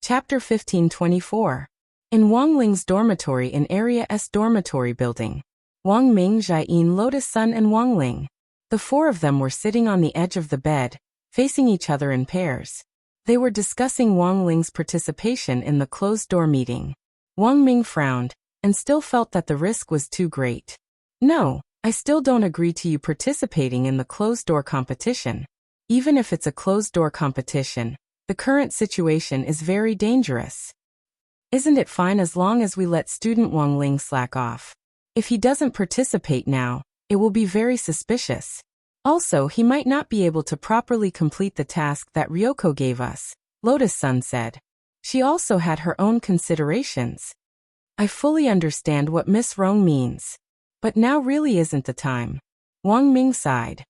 Chapter 1524. In Wang Ling's dormitory in Area S dormitory building. Wang Ming, Jiayin, Lotus Sun and Wang Ling. The four of them were sitting on the edge of the bed, facing each other in pairs. They were discussing Wang Ling's participation in the closed-door meeting. Wang Ming frowned, and still felt that the risk was too great. No, I still don't agree to you participating in the closed-door competition. Even if it's a closed-door competition, the current situation is very dangerous. Isn't it fine as long as we let student Wang Ling slack off? If he doesn't participate now, it will be very suspicious. Also, he might not be able to properly complete the task that Ryoko gave us, Lotus Sun said. She also had her own considerations. I fully understand what Miss Rong means. But now really isn't the time. Wang Ming sighed.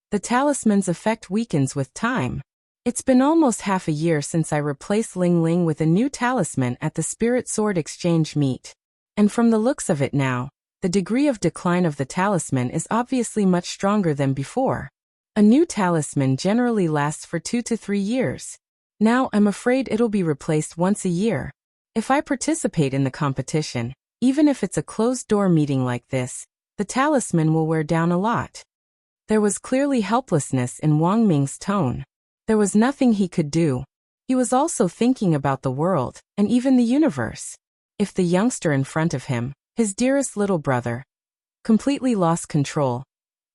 The talisman's effect weakens with time. It's been almost half a year since I replaced Ling Ling with a new talisman at the Spirit Sword Exchange meet. And from the looks of it now, the degree of decline of the talisman is obviously much stronger than before. A new talisman generally lasts for 2 to 3 years. Now I'm afraid it'll be replaced once a year. If I participate in the competition, even if it's a closed-door meeting like this, the talisman will wear down a lot. There was clearly helplessness in Wang Ming's tone. There was nothing he could do. He was also thinking about the world, and even the universe. If the youngster in front of him, his dearest little brother, completely lost control,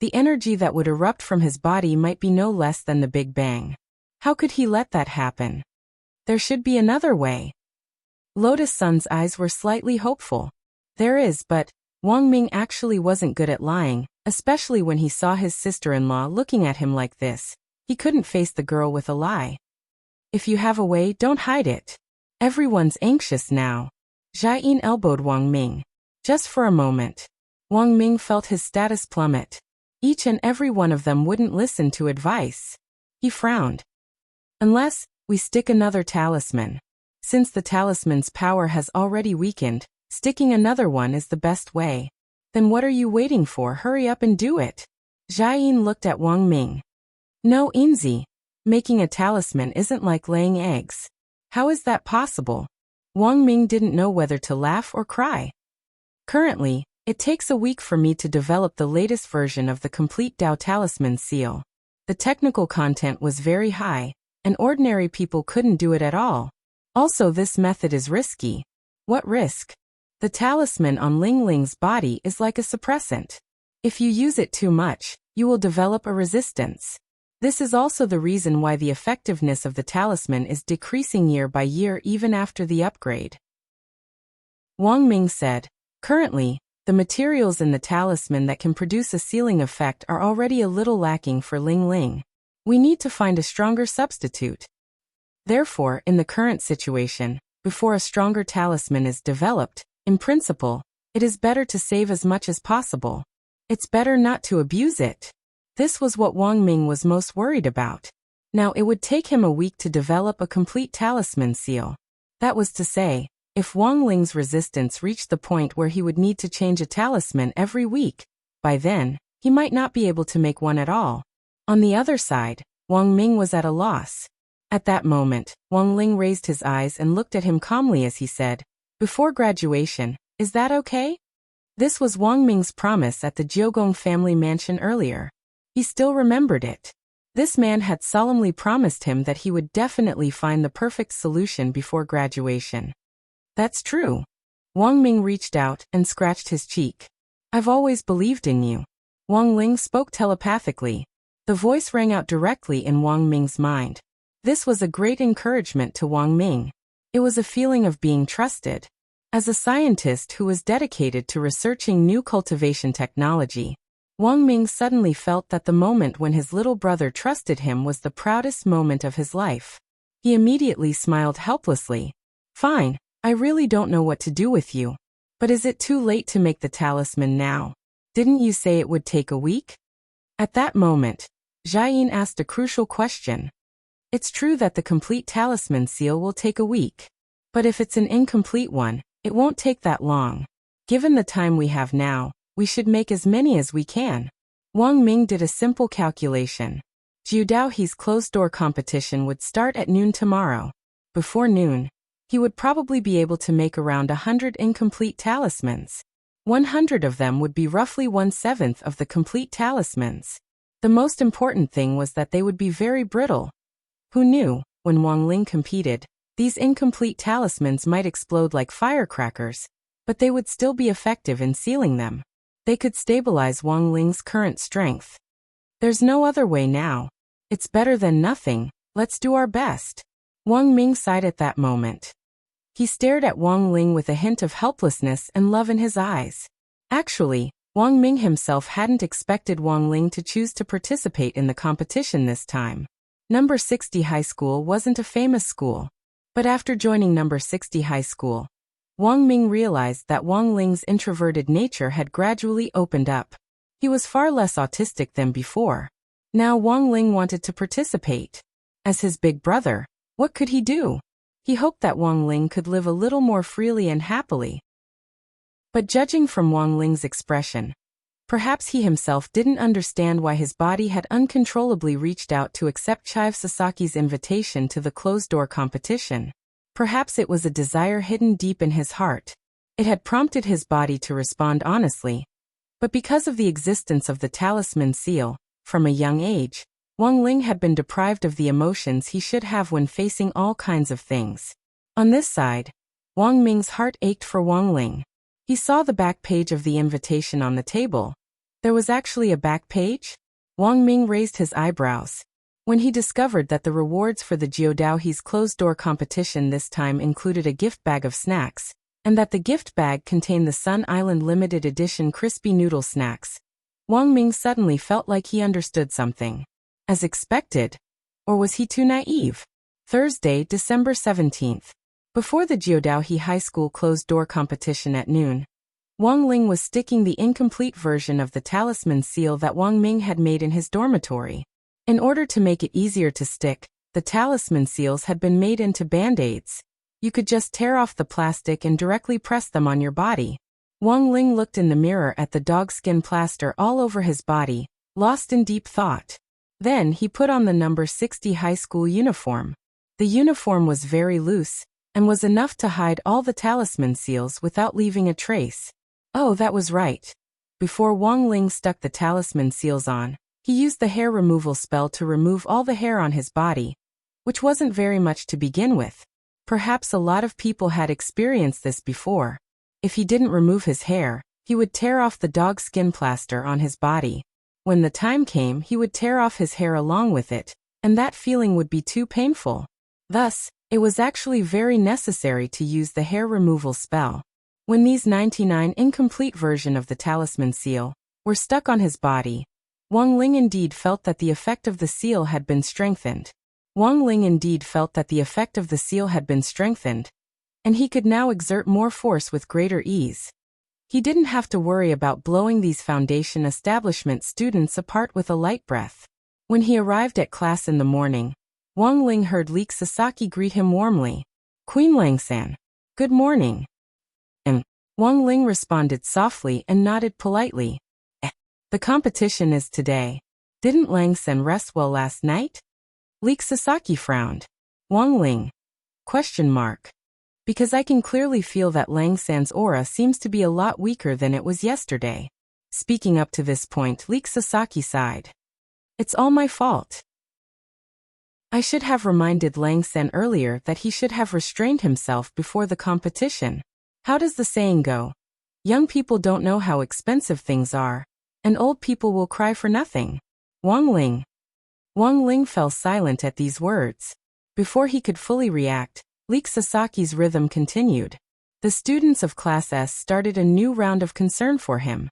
the energy that would erupt from his body might be no less than the Big Bang. How could he let that happen? There should be another way. Lotus Sun's eyes were slightly hopeful. There is, but Wang Ming actually wasn't good at lying, especially when he saw his sister-in-law looking at him like this. He couldn't face the girl with a lie. If you have a way, don't hide it. Everyone's anxious now. Jiayin elbowed Wang Ming. Just for a moment. Wang Ming felt his status plummet. Each and every one of them wouldn't listen to advice. He frowned. Unless we stick another talisman. Since the talisman's power has already weakened, sticking another one is the best way. Then what are you waiting for? Hurry up and do it. Jiayin looked at Wang Ming. No, Inzi. Making a talisman isn't like laying eggs. How is that possible? Wang Ming didn't know whether to laugh or cry. Currently, it takes a week for me to develop the latest version of the complete Dao Talisman seal. The technical content was very high, and ordinary people couldn't do it at all. Also, this method is risky. What risk? The talisman on Ling Ling's body is like a suppressant. If you use it too much, you will develop a resistance. This is also the reason why the effectiveness of the talisman is decreasing year by year even after the upgrade. Wang Ming said, currently, the materials in the talisman that can produce a sealing effect are already a little lacking for Ling Ling. We need to find a stronger substitute. Therefore, in the current situation, before a stronger talisman is developed, in principle, it is better to save as much as possible. It's better not to abuse it. This was what Wang Ming was most worried about. Now it would take him a week to develop a complete talisman seal. That was to say, if Wang Ling's resistance reached the point where he would need to change a talisman every week, by then, he might not be able to make one at all. On the other side, Wang Ming was at a loss. At that moment, Wang Ling raised his eyes and looked at him calmly as he said, before graduation, is that okay? This was Wang Ming's promise at the Jiogong family mansion earlier. He still remembered it. This man had solemnly promised him that he would definitely find the perfect solution before graduation. That's true. Wang Ming reached out and scratched his cheek. I've always believed in you. Wang Ling spoke telepathically. The voice rang out directly in Wang Ming's mind. This was a great encouragement to Wang Ming. It was a feeling of being trusted. As a scientist who was dedicated to researching new cultivation technology, Wang Ming suddenly felt that the moment when his little brother trusted him was the proudest moment of his life. He immediately smiled helplessly. Fine, I really don't know what to do with you. But is it too late to make the talisman now? Didn't you say it would take a week? At that moment, Jiayin asked a crucial question. It's true that the complete talisman seal will take a week. But if it's an incomplete one, it won't take that long. Given the time we have now, we should make as many as we can. Wang Ming did a simple calculation. Jiu Daohe's closed-door competition would start at noon tomorrow. Before noon, He would probably be able to make around 100 incomplete talismans. 100 of them would be roughly 1/7 of the complete talismans. The most important thing was that they would be very brittle. Who knew, when Wang Ling competed, these incomplete talismans might explode like firecrackers, but they would still be effective in sealing them. They could stabilize Wang Ling's current strength. There's no other way now. It's better than nothing, let's do our best. Wang Ming sighed at that moment. He stared at Wang Ling with a hint of helplessness and love in his eyes. Actually, Wang Ming himself hadn't expected Wang Ling to choose to participate in the competition this time. Number 60 High School wasn't a famous school. But after joining Number 60 High School, Wang Ming realized that Wang Ling's introverted nature had gradually opened up. He was far less autistic than before. Now Wang Ling wanted to participate. As his big brother, what could he do? He hoped that Wang Ling could live a little more freely and happily. But judging from Wang Ling's expression, perhaps he himself didn't understand why his body had uncontrollably reached out to accept Chive Sasaki's invitation to the closed-door competition. Perhaps it was a desire hidden deep in his heart. It had prompted his body to respond honestly. But because of the existence of the talisman seal, from a young age, Wang Ling had been deprived of the emotions he should have when facing all kinds of things. On this side, Wang Ming's heart ached for Wang Ling. He saw the back page of the invitation on the table. There was actually a back page? Wang Ming raised his eyebrows. When he discovered that the rewards for the Jiudaohe's closed-door competition this time included a gift bag of snacks, and that the gift bag contained the Sun Island limited edition crispy noodle snacks, Wang Ming suddenly felt like he understood something. As expected. Or was he too naive? Thursday, December 17th. Before the Jiudaohe High School closed-door competition at noon, Wang Ling was sticking the incomplete version of the talisman seal that Wang Ming had made in his dormitory. In order to make it easier to stick, the talisman seals had been made into band-aids. You could just tear off the plastic and directly press them on your body. Wang Ling looked in the mirror at the dogskin plaster all over his body, lost in deep thought. Then he put on the number 60 high school uniform. The uniform was very loose, and was enough to hide all the talisman seals without leaving a trace. Oh, that was right. Before Wang Ling stuck the talisman seals on, he used the hair removal spell to remove all the hair on his body, which wasn't very much to begin with. Perhaps a lot of people had experienced this before. If he didn't remove his hair, he would tear off the dog skin plaster on his body. When the time came, he would tear off his hair along with it, and that feeling would be too painful. Thus, it was actually very necessary to use the hair removal spell. When these 99 incomplete version of the talisman seal were stuck on his body, Wang Ling indeed felt that the effect of the seal had been strengthened. Wang Ling indeed felt that the effect of the seal had been strengthened, and he could now exert more force with greater ease. He didn't have to worry about blowing these foundation establishment students apart with a light breath. When he arrived at class in the morning, Wang Ling heard Leek Sasaki greet him warmly. "Queen Lang-san. Good morning." And Wang Ling responded softly and nodded politely. The competition is today. Didn't Lang-san rest well last night? Leek Sasaki frowned. Wang Ling? Question mark. Because I can clearly feel that Lang-san's aura seems to be a lot weaker than it was yesterday. Speaking up to this point, Leek Sasaki sighed. It's all my fault. I should have reminded Lang-san earlier that he should have restrained himself before the competition. How does the saying go? Young people don't know how expensive things are, and old people will cry for nothing. Wang Ling. Wang Ling fell silent at these words. Before he could fully react, Leek Sasaki's rhythm continued. The students of Class S started a new round of concern for him.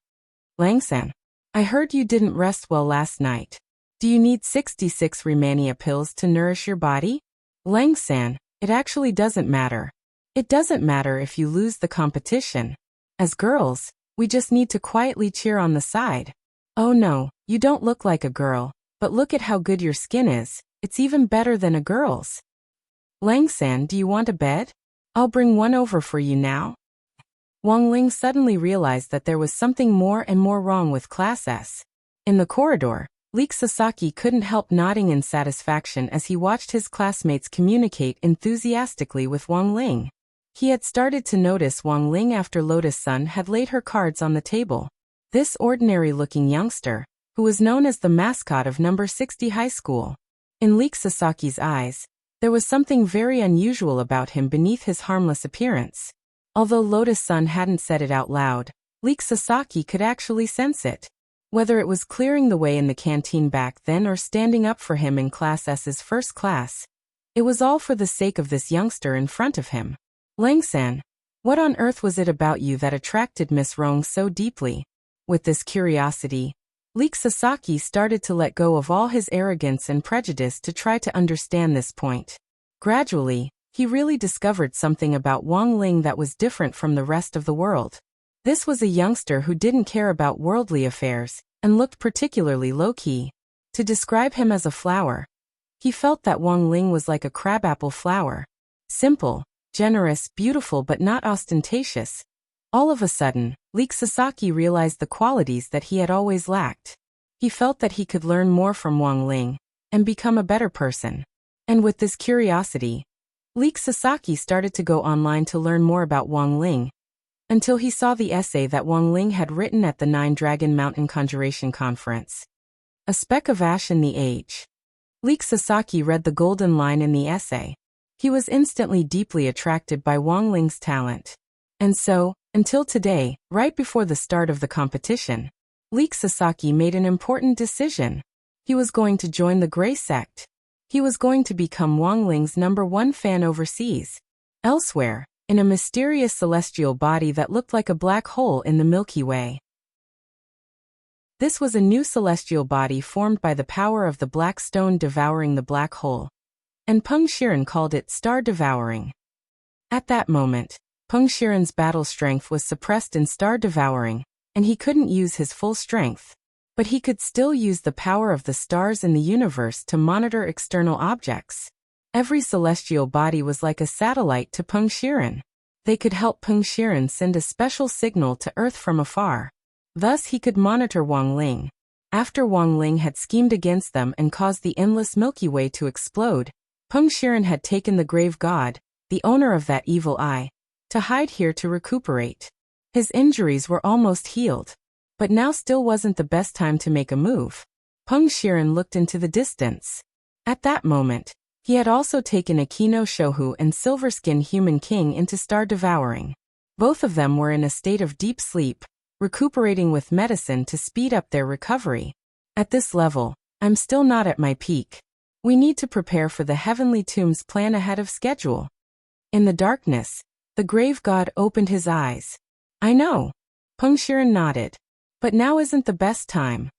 Lang-san, I heard you didn't rest well last night. Do you need 66 Remania pills to nourish your body? Lang-san, it actually doesn't matter. It doesn't matter if you lose the competition. As girls, we just need to quietly cheer on the side. Oh no, you don't look like a girl, but look at how good your skin is. It's even better than a girl's. Lang-san, do you want a bed? I'll bring one over for you now. Wang Ling suddenly realized that there was something more and more wrong with Class S. In the corridor, Leek Sasaki couldn't help nodding in satisfaction as he watched his classmates communicate enthusiastically with Wang Ling. He had started to notice Wang Ling after Lotus Sun had laid her cards on the table. This ordinary-looking youngster, who was known as the mascot of number 60 high school. In Leek Sasaki's eyes, there was something very unusual about him beneath his harmless appearance. Although Lotus Sun hadn't said it out loud, Leek Sasaki could actually sense it. Whether it was clearing the way in the canteen back then or standing up for him in Class S's first class, it was all for the sake of this youngster in front of him. Lang-san, what on earth was it about you that attracted Miss Rong so deeply? With this curiosity, Leek Sasaki started to let go of all his arrogance and prejudice to try to understand this point. Gradually, he really discovered something about Wang Ling that was different from the rest of the world. This was a youngster who didn't care about worldly affairs and looked particularly low-key. To describe him as a flower, he felt that Wang Ling was like a crabapple flower. Simple, generous, beautiful but not ostentatious. All of a sudden, Leek Sasaki realized the qualities that he had always lacked. He felt that he could learn more from Wang Ling and become a better person. And with this curiosity, Leek Sasaki started to go online to learn more about Wang Ling, until he saw the essay that Wang Ling had written at the Nine Dragon Mountain Conjuration Conference. A speck of ash in the age. Leek Sasaki read the golden line in the essay. He was instantly deeply attracted by Wang Ling's talent. And so, until today, right before the start of the competition, Leek Sasaki made an important decision. He was going to join the Grey Sect. He was going to become Wang Ling's #1 fan overseas. Elsewhere, in a mysterious celestial body that looked like a black hole in the Milky Way. This was a new celestial body formed by the power of the black stone devouring the black hole, and Peng Shiren called it Star Devouring. At that moment, Peng Shiren's battle strength was suppressed in Star Devouring, and he couldn't use his full strength. But he could still use the power of the stars in the universe to monitor external objects. Every celestial body was like a satellite to Peng Shiren. They could help Peng Shiren send a special signal to Earth from afar. Thus he could monitor Wang Ling. After Wang Ling had schemed against them and caused the endless Milky Way to explode, Peng Shiren had taken the grave god, the owner of that evil eye, to hide here to recuperate. His injuries were almost healed. But now still wasn't the best time to make a move. Peng Shiren looked into the distance. At that moment, he had also taken Akino Shohu and Silverskin Human King into Star Devouring. Both of them were in a state of deep sleep, recuperating with medicine to speed up their recovery. At this level, I'm still not at my peak. We need to prepare for the Heavenly Tomb's plan ahead of schedule. In the darkness, the grave god opened his eyes. I know. Peng Shiren nodded. But now isn't the best time.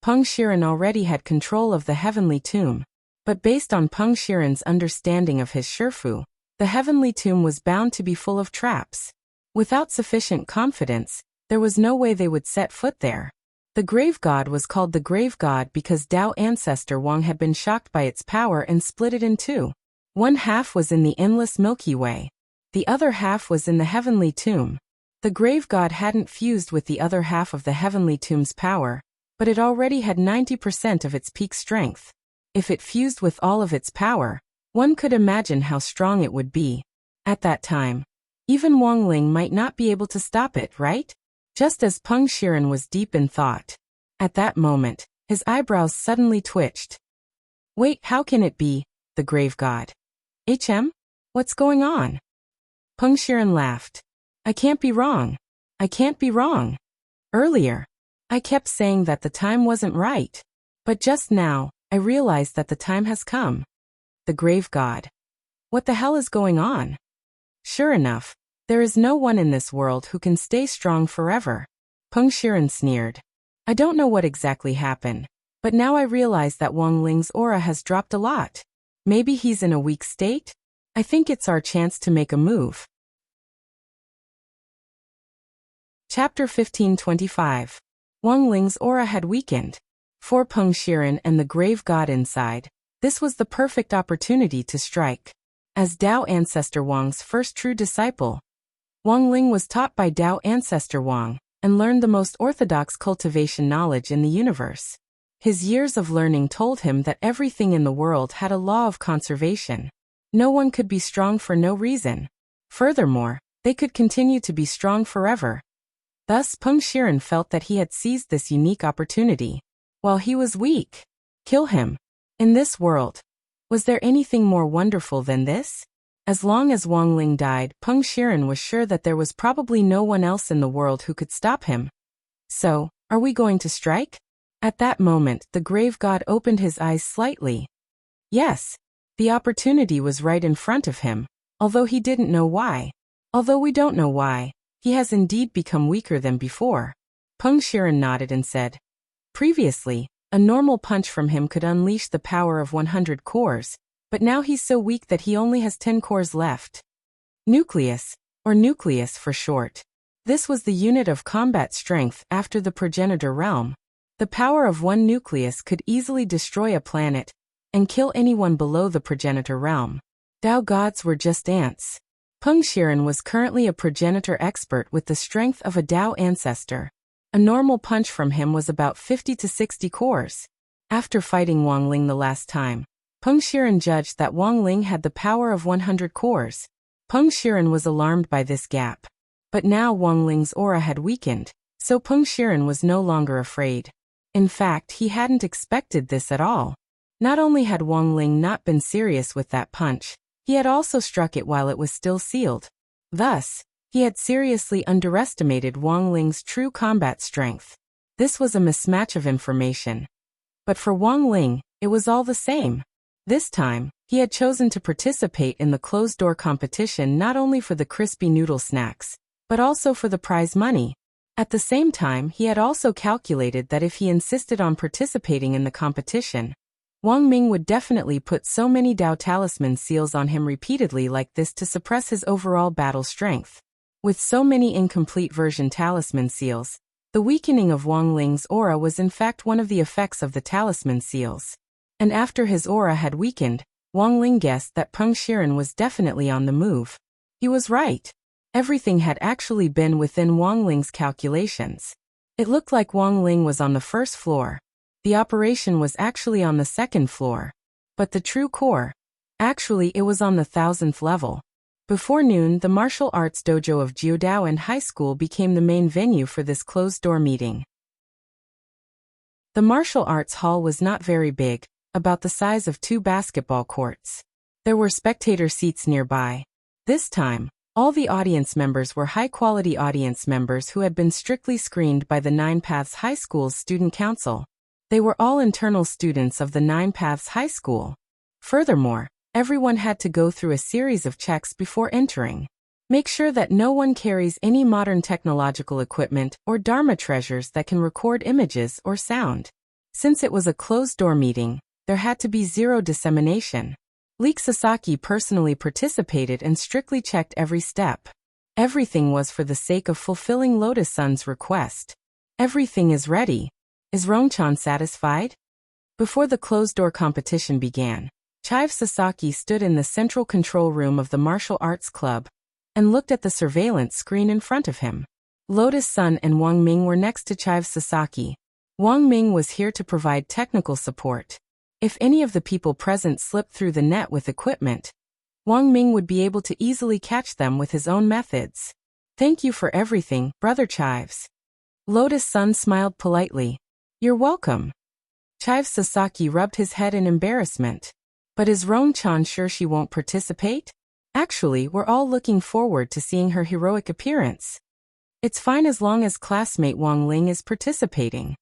Peng Shiren already had control of the Heavenly Tomb. But based on Peng Shiren's understanding of his Shifu, the Heavenly Tomb was bound to be full of traps. Without sufficient confidence, there was no way they would set foot there. The grave god was called the grave god because Tao ancestor Wang had been shocked by its power and split it in two. One half was in the endless Milky Way. The other half was in the Heavenly Tomb. The grave god hadn't fused with the other half of the Heavenly Tomb's power, but it already had 90% of its peak strength. If it fused with all of its power, one could imagine how strong it would be. At that time, even Wang Ling might not be able to stop it, right? Just as Peng Shiren was deep in thought. At that moment, his eyebrows suddenly twitched. Wait, how can it be, the grave god? What's going on? Peng Shiren laughed. I can't be wrong. I can't be wrong. Earlier, I kept saying that the time wasn't right. But just now, I realized that the time has come. The grave god. What the hell is going on? Sure enough, there is no one in this world who can stay strong forever. Peng Shiren sneered. I don't know what exactly happened, but now I realize that Wang Ling's aura has dropped a lot. Maybe he's in a weak state? I think it's our chance to make a move. Chapter 1525. Wang Ling's aura had weakened. For Peng Shiren and the grave god inside, this was the perfect opportunity to strike. As Tao ancestor Wang's first true disciple, Wang Ling was taught by Tao ancestor Wang and learned the most orthodox cultivation knowledge in the universe. His years of learning told him that everything in the world had a law of conservation. No one could be strong for no reason. Furthermore, they could continue to be strong forever. Thus Peng Shiren felt that he had seized this unique opportunity. While he was weak. Kill him. In this world. Was there anything more wonderful than this? As long as Wang Ling died, Peng Shiren was sure that there was probably no one else in the world who could stop him. So, are we going to strike? At that moment, the grave god opened his eyes slightly. Yes. The opportunity was right in front of him, although he didn't know why. Although we don't know why, he has indeed become weaker than before. Peng Shiren nodded and said. Previously, a normal punch from him could unleash the power of 100 cores, but now he's so weak that he only has 10 cores left. Nucleus, or nucleus for short. This was the unit of combat strength after the progenitor realm. The power of one nucleus could easily destroy a planet and kill anyone below the progenitor realm. Dao gods were just ants. Peng Shiren was currently a progenitor expert with the strength of a Dao ancestor. A normal punch from him was about 50 to 60 cores. After fighting Wang Ling the last time, Peng Shiren judged that Wang Ling had the power of 100 cores. Peng Shiren was alarmed by this gap. But now Wang Ling's aura had weakened, so Peng Shiren was no longer afraid. In fact, he hadn't expected this at all. Not only had Wang Ling not been serious with that punch, he had also struck it while it was still sealed. Thus, he had seriously underestimated Wang Ling's true combat strength. This was a mismatch of information. But for Wang Ling, it was all the same. This time, he had chosen to participate in the closed-door competition not only for the crispy noodle snacks, but also for the prize money. At the same time, he had also calculated that if he insisted on participating in the competition, Wang Ming would definitely put so many Dao talisman seals on him repeatedly like this to suppress his overall battle strength. With so many incomplete version talisman seals, the weakening of Wang Ling's aura was in fact one of the effects of the talisman seals. And after his aura had weakened, Wang Ling guessed that Peng Shiren was definitely on the move. He was right. Everything had actually been within Wang Ling's calculations. It looked like Wang Ling was on the first floor. The operation was actually on the second floor. But the true core, actually it was on the 1000th level. Before noon, the martial arts dojo of Jiudao and High School became the main venue for this closed-door meeting. The martial arts hall was not very big, about the size of 2 basketball courts. There were spectator seats nearby. This time, all the audience members were high-quality audience members who had been strictly screened by the Nine Paths High School's student council. They were all internal students of the Nine Paths High School. Furthermore, everyone had to go through a series of checks before entering. Make sure that no one carries any modern technological equipment or Dharma treasures that can record images or sound. Since it was a closed-door meeting, there had to be zero dissemination. Leek Sasaki personally participated and strictly checked every step. Everything was for the sake of fulfilling Lotus Sun's request. Everything is ready. Is Rongchan satisfied? Before the closed-door competition began, Chive Sasaki stood in the central control room of the martial arts club and looked at the surveillance screen in front of him. Lotus Sun and Wang Ming were next to Chive Sasaki. Wang Ming was here to provide technical support. If any of the people present slipped through the net with equipment, Wang Ming would be able to easily catch them with his own methods. Thank you for everything, Brother Chives. Lotus Sun smiled politely. You're welcome. Chive Sasaki rubbed his head in embarrassment. But is Rongchan sure she won't participate? Actually, we're all looking forward to seeing her heroic appearance. It's fine as long as classmate Wang Ling is participating.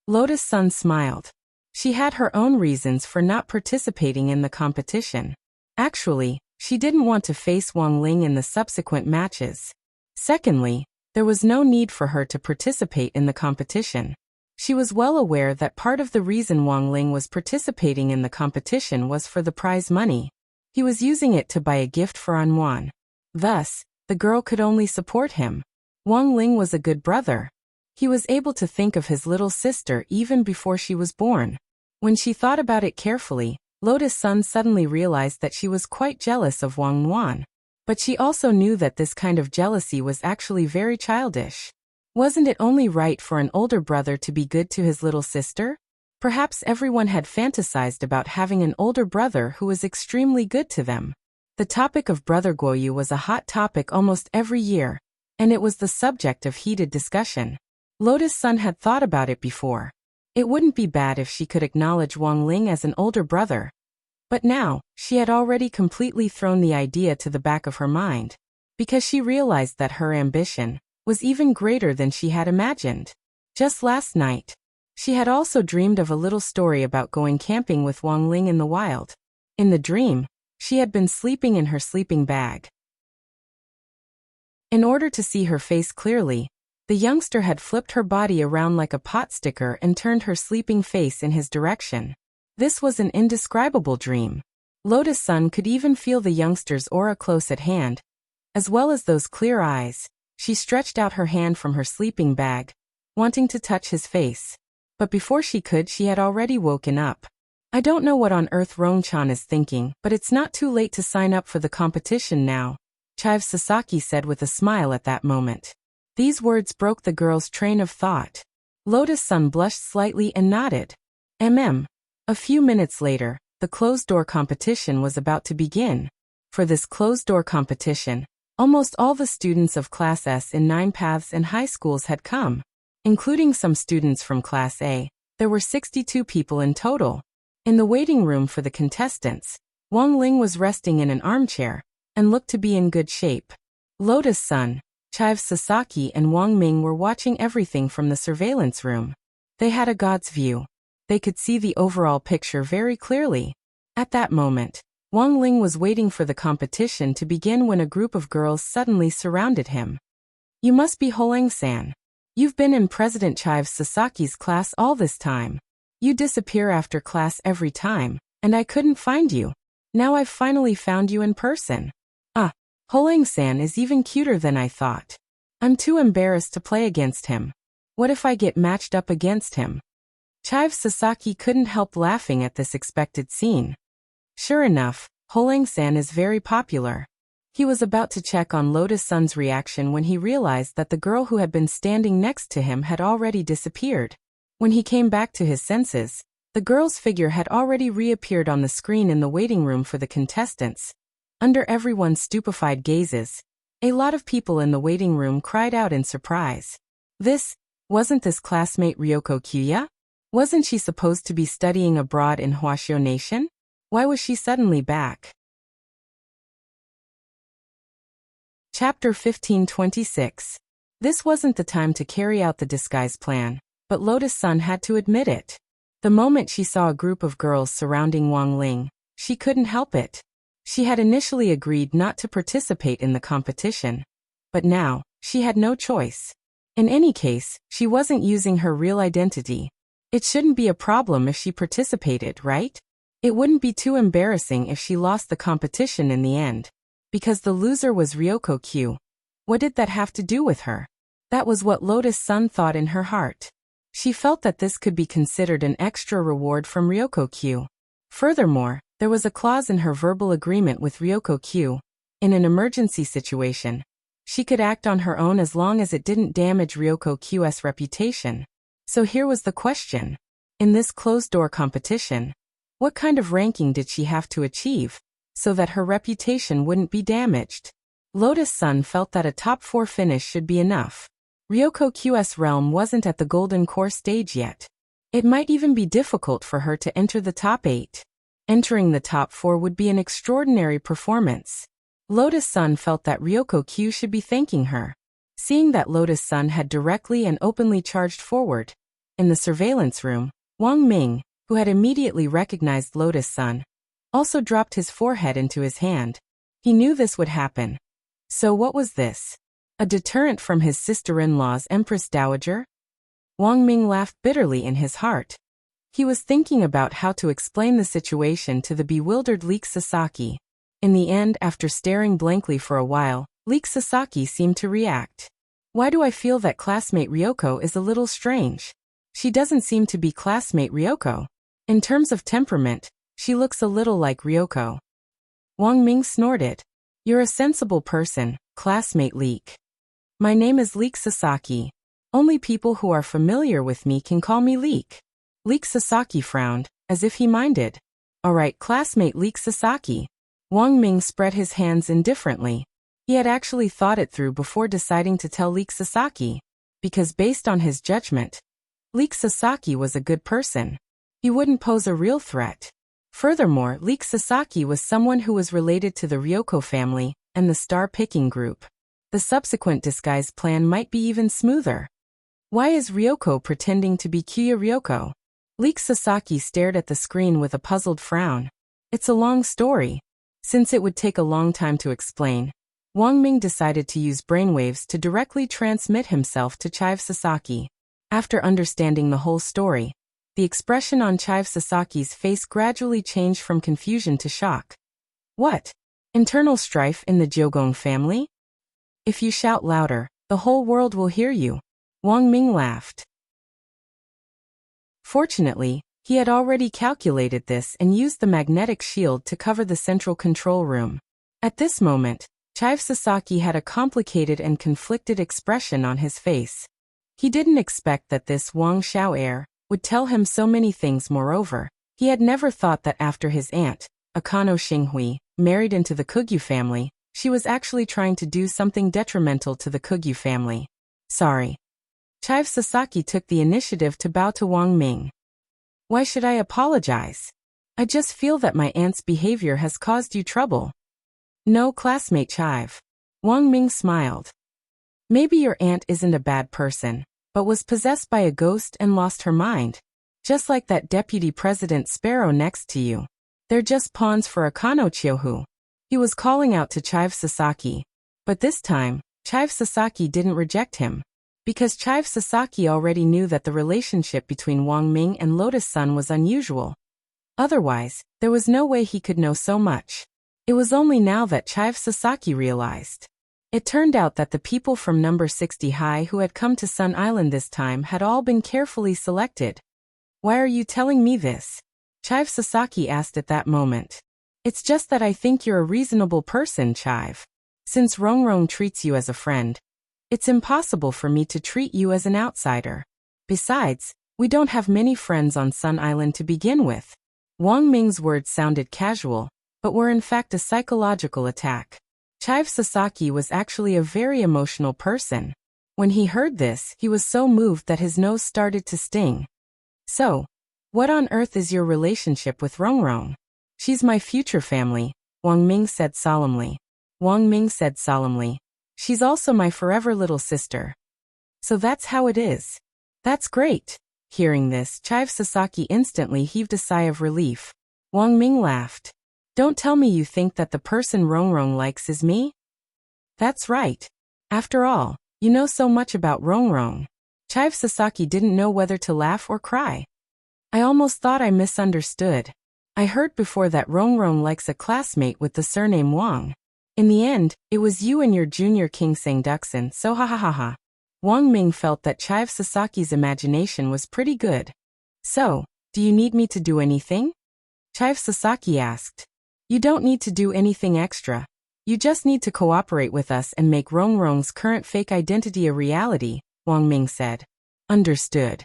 Lotus Sun smiled. She had her own reasons for not participating in the competition. Actually, she didn't want to face Wang Ling in the subsequent matches. Secondly, there was no need for her to participate in the competition. She was well aware that part of the reason Wang Ling was participating in the competition was for the prize money. He was using it to buy a gift for Anwan. Thus, the girl could only support him. Wang Ling was a good brother. He was able to think of his little sister even before she was born. When she thought about it carefully, Lotus Sun suddenly realized that she was quite jealous of Wang Wan. But she also knew that this kind of jealousy was actually very childish. Wasn't it only right for an older brother to be good to his little sister? Perhaps everyone had fantasized about having an older brother who was extremely good to them. The topic of Brother Guoyu was a hot topic almost every year, and it was the subject of heated discussion. Lotus Sun had thought about it before. It wouldn't be bad if she could acknowledge Wang Ling as an older brother. But now, she had already completely thrown the idea to the back of her mind, because she realized that her ambition was even greater than she had imagined. Just last night, she had also dreamed of a little story about going camping with Wang Ling in the wild. In the dream, she had been sleeping in her sleeping bag. In order to see her face clearly, the youngster had flipped her body around like a pot sticker and turned her sleeping face in his direction. This was an indescribable dream. Lotus Sun could even feel the youngster's aura close at hand, as well as those clear eyes. She stretched out her hand from her sleeping bag, wanting to touch his face. But before she could, she had already woken up. I don't know what on earth Rong-chan is thinking, but it's not too late to sign up for the competition now, Chive Sasaki said with a smile at that moment. These words broke the girl's train of thought. Lotus Sun blushed slightly and nodded. A few minutes later, the closed-door competition was about to begin. For this closed-door competition, almost all the students of Class S in 9 paths and high schools had come. Including some students from Class A, there were 62 people in total. In the waiting room for the contestants, Wang Ling was resting in an armchair and looked to be in good shape. Lotus Sun, Chive Sasaki and Wang Ming were watching everything from the surveillance room. They had a god's view. They could see the overall picture very clearly. At that moment, Wang Ling was waiting for the competition to begin when a group of girls suddenly surrounded him. You must be Holeng-san. You've been in President Chive Sasaki's class all this time. You disappear after class every time, and I couldn't find you. Now I've finally found you in person. Holeng-san is even cuter than I thought. I'm too embarrassed to play against him. What if I get matched up against him? Chive Sasaki couldn't help laughing at this expected scene. Sure enough, Holeng-san is very popular. He was about to check on Lotus Sun's reaction when he realized that the girl who had been standing next to him had already disappeared. When he came back to his senses, the girl's figure had already reappeared on the screen in the waiting room for the contestants. Under everyone's stupefied gazes, a lot of people in the waiting room cried out in surprise. Wasn't this classmate Ryoko Kyuya? Wasn't she supposed to be studying abroad in Huaxiao Nation? Why was she suddenly back? Chapter 1526. This wasn't the time to carry out the disguise plan, but Lotus Sun had to admit it. The moment she saw a group of girls surrounding Wang Ling, she couldn't help it. She had initially agreed not to participate in the competition, but now, she had no choice. In any case, she wasn't using her real identity. It shouldn't be a problem if she participated, right? It wouldn't be too embarrassing if she lost the competition in the end. Because the loser was Ryoko Q. What did that have to do with her? That was what Lotus Sun thought in her heart. She felt that this could be considered an extra reward from Ryoko Q. Furthermore, there was a clause in her verbal agreement with Ryoko Q. In an emergency situation, she could act on her own as long as it didn't damage Ryoko Q's reputation. So here was the question. In this closed-door competition, what kind of ranking did she have to achieve so that her reputation wouldn't be damaged? Lotus Sun felt that a top 4 finish should be enough. Ryoko Q's realm wasn't at the golden core stage yet. It might even be difficult for her to enter the top 8. Entering the top 4 would be an extraordinary performance. Lotus Sun felt that Ryoko Q should be thanking her. Seeing that Lotus Sun had directly and openly charged forward. In the surveillance room, Wang Ming, who had immediately recognized Lotus Sun, also dropped his forehead into his hand. He knew this would happen. So what was this? A deterrent from his sister-in-law's Empress Dowager? Wang Ming laughed bitterly in his heart. He was thinking about how to explain the situation to the bewildered Leek Sasaki. In the end, after staring blankly for a while, Leek Sasaki seemed to react. Why do I feel that classmate Ryoko is a little strange? She doesn't seem to be classmate Ryoko. In terms of temperament, she looks a little like Ryoko. Wang Ming snorted. You're a sensible person, classmate Leek. My name is Leek Sasaki. Only people who are familiar with me can call me Leek. Leek Sasaki frowned, as if he minded. Alright, classmate Leek Sasaki. Wang Ming spread his hands indifferently. He had actually thought it through before deciding to tell Leek Sasaki, because based on his judgment, Leek Sasaki was a good person. He wouldn't pose a real threat. Furthermore, Leek Sasaki was someone who was related to the Ryoko family and the star-picking group. The subsequent disguise plan might be even smoother. Why is Ryoko pretending to be Kyuya Ryoko? Leek Sasaki stared at the screen with a puzzled frown. It's a long story. Since it would take a long time to explain, Wang Ming decided to use brainwaves to directly transmit himself to Chive Sasaki. After understanding the whole story, the expression on Chive Sasaki's face gradually changed from confusion to shock. What? Internal strife in the Jiogong family? If you shout louder, the whole world will hear you. Wang Ming laughed. Fortunately, he had already calculated this and used the magnetic shield to cover the central control room. At this moment, Chive Sasaki had a complicated and conflicted expression on his face. He didn't expect that this Wang Xiao heir would tell him so many things. Moreover, he had never thought that after his aunt, Akano Xinghui, married into the Kugyu family, she was actually trying to do something detrimental to the Kugyu family. Sorry. Chive Sasaki took the initiative to bow to Wang Ming. Why should I apologize? I just feel that my aunt's behavior has caused you trouble. No, classmate Chive. Wang Ming smiled. Maybe your aunt isn't a bad person, but was possessed by a ghost and lost her mind. Just like that deputy president Sparrow next to you. They're just pawns for Akano Chiohu. He was calling out to Chive Sasaki. But this time, Chive Sasaki didn't reject him. Because Chive Sasaki already knew that the relationship between Wang Ming and Lotus Sun was unusual. Otherwise, there was no way he could know so much. It was only now that Chive Sasaki realized. It turned out that the people from number 60 high who had come to Sun Island this time had all been carefully selected. Why are you telling me this? Chive Sasaki asked at that moment. It's just that I think you're a reasonable person, Chive. Since Rongrong treats you as a friend, it's impossible for me to treat you as an outsider. Besides, we don't have many friends on Sun Island to begin with. Wang Ming's words sounded casual, but were in fact a psychological attack. Chive Sasaki was actually a very emotional person. When he heard this, he was so moved that his nose started to sting. So, what on earth is your relationship with Rongrong? She's my future family, Wang Ming said solemnly. Wang Ming said solemnly. She's also my forever little sister. So that's how it is. That's great. Hearing this, Chive Sasaki instantly heaved a sigh of relief. Wang Ming laughed. Don't tell me you think that the person Rongrong likes is me? That's right. After all, you know so much about Rongrong. Chive Sasaki didn't know whether to laugh or cry. I almost thought I misunderstood. I heard before that Rongrong likes a classmate with the surname Wang. In the end, it was you and your junior King Sang-duksen, so ha ha ha ha. Wang Ming felt that Chive Sasaki's imagination was pretty good. So, do you need me to do anything? Chive Sasaki asked. You don't need to do anything extra. You just need to cooperate with us and make Rongrong's current fake identity a reality, Wang Ming said. Understood.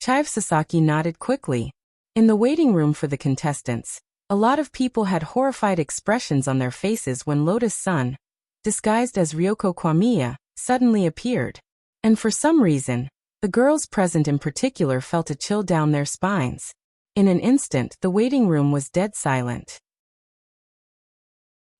Chive Sasaki nodded quickly. In the waiting room for the contestants, a lot of people had horrified expressions on their faces when Lotus Sun, disguised as Ryoko Kwamiya, suddenly appeared. And for some reason, the girls present in particular felt a chill down their spines. In an instant, the waiting room was dead silent.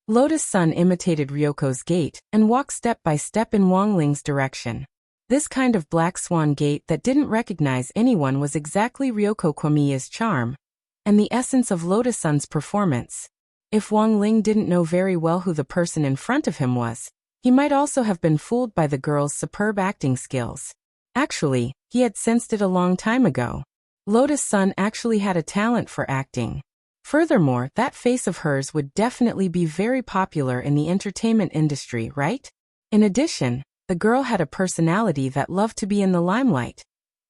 Lotus Sun imitated Ryoko's gait and walked step by step in Wang Ling's direction. This kind of black swan gait that didn't recognize anyone was exactly Ryoko Kwamiya's charm, and the essence of Lotus Sun's performance. If Wang Ling didn't know very well who the person in front of him was, he might also have been fooled by the girl's superb acting skills. Actually, he had sensed it a long time ago. Lotus Sun actually had a talent for acting. Furthermore, that face of hers would definitely be very popular in the entertainment industry, right? In addition, the girl had a personality that loved to be in the limelight.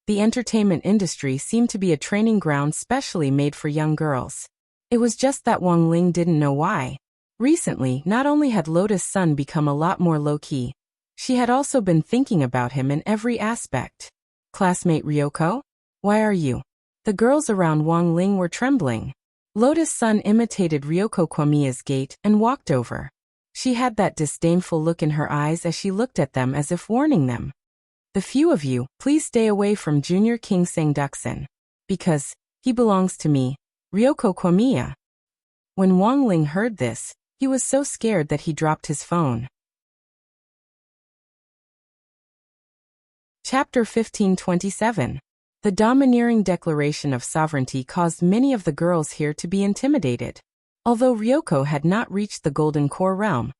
The entertainment industry seemed to be a training ground specially made for young girls. It was just that Wang Ling didn't know why. Recently, not only had Lotus Sun become a lot more low-key, she had also been thinking about him in every aspect. Classmate Ryoko? Why are you The girls around Wang Ling were trembling. Lotus Sun imitated Ryoko Kwamiya's gait and walked over. She had that disdainful look in her eyes as she looked at them as if warning them. The few of you, please stay away from Junior King Sangduksen. Because he belongs to me, Ryoko Kwamiya. When Wang Ling heard this, he was so scared that he dropped his phone. Chapter 1527. The domineering declaration of sovereignty caused many of the girls here to be intimidated. Although Ryoko had not reached the Golden Core realm,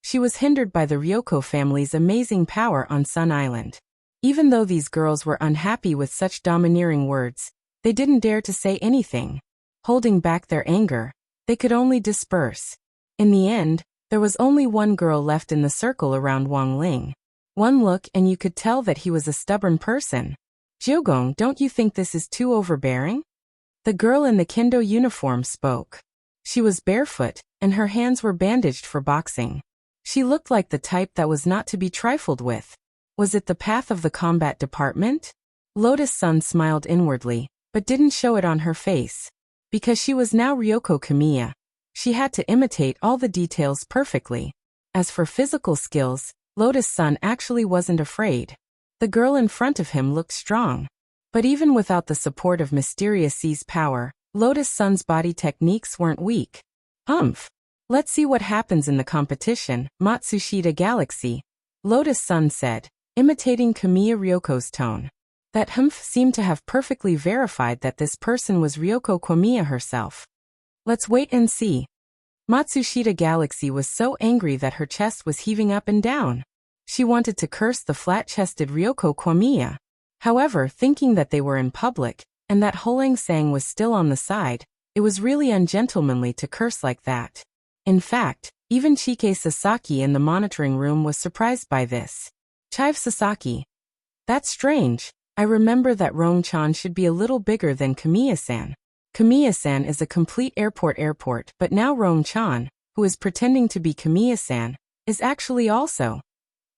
she was hindered by the Ryoko family's amazing power on Sun Island. Even though these girls were unhappy with such domineering words, they didn't dare to say anything. Holding back their anger, they could only disperse. In the end, there was only one girl left in the circle around Wang Ling. One look and you could tell that he was a stubborn person. Jiogong, don't you think this is too overbearing? The girl in the kendo uniform spoke. She was barefoot, and her hands were bandaged for boxing. She looked like the type that was not to be trifled with. Was it the path of the combat department? Lotus Sun smiled inwardly, but didn't show it on her face. Because she was now Ryoko Kamiya, she had to imitate all the details perfectly. As for physical skills, Lotus Sun actually wasn't afraid. The girl in front of him looked strong. But even without the support of Mysterious Sea's power, Lotus Sun's body techniques weren't weak. Humph! Let's see what happens in the competition, Matsushita Galaxy, Lotus Sun said, imitating Kamiya Ryoko's tone. That humph seemed to have perfectly verified that this person was Ryoko Kwamiya herself. Let's wait and see. Matsushita Galaxy was so angry that her chest was heaving up and down. She wanted to curse the flat-chested Ryoko Kwamiya. However, thinking that they were in public, and that Holang Sang was still on the side, it was really ungentlemanly to curse like that. In fact, even Chike Sasaki in the monitoring room was surprised by this. Chive Sasaki. That's strange. I remember that Rong-chan should be a little bigger than Kamiya-san. Kamiya-san is a complete airport, but now Rong-chan, who is pretending to be Kamiya-san, is actually also.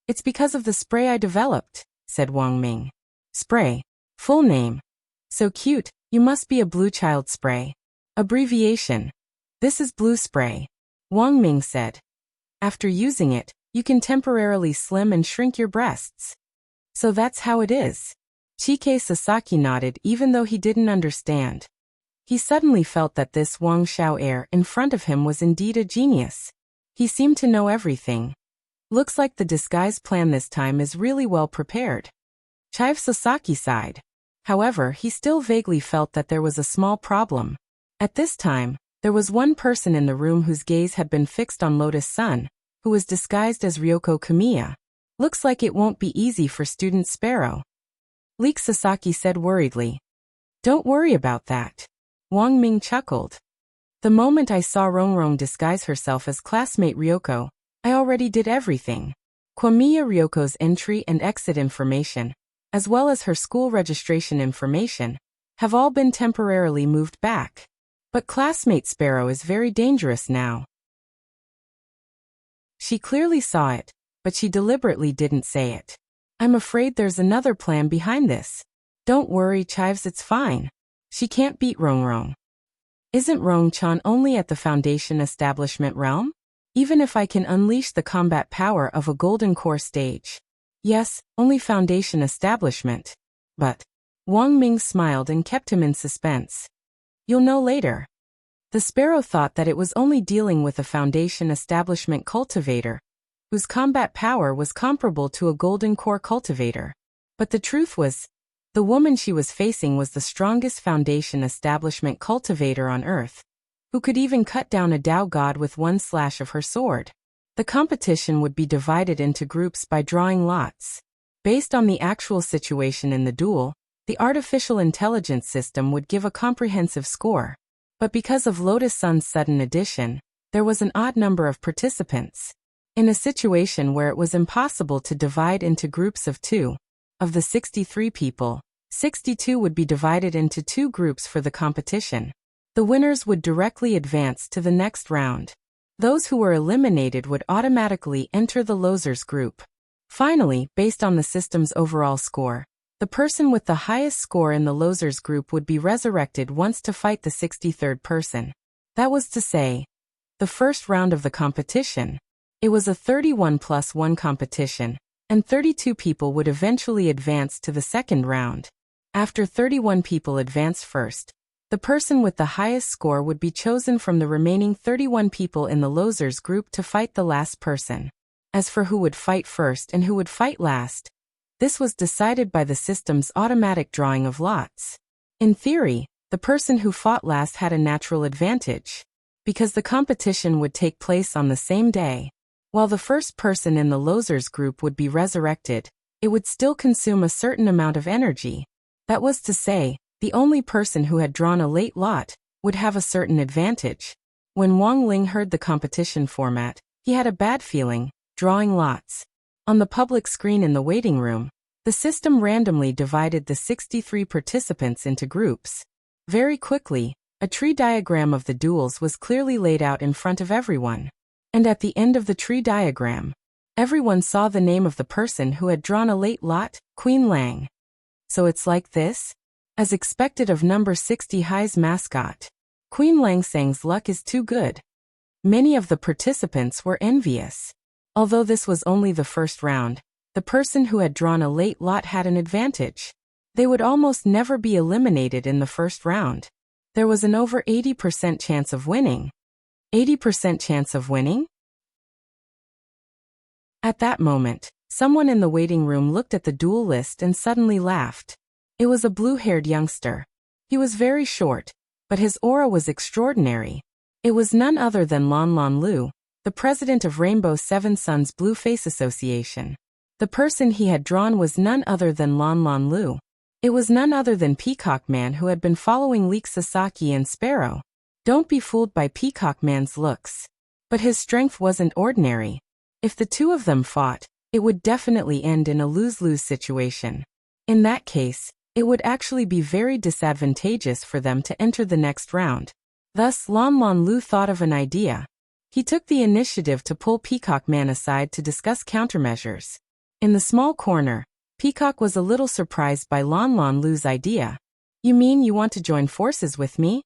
It's because of the spray I developed, said Wang Ming. Spray. Full name. So cute, you must be a blue child spray. Abbreviation. This is blue spray. Wang Ming said. After using it, you can temporarily slim and shrink your breasts. So that's how it is. Chike Sasaki nodded even though he didn't understand. He suddenly felt that this Wang Xiao heir in front of him was indeed a genius. He seemed to know everything. Looks like the disguise plan this time is really well prepared. Chive Sasaki sighed. However, he still vaguely felt that there was a small problem. At this time, there was one person in the room whose gaze had been fixed on Lotus Sun, who was disguised as Ryoko Kamiya. Looks like it won't be easy for Student Sparrow. Leek Sasaki said worriedly. Don't worry about that. Wang Ming chuckled. The moment I saw Rongrong disguise herself as classmate Ryoko, I already did everything. Kwamiya Ryoko's entry and exit information, as well as her school registration information, have all been temporarily moved back. But classmate Sparrow is very dangerous now. She clearly saw it, but she deliberately didn't say it. I'm afraid there's another plan behind this. Don't worry, Chives, it's fine. She can't beat Rongrong. Isn't Rong-chan only at the Foundation Establishment realm? Even if I can unleash the combat power of a Golden Core stage. Yes, only Foundation Establishment. But Wang Ming smiled and kept him in suspense. You'll know later. The Sparrow thought that it was only dealing with a Foundation Establishment cultivator, whose combat power was comparable to a Golden Core cultivator. But the truth was, the woman she was facing was the strongest Foundation Establishment cultivator on Earth, who could even cut down a Dao god with one slash of her sword. The competition would be divided into groups by drawing lots. Based on the actual situation in the duel, the artificial intelligence system would give a comprehensive score. But because of Lotus Sun's sudden addition, there was an odd number of participants. In a situation where it was impossible to divide into groups of 2, of the 63 people, 62 would be divided into 2 groups for the competition. The winners would directly advance to the next round. Those who were eliminated would automatically enter the losers group. Finally, based on the system's overall score, The person with the highest score in the losers group would be resurrected once to fight the 63rd person. That was to say, the first round of the competition. It was a 31+1 competition, and 32 people would eventually advance to the second round. After 31 people advanced first, the person with the highest score would be chosen from the remaining 31 people in the losers group to fight the last person. As for who would fight first and who would fight last, this was decided by the system's automatic drawing of lots. In theory, the person who fought last had a natural advantage, because the competition would take place on the same day. While the first person in the losers group would be resurrected, it would still consume a certain amount of energy. That was to say, the only person who had drawn a late lot would have a certain advantage. When Wang Ling heard the competition format, he had a bad feeling, drawing lots. On the public screen in the waiting room, the system randomly divided the 63 participants into groups. Very quickly, a tree diagram of the duels was clearly laid out in front of everyone. And at the end of the tree diagram, everyone saw the name of the person who had drawn a late lot, Queen Lang. So it's like this? As expected of number 60 High's mascot, Queen Langsang's luck is too good. Many of the participants were envious. Although this was only the first round, the person who had drawn a late lot had an advantage. They would almost never be eliminated in the first round. There was an over 80% chance of winning. 80% chance of winning? At that moment, someone in the waiting room looked at the duel list and suddenly laughed. It was a blue-haired youngster. He was very short, but his aura was extraordinary. It was none other than Lan Lu, the president of Rainbow Seven Suns Blue Face Association. The person he had drawn was none other than Lan Lu. It was none other than Peacock Man, who had been following Leek Sasaki and Sparrow. Don't be fooled by Peacock Man's looks. But his strength wasn't ordinary. If the two of them fought, it would definitely end in a lose-lose situation. In that case, it would actually be very disadvantageous for them to enter the next round. Thus, Lan Lu thought of an idea. He took the initiative to pull Peacock Man aside to discuss countermeasures. In the small corner, Peacock was a little surprised by Lan Lu's idea. You mean you want to join forces with me?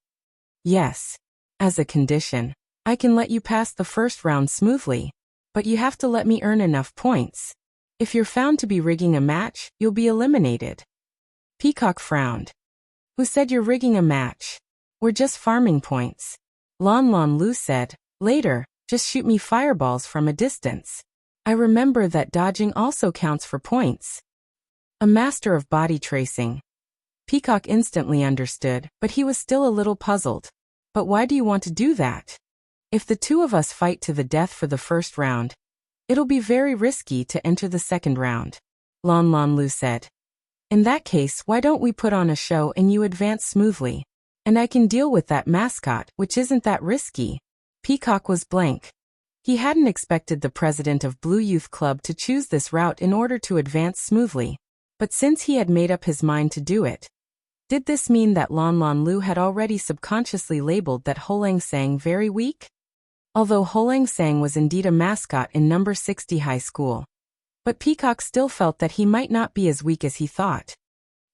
Yes. As a condition, I can let you pass the first round smoothly, but you have to let me earn enough points. If you're found to be rigging a match, you'll be eliminated. Peacock frowned. Who said you're rigging a match? We're just farming points. Lan Lu said, later, just shoot me fireballs from a distance. I remember that dodging also counts for points. A master of body tracing. Peacock instantly understood, but he was still a little puzzled. But why do you want to do that? If the two of us fight to the death for the first round, it'll be very risky to enter the second round. Lan Lu said. In that case, why don't we put on a show and you advance smoothly? And I can deal with that mascot, which isn't that risky. Peacock was blank. He hadn't expected the president of Blue Youth Club to choose this route in order to advance smoothly. But since he had made up his mind to do it, did this mean that Lan Lu had already subconsciously labeled that Ho Langsang very weak? Although Ho Langsang was indeed a mascot in number 60 high school, but Peacock still felt that he might not be as weak as he thought.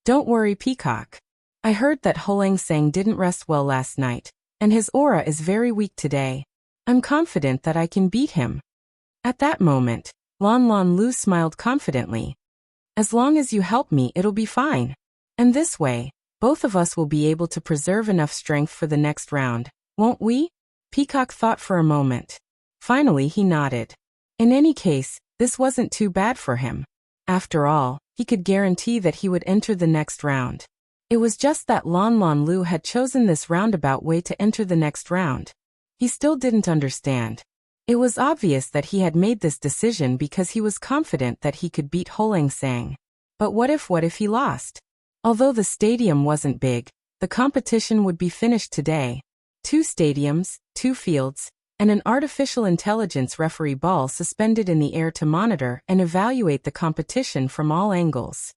Don't worry, Peacock. I heard that Ho Langsang didn't rest well last night, and his aura is very weak today. I'm confident that I can beat him. At that moment, Lan Lu smiled confidently. As long as you help me, it'll be fine. And this way, both of us will be able to preserve enough strength for the next round, won't we? Peacock thought for a moment. Finally, he nodded. In any case, this wasn't too bad for him. After all, he could guarantee that he would enter the next round. It was just that Lan Lu had chosen this roundabout way to enter the next round. He still didn't understand. It was obvious that he had made this decision because he was confident that he could beat Ho Langsang. But what if he lost? Although the stadium wasn't big, the competition would be finished today. 2 stadiums, 2 fields, and an artificial intelligence referee ball suspended in the air to monitor and evaluate the competition from all angles,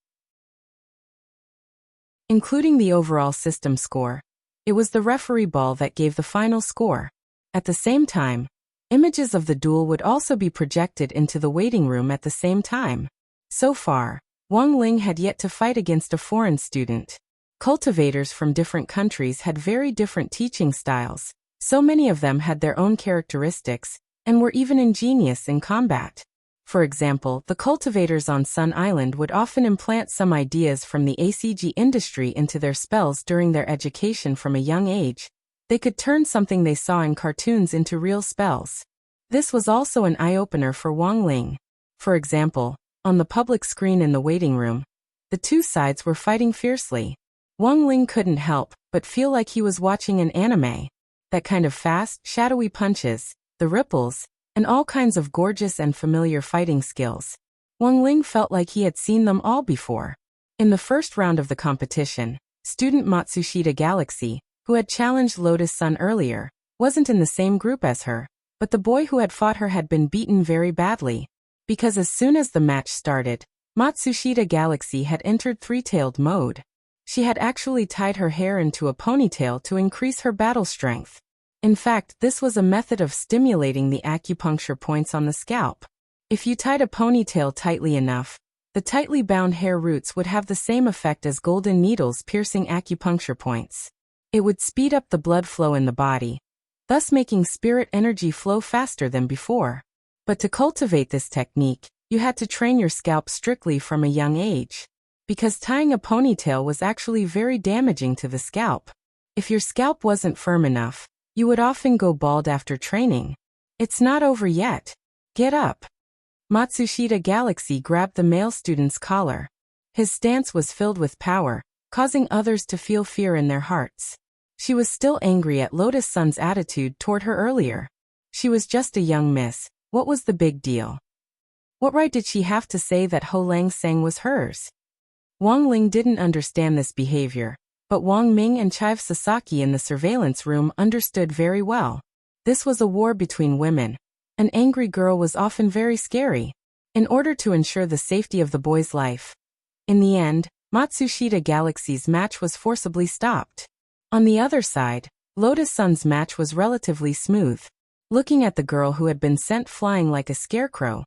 including the overall system score. It was the referee ball that gave the final score. At the same time, images of the duel would also be projected into the waiting room at the same time. So far, Wang Ling had yet to fight against a foreign student. Cultivators from different countries had very different teaching styles. So many of them had their own characteristics, and were even ingenious in combat. For example, the cultivators on Sun Island would often implant some ideas from the ACG industry into their spells during their education from a young age. They could turn something they saw in cartoons into real spells. This was also an eye-opener for Wang Ling. For example, on the public screen in the waiting room, the two sides were fighting fiercely. Wang Ling couldn't help but feel like he was watching an anime. That kind of fast, shadowy punches, the ripples, and all kinds of gorgeous and familiar fighting skills. Wang Ling felt like he had seen them all before. In the first round of the competition, student Matsushita Galaxy, who had challenged Lotus Sun earlier, wasn't in the same group as her, but the boy who had fought her had been beaten very badly. Because as soon as the match started, Matsushita Galaxy had entered three-tailed mode. She had actually tied her hair into a ponytail to increase her battle strength. In fact, this was a method of stimulating the acupuncture points on the scalp. If you tied a ponytail tightly enough, the tightly bound hair roots would have the same effect as golden needles piercing acupuncture points. It would speed up the blood flow in the body, thus making spirit energy flow faster than before. But to cultivate this technique, you had to train your scalp strictly from a young age. Because tying a ponytail was actually very damaging to the scalp. If your scalp wasn't firm enough, you would often go bald after training. It's not over yet. Get up. Matsushita Galaxy grabbed the male student's collar. His stance was filled with power, causing others to feel fear in their hearts. She was still angry at Lotus Sun's attitude toward her earlier. She was just a young miss. What was the big deal? What right did she have to say that Ho Lang Sang was hers? Wang Ling didn't understand this behavior, but Wang Ming and Chive Sasaki in the surveillance room understood very well. This was a war between women. An angry girl was often very scary. In order to ensure the safety of the boy's life. In the end, Matsushita Galaxy's match was forcibly stopped. On the other side, Lotus Sun's match was relatively smooth. Looking at the girl who had been sent flying like a scarecrow,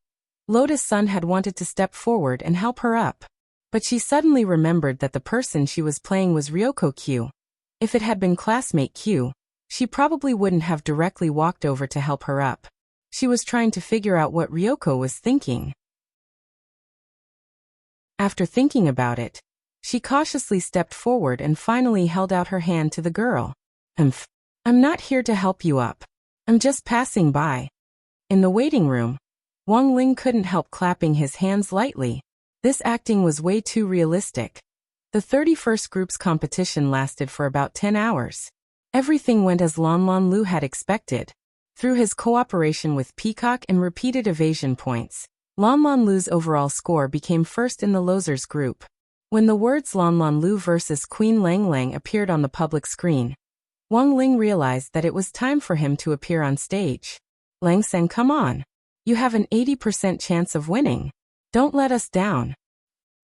Lotus Sun had wanted to step forward and help her up. But she suddenly remembered that the person she was playing was Ryoko Q. If it had been classmate Q, she probably wouldn't have directly walked over to help her up. She was trying to figure out what Ryoko was thinking. After thinking about it, she cautiously stepped forward and finally held out her hand to the girl. I'm not here to help you up. I'm just passing by. In the waiting room, Wang Ling couldn't help clapping his hands lightly. This acting was way too realistic. The 31st group's competition lasted for about 10 hours. Everything went as Lan Lan Lu had expected. Through his cooperation with Peacock and repeated evasion points, Lan Lan Lu's overall score became first in the losers group. When the words Lan Lan Lu versus Queen Lang Lang appeared on the public screen, Wang Ling realized that it was time for him to appear on stage. Lang Sang, come on. You have an 80% chance of winning. Don't let us down.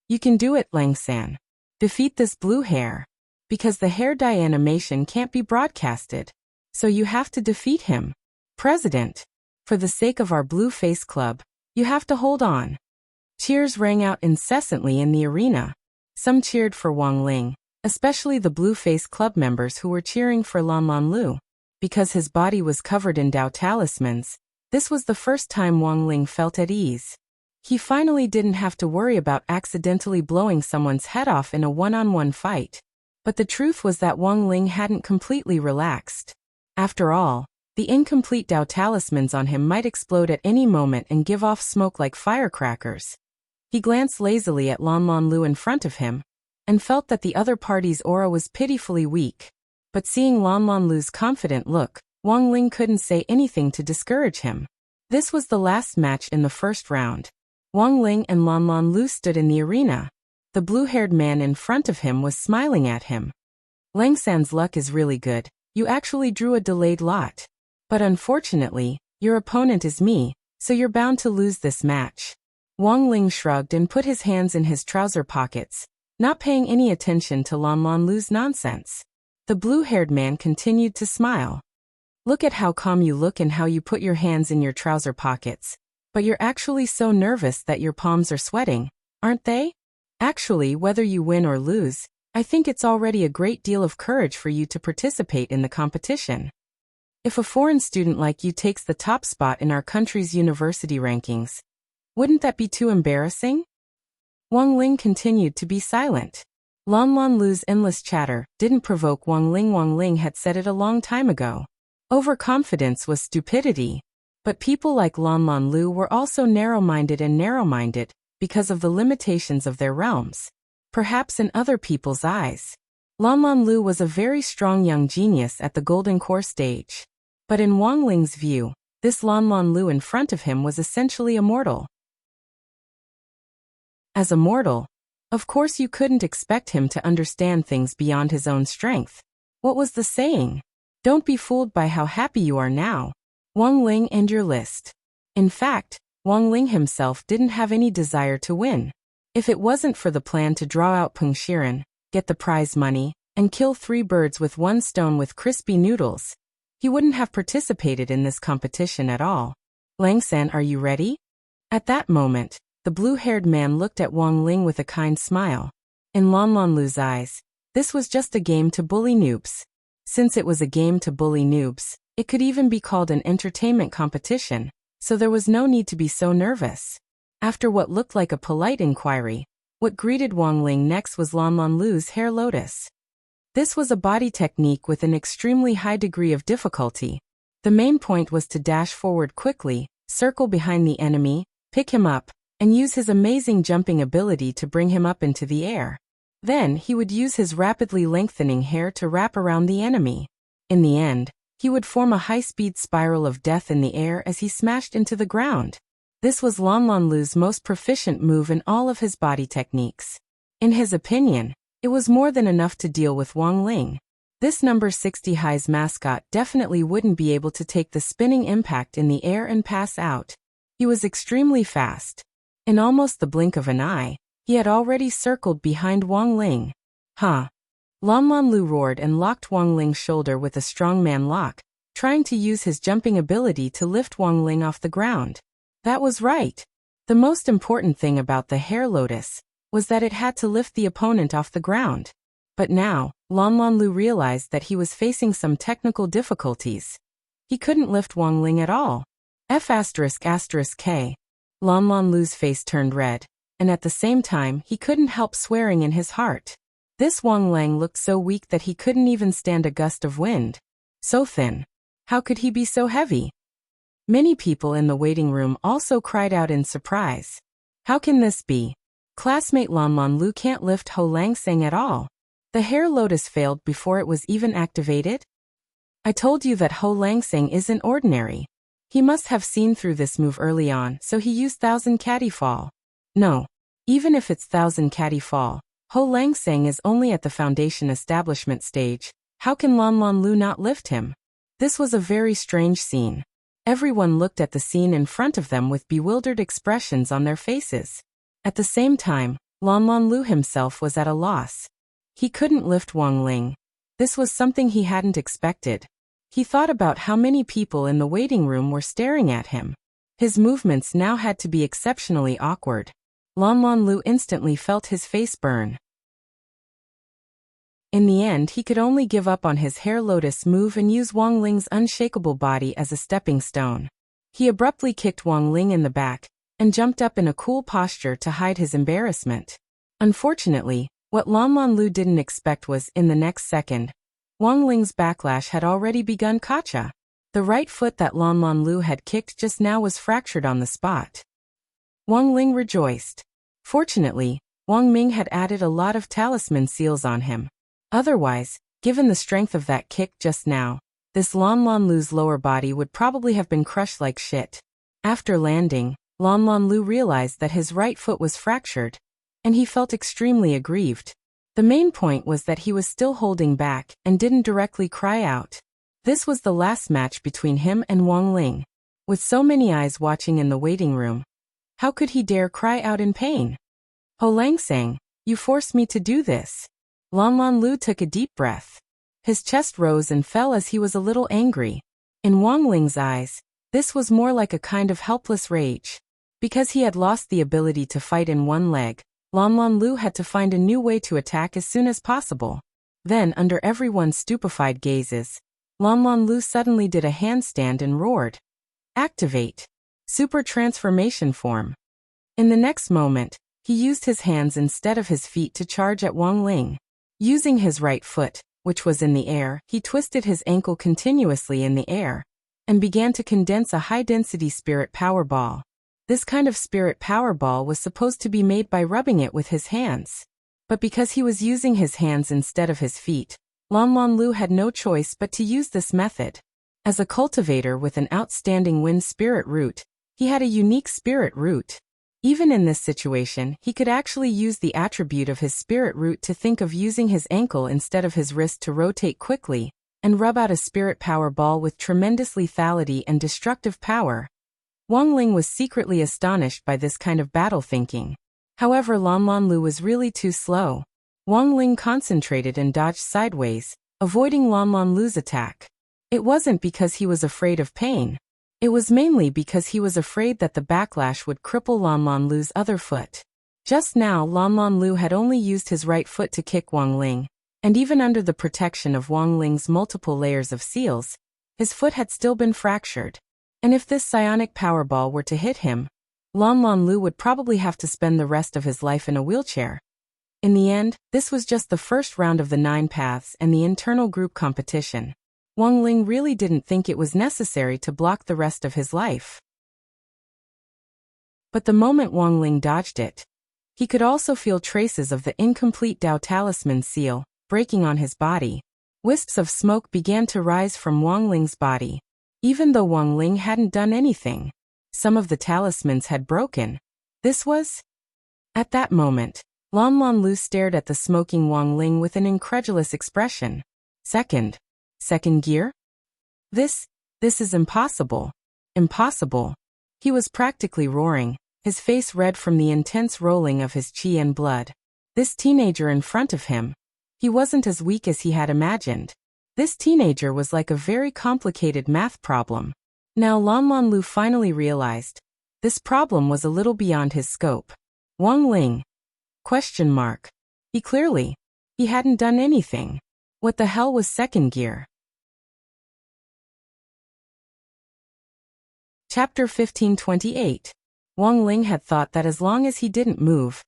You can do it, Lang San. Defeat this blue hair. Because the hair dye animation can't be broadcasted. So you have to defeat him. President. For the sake of our Blue Face Club, you have to hold on. Cheers rang out incessantly in the arena. Some cheered for Wang Ling, especially the Blue Face Club members who were cheering for Lan Lan Lu. Because his body was covered in Dao talismans, this was the first time Wang Ling felt at ease. He finally didn't have to worry about accidentally blowing someone's head off in a one-on-one fight. But the truth was that Wang Ling hadn't completely relaxed. After all, the incomplete Dao talismans on him might explode at any moment and give off smoke like firecrackers. He glanced lazily at Lan Lan Lu in front of him, and felt that the other party's aura was pitifully weak. But seeing Lan Lan Lu's confident look, Wang Ling couldn't say anything to discourage him. This was the last match in the first round. Wang Ling and Lan Lan Lu stood in the arena. The blue-haired man in front of him was smiling at him. Lang San's luck is really good. You actually drew a delayed lot. But unfortunately, your opponent is me, so you're bound to lose this match. Wang Ling shrugged and put his hands in his trouser pockets, not paying any attention to Lan Lan Lu's nonsense. The blue-haired man continued to smile. Look at how calm you look and how you put your hands in your trouser pockets. But you're actually so nervous that your palms are sweating, aren't they? Actually, whether you win or lose, I think it's already a great deal of courage for you to participate in the competition. If a foreign student like you takes the top spot in our country's university rankings, wouldn't that be too embarrassing? Wang Ling continued to be silent. Lan Lan Lu's endless chatter didn't provoke Wang Ling. Wang Ling had said it a long time ago. Overconfidence was stupidity. But people like Lan Lan Lu were also narrow-minded because of the limitations of their realms. Perhaps in other people's eyes, Lan Lan Lu was a very strong young genius at the Golden Core stage. But in Wang Ling's view, this Lan Lan Lu in front of him was essentially a mortal. As a mortal, of course you couldn't expect him to understand things beyond his own strength. What was the saying? Don't be fooled by how happy you are now. Wang Ling and your list. In fact, Wang Ling himself didn't have any desire to win. If it wasn't for the plan to draw out Peng Shiren, get the prize money, and kill 3 birds with 1 stone with crispy noodles, he wouldn't have participated in this competition at all. Lang San, are you ready? At that moment, the blue-haired man looked at Wang Ling with a kind smile. In Lan Lan Lu's eyes, this was just a game to bully noobs. Since it was a game to bully noobs, it could even be called an entertainment competition, so there was no need to be so nervous. After what looked like a polite inquiry, what greeted Wang Ling next was Lan Lan Lu's hair lotus. This was a body technique with an extremely high degree of difficulty. The main point was to dash forward quickly, circle behind the enemy, pick him up, and use his amazing jumping ability to bring him up into the air. Then he would use his rapidly lengthening hair to wrap around the enemy. In the end, he would form a high-speed spiral of death in the air as he smashed into the ground. This was Lan Lan Lu's most proficient move in all of his body techniques. In his opinion, it was more than enough to deal with Wang Ling. This number 60 high's mascot definitely wouldn't be able to take the spinning impact in the air and pass out. He was extremely fast. In almost the blink of an eye, he had already circled behind Wang Ling. Huh? Lan Lan Lu roared and locked Wang Ling's shoulder with a strongman lock, trying to use his jumping ability to lift Wang Ling off the ground. That was right. The most important thing about the hair lotus was that it had to lift the opponent off the ground. But now, Lan Lan Lu realized that he was facing some technical difficulties. He couldn't lift Wang Ling at all. F***K. Lan Lan Lu's face turned red, and at the same time he couldn't help swearing in his heart. This Wang Lang looked so weak that he couldn't even stand a gust of wind. So thin. How could he be so heavy? Many people in the waiting room also cried out in surprise. How can this be? Classmate Lan Lan Lu can't lift Ho Lang Sang at all. The hair lotus failed before it was even activated? I told you that Ho Lang Sang isn't ordinary. He must have seen through this move early on, so he used 1000 Catty Fall. No. Even if it's 1000 Catty Fall, Ho Lang Sang is only at the foundation establishment stage. How can Lan Lan Lu not lift him? This was a very strange scene. Everyone looked at the scene in front of them with bewildered expressions on their faces. At the same time, Lan Lan Lu himself was at a loss. He couldn't lift Wang Ling. This was something he hadn't expected. He thought about how many people in the waiting room were staring at him. His movements now had to be exceptionally awkward. Lan Lan Lu instantly felt his face burn. In the end, he could only give up on his hair lotus move and use Wang Ling's unshakable body as a stepping stone. He abruptly kicked Wang Ling in the back and jumped up in a cool posture to hide his embarrassment. Unfortunately, what Lan Lan Lu didn't expect was, in the next second, Wang Ling's backlash had already begun. Kacha. The right foot that Lan Lan Lu had kicked just now was fractured on the spot. Wang Ling rejoiced. Fortunately, Wang Ming had added a lot of talisman seals on him. Otherwise, given the strength of that kick just now, this Lan Lan Lu's lower body would probably have been crushed like shit. After landing, Lan Lan Lu realized that his right foot was fractured, and he felt extremely aggrieved. The main point was that he was still holding back and didn't directly cry out. This was the last match between him and Wang Ling. With so many eyes watching in the waiting room, how could he dare cry out in pain? Ho Lang Sang, you forced me to do this. Lan Lan Lu took a deep breath. His chest rose and fell as he was a little angry. In Wang Ling's eyes, this was more like a kind of helpless rage. Because he had lost the ability to fight in one leg, Lan Lu had to find a new way to attack as soon as possible. Then, under everyone's stupefied gazes, Lan Lu suddenly did a handstand and roared, "Activate! Super transformation form!" In the next moment, he used his hands instead of his feet to charge at Wang Ling. Using his right foot, which was in the air, he twisted his ankle continuously in the air and began to condense a high-density spirit power ball. This kind of spirit power ball was supposed to be made by rubbing it with his hands. But because he was using his hands instead of his feet, Lan Lu had no choice but to use this method. As a cultivator with an outstanding wind spirit root, he had a unique spirit root. Even in this situation, he could actually use the attribute of his spirit root to think of using his ankle instead of his wrist to rotate quickly and rub out a spirit power ball with tremendous lethality and destructive power. Wang Ling was secretly astonished by this kind of battle thinking. However, Lan Lu was really too slow. Wang Ling concentrated and dodged sideways, avoiding Lan Lu's attack. It wasn't because he was afraid of pain. It was mainly because he was afraid that the backlash would cripple Lan Lu's other foot. Just now, Lan Lu had only used his right foot to kick Wang Ling, and even under the protection of Wang Ling's multiple layers of seals, his foot had still been fractured. And if this psionic power ball were to hit him, Lan Lu would probably have to spend the rest of his life in a wheelchair. In the end, this was just the first round of the 9 paths and the internal group competition. Wang Ling really didn't think it was necessary to block the rest of his life. But the moment Wang Ling dodged it, he could also feel traces of the incomplete Dao Talisman seal breaking on his body. Wisps of smoke began to rise from Wang Ling's body. Even though Wang Ling hadn't done anything, some of the talismans had broken. This was... At that moment, Lan Lu stared at the smoking Wang Ling with an incredulous expression. Second gear? This is impossible. Impossible. He was practically roaring, his face red from the intense rolling of his qi and blood. This teenager in front of him, he wasn't as weak as he had imagined. This teenager was like a very complicated math problem. Now Lan Lu finally realized, this problem was a little beyond his scope. Wang Ling? Question mark. He hadn't done anything. What the hell was second gear? Chapter 1528. Wang Ling had thought that as long as he didn't move,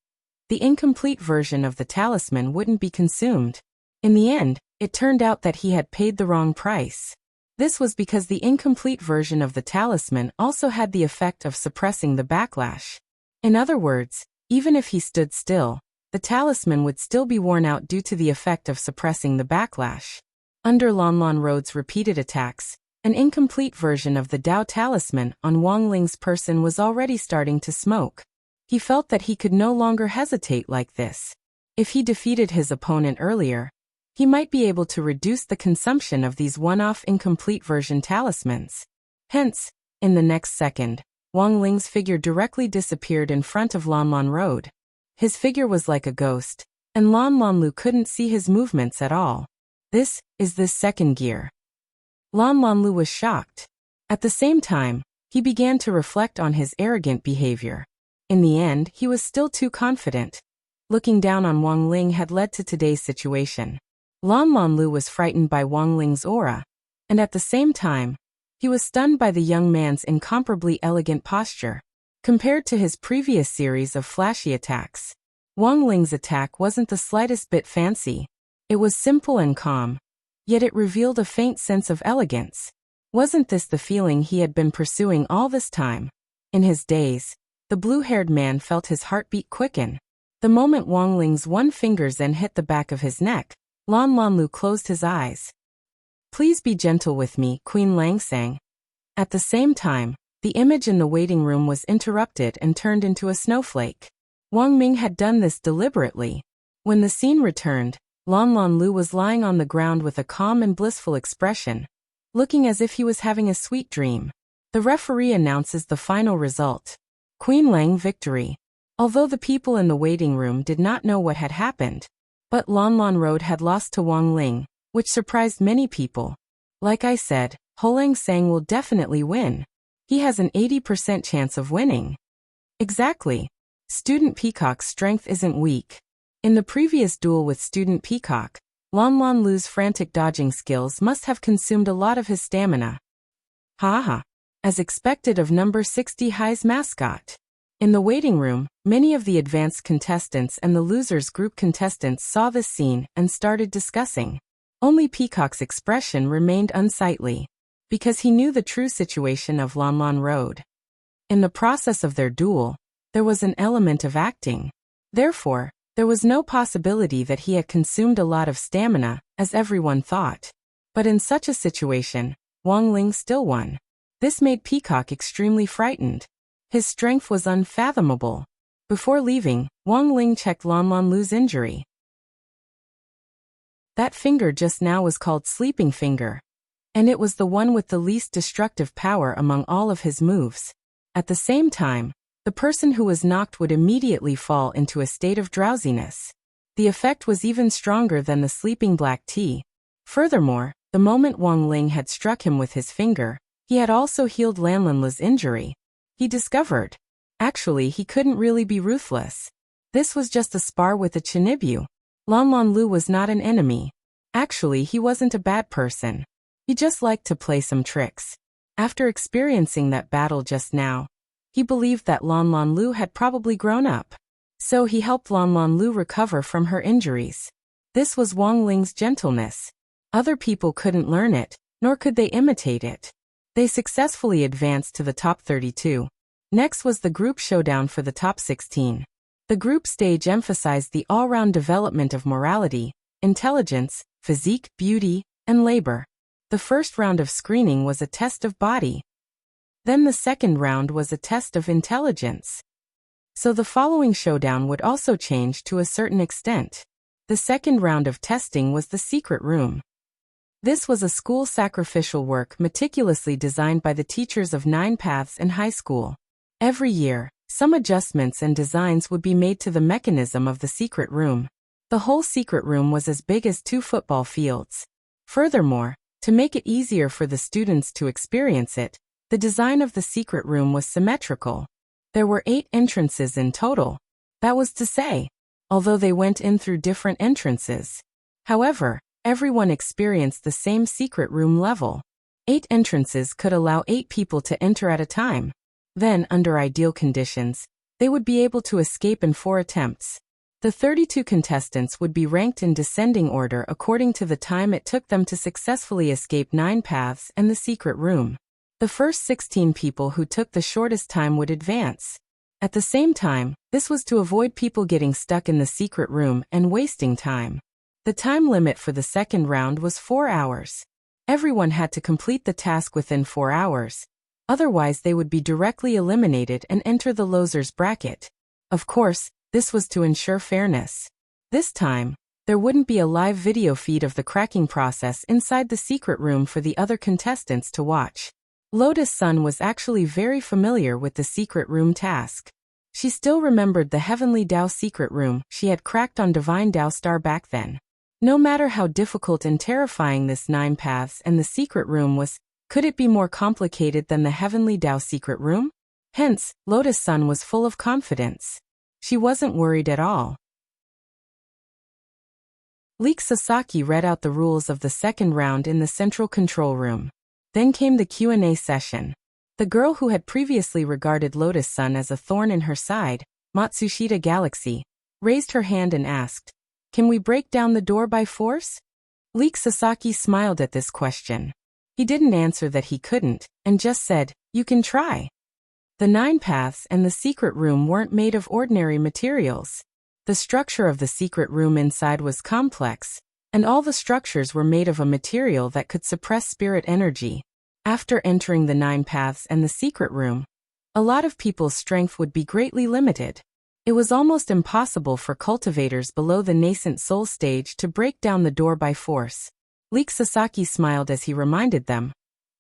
the incomplete version of the talisman wouldn't be consumed. In the end, it turned out that he had paid the wrong price. This was because the incomplete version of the talisman also had the effect of suppressing the backlash. In other words, even if he stood still, the talisman would still be worn out due to the effect of suppressing the backlash. Under Lan Road's repeated attacks, an incomplete version of the Dao Talisman on Wang Ling's person was already starting to smoke. He felt that he could no longer hesitate like this. If he defeated his opponent earlier, he might be able to reduce the consumption of these one-off incomplete version talismans. Hence, in the next second, Wang Ling's figure directly disappeared in front of Lan Road. His figure was like a ghost, and Lan Lu couldn't see his movements at all. This second gear. Lan Lu was shocked. At the same time, he began to reflect on his arrogant behavior. In the end, he was still too confident. Looking down on Wang Ling had led to today's situation. Lan Lu was frightened by Wang Ling's aura, and at the same time, he was stunned by the young man's incomparably elegant posture. Compared to his previous series of flashy attacks, Wang Ling's attack wasn't the slightest bit fancy. It was simple and calm, yet it revealed a faint sense of elegance. Wasn't this the feeling he had been pursuing all this time? In his daze, the blue-haired man felt his heartbeat quicken. The moment Wang Ling's one finger then hit the back of his neck, Lan Lu closed his eyes. "Please be gentle with me," Queen Lang sang. At the same time, the image in the waiting room was interrupted and turned into a snowflake. Wang Ming had done this deliberately. When the scene returned, Lan Lu was lying on the ground with a calm and blissful expression, looking as if he was having a sweet dream. The referee announces the final result. Queen Lang victory. Although the people in the waiting room did not know what had happened, but Lan Road had lost to Wang Ling, which surprised many people. Like I said, Holang Sang will definitely win. He has an 80% chance of winning. Exactly. Student Peacock's strength isn't weak. In the previous duel with Student Peacock, Lan Lu's frantic dodging skills must have consumed a lot of his stamina. Ha. As expected of number 60 High's mascot. In the waiting room, many of the advanced contestants and the losers group contestants saw this scene and started discussing. Only Peacock's expression remained unsightly, because he knew the true situation of Lan Road. In the process of their duel, there was an element of acting. Therefore, there was no possibility that he had consumed a lot of stamina, as everyone thought. But in such a situation, Wang Ling still won. This made Peacock extremely frightened. His strength was unfathomable. Before leaving, Wang Ling checked Lan Lu's injury. That finger just now was called Sleeping Finger, and it was the one with the least destructive power among all of his moves. At the same time, the person who was knocked would immediately fall into a state of drowsiness. The effect was even stronger than the sleeping black tea. Furthermore, the moment Wang Ling had struck him with his finger, he had also healed Lan Lu's injury. He discovered. Actually, he couldn't really be ruthless. This was just a spar with a Chinibyu. Lan Lu was not an enemy. Actually, he wasn't a bad person. He just liked to play some tricks. After experiencing that battle just now, he believed that Lan Lu had probably grown up. So he helped Lan Lu recover from her injuries. This was Wang Ling's gentleness. Other people couldn't learn it, nor could they imitate it. They successfully advanced to the top 32. Next was the group showdown for the top 16. The group stage emphasized the all-round development of morality, intelligence, physique, beauty, and labor. The first round of screening was a test of body. Then the second round was a test of intelligence. So the following showdown would also change to a certain extent. The second round of testing was the secret room. This was a school sacrificial work meticulously designed by the teachers of 9 Paths and high school. Every year, some adjustments and designs would be made to the mechanism of the secret room. The whole secret room was as big as 2 football fields. Furthermore, to make it easier for the students to experience it, the design of the secret room was symmetrical. There were 8 entrances in total. That was to say, although they went in through different entrances. However, everyone experienced the same secret room level. 8 entrances could allow 8 people to enter at a time. Then, under ideal conditions, they would be able to escape in 4 attempts. The 32 contestants would be ranked in descending order according to the time it took them to successfully escape 9 paths and the secret room. The first 16 people who took the shortest time would advance. At the same time, this was to avoid people getting stuck in the secret room and wasting time. The time limit for the second round was 4 hours. Everyone had to complete the task within 4 hours. Otherwise they would be directly eliminated and enter the losers bracket. Of course, this was to ensure fairness. This time, there wouldn't be a live video feed of the cracking process inside the secret room for the other contestants to watch. Lotus Sun was actually very familiar with the secret room task. She still remembered the Heavenly Dao secret room she had cracked on Divine Dao Star back then. No matter how difficult and terrifying this 9 paths and the secret room was, could it be more complicated than the Heavenly Dao secret room? Hence, Lotus Sun was full of confidence. She wasn't worried at all. Leek Sasaki read out the rules of the second round in the central control room. Then came the Q&A session. The girl who had previously regarded Lotus Sun as a thorn in her side, Matsushita Galaxy, raised her hand and asked, "Can we break down the door by force?" Leek Sasaki smiled at this question. He didn't answer that he couldn't, and just said, "You can try." The 9 paths and the secret room weren't made of ordinary materials. The structure of the secret room inside was complex, and all the structures were made of a material that could suppress spirit energy. After entering the 9 paths and the secret room, a lot of people's strength would be greatly limited. It was almost impossible for cultivators below the nascent soul stage to break down the door by force. Leek Sasaki smiled as he reminded them.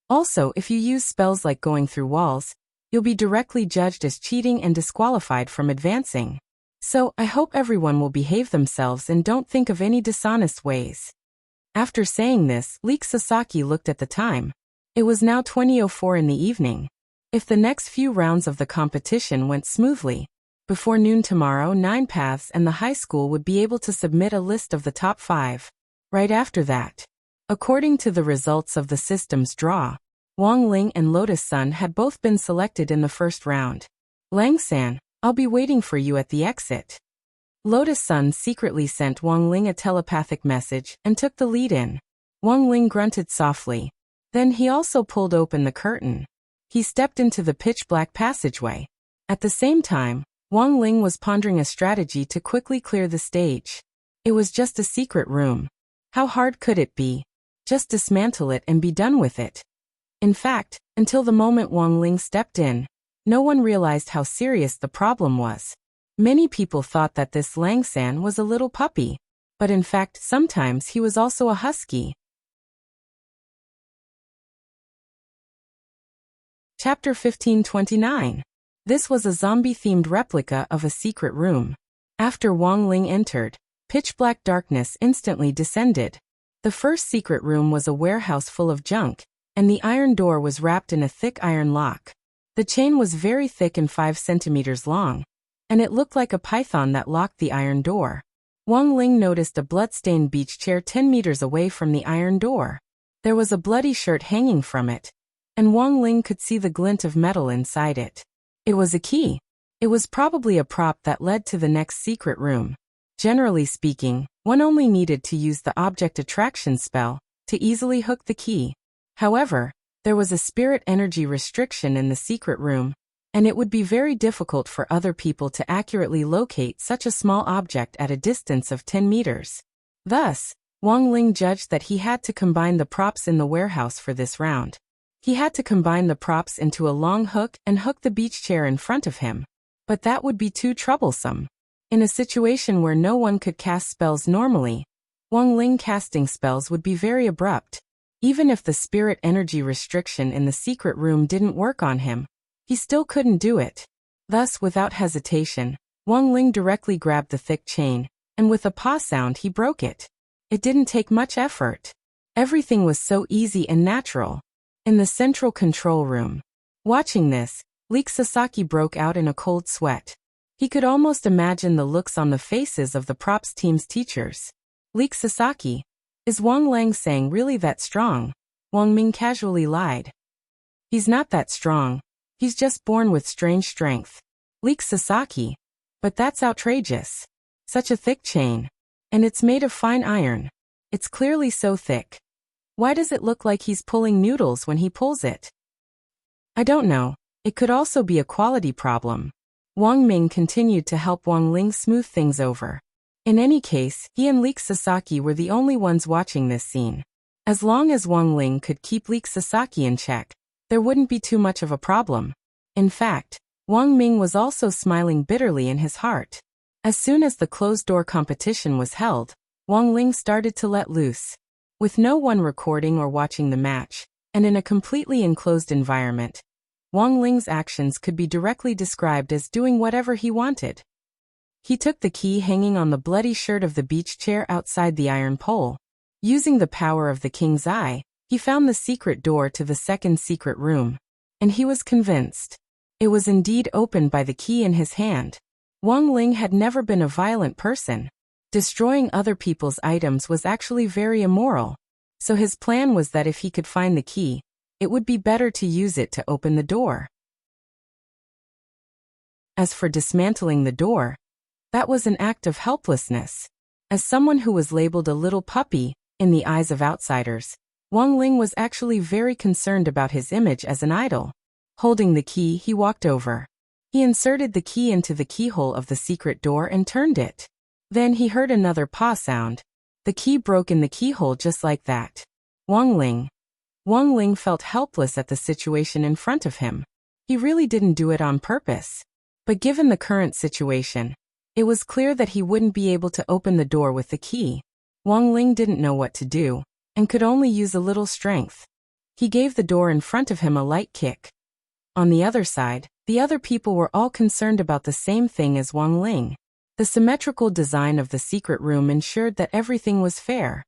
Also, if you use spells like going through walls, you'll be directly judged as cheating and disqualified from advancing. So, I hope everyone will behave themselves and don't think of any dishonest ways. After saying this, Leek Sasaki looked at the time. It was now 20:04 in the evening. If the next few rounds of the competition went smoothly, Before noon tomorrow, 9 Paths and the high school would be able to submit a list of the top 5. Right after that, according to the results of the system's draw, Wang Ling and Lotus Sun had both been selected in the first round. Lang-san, I'll be waiting for you at the exit. Lotus Sun secretly sent Wang Ling a telepathic message and took the lead in. Wang Ling grunted softly. Then he also pulled open the curtain. He stepped into the pitch-black passageway. At the same time, Wang Ling was pondering a strategy to quickly clear the stage. It was just a secret room. How hard could it be? Just dismantle it and be done with it. In fact, until the moment Wang Ling stepped in, no one realized how serious the problem was. Many people thought that this Lang-san was a little puppy, but in fact sometimes he was also a husky. Chapter 1529. This was a zombie-themed replica of a secret room. After Wang Ling entered, pitch-black darkness instantly descended. The first secret room was a warehouse full of junk, and the iron door was wrapped in a thick iron lock. The chain was very thick and 5 centimeters long, and it looked like a python that locked the iron door. Wang Ling noticed a blood-stained beach chair 10 meters away from the iron door. There was a bloody shirt hanging from it, and Wang Ling could see the glint of metal inside it. It was a key. It was probably a prop that led to the next secret room. Generally speaking, one only needed to use the object attraction spell to easily hook the key. However, there was a spirit energy restriction in the secret room, and it would be very difficult for other people to accurately locate such a small object at a distance of 10 meters. Thus, Wang Ling judged that he had to combine the props in the warehouse for this round. He had to combine the props into a long hook and hook the beach chair in front of him. But that would be too troublesome. In a situation where no one could cast spells normally, Wang Ling casting spells would be very abrupt. Even if the spirit energy restriction in the secret room didn't work on him, he still couldn't do it. Thus, without hesitation, Wang Ling directly grabbed the thick chain, and with a paw sound he broke it. It didn't take much effort. Everything was so easy and natural. In the central control room, watching this, Leek Sasaki broke out in a cold sweat. He could almost imagine the looks on the faces of the props team's teachers. Leek Sasaki, is Wang Lang-sang really that strong? Wang Ming casually lied. He's not that strong. He's just born with strange strength. Leek Sasaki, but that's outrageous. Such a thick chain. And it's made of fine iron. It's clearly so thick. Why does it look like he's pulling noodles when he pulls it? I don't know. It could also be a quality problem. Wang Ming continued to help Wang Ling smooth things over. In any case, he and Leek Sasaki were the only ones watching this scene. As long as Wang Ling could keep Leek Sasaki in check, there wouldn't be too much of a problem. In fact, Wang Ming was also smiling bitterly in his heart. As soon as the closed-door competition was held, Wang Ling started to let loose. With no one recording or watching the match, and in a completely enclosed environment, Wang Ling's actions could be directly described as doing whatever he wanted. He took the key hanging on the bloody shirt of the beach chair outside the iron pole. Using the power of the king's eye, he found the secret door to the second secret room. And he was convinced. It was indeed opened by the key in his hand. Wang Ling had never been a violent person. Destroying other people's items was actually very immoral. So his plan was that if he could find the key, it would be better to use it to open the door. As for dismantling the door, that was an act of helplessness. As someone who was labeled a little puppy, in the eyes of outsiders, Wang Ling was actually very concerned about his image as an idol. Holding the key, he walked over. He inserted the key into the keyhole of the secret door and turned it. Then he heard another paw sound. The key broke in the keyhole just like that. Wang Ling felt helpless at the situation in front of him. He really didn't do it on purpose. But given the current situation, it was clear that he wouldn't be able to open the door with the key. Wang Ling didn't know what to do, and could only use a little strength. He gave the door in front of him a light kick. On the other side, the other people were all concerned about the same thing as Wang Ling. The symmetrical design of the secret room ensured that everything was fair.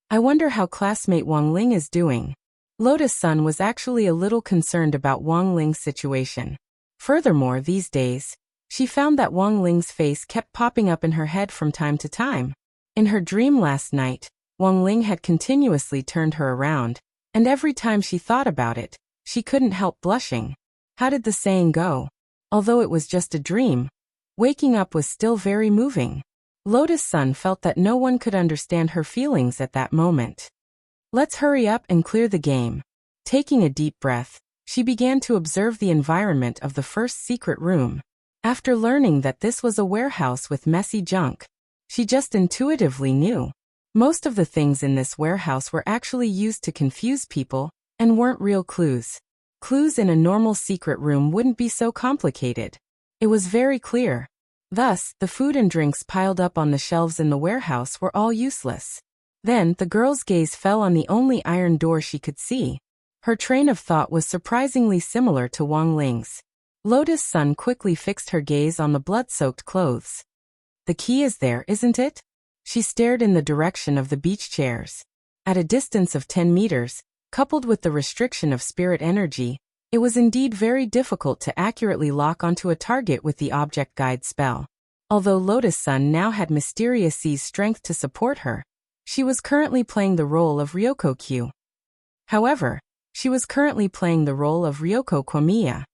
I wonder how classmate Wang Ling is doing. Lotus Sun was actually a little concerned about Wang Ling's situation. Furthermore, these days, She found that Wang Ling's face kept popping up in her head from time to time. In her dream last night, Wang Ling had continuously turned her around, and every time she thought about it, she couldn't help blushing. How did the saying go? Although it was just a dream, waking up was still very moving. Lotus Sun felt that no one could understand her feelings at that moment. Let's hurry up and clear the game. Taking a deep breath, she began to observe the environment of the first secret room. After learning that this was a warehouse with messy junk, she just intuitively knew. Most of the things in this warehouse were actually used to confuse people and weren't real clues. Clues in a normal secret room wouldn't be so complicated. It was very clear. Thus, the food and drinks piled up on the shelves in the warehouse were all useless. Then, the girl's gaze fell on the only iron door she could see. Her train of thought was surprisingly similar to Wang Ling's. Lotus Sun quickly fixed her gaze on the blood-soaked clothes. The key is there, isn't it? She stared in the direction of the beach chairs. At a distance of 10 meters, coupled with the restriction of spirit energy, it was indeed very difficult to accurately lock onto a target with the object guide spell. Although Lotus Sun now had Mysterious Sea's strength to support her, she was currently playing the role of Ryoko Q. However, she was currently playing the role of Ryoko Kwamiya.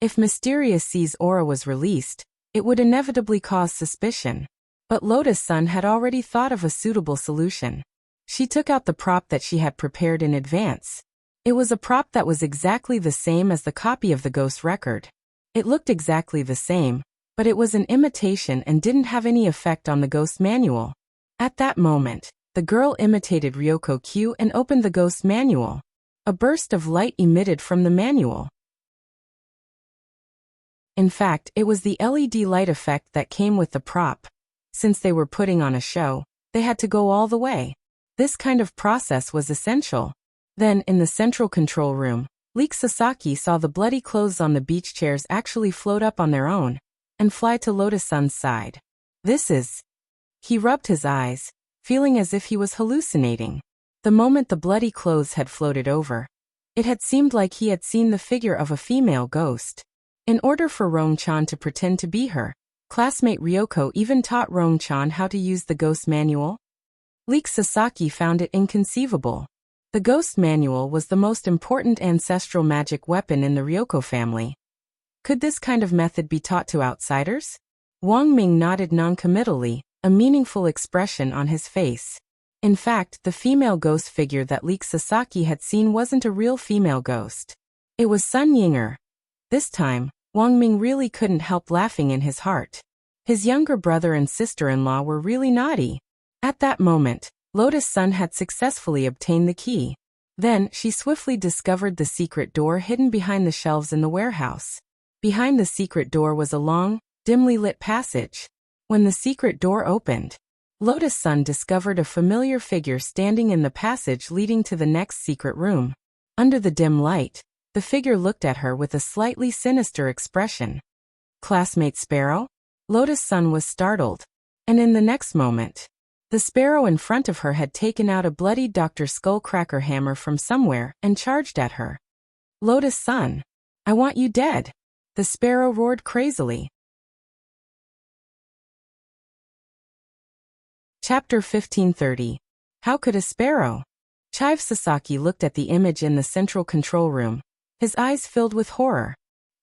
If Mysterious Sea's aura was released, it would inevitably cause suspicion. But Lotus Sun had already thought of a suitable solution. She took out the prop that she had prepared in advance. It was a prop that was exactly the same as the copy of the ghost record. It looked exactly the same, but it was an imitation and didn't have any effect on the ghost manual. At that moment, the girl imitated Ryoko Q and opened the ghost manual. A burst of light emitted from the manual. In fact, it was the LED light effect that came with the prop. Since they were putting on a show, they had to go all the way. This kind of process was essential. Then, in the central control room, Leek Sasaki saw the bloody clothes on the beach chairs actually float up on their own and fly to Lotus Sun's side. This is... He rubbed his eyes, feeling as if he was hallucinating. The moment the bloody clothes had floated over, it had seemed like he had seen the figure of a female ghost. In order for Rong-chan to pretend to be her, classmate Ryoko even taught Rong-chan how to use the ghost manual. Leek Sasaki found it inconceivable. The ghost manual was the most important ancestral magic weapon in the Ryoko family. Could this kind of method be taught to outsiders? Wang Ming nodded noncommittally, a meaningful expression on his face. In fact, the female ghost figure that Leek Sasaki had seen wasn't a real female ghost. It was Sun Yinger. This time, Wang Ming really couldn't help laughing in his heart. His younger brother and sister-in-law were really naughty. At that moment, Lotus Sun had successfully obtained the key. Then, she swiftly discovered the secret door hidden behind the shelves in the warehouse. Behind the secret door was a long, dimly lit passage. When the secret door opened, Lotus Sun discovered a familiar figure standing in the passage leading to the next secret room. Under the dim light, the figure looked at her with a slightly sinister expression. Classmate Sparrow? Lotus Sun was startled. And in the next moment, the sparrow in front of her had taken out a bloody Dr. Skullcracker hammer from somewhere and charged at her. Lotus Sun, I want you dead. The sparrow roared crazily. Chapter 1530. How could a sparrow? Chive Sasaki looked at the image in the central control room, his eyes filled with horror.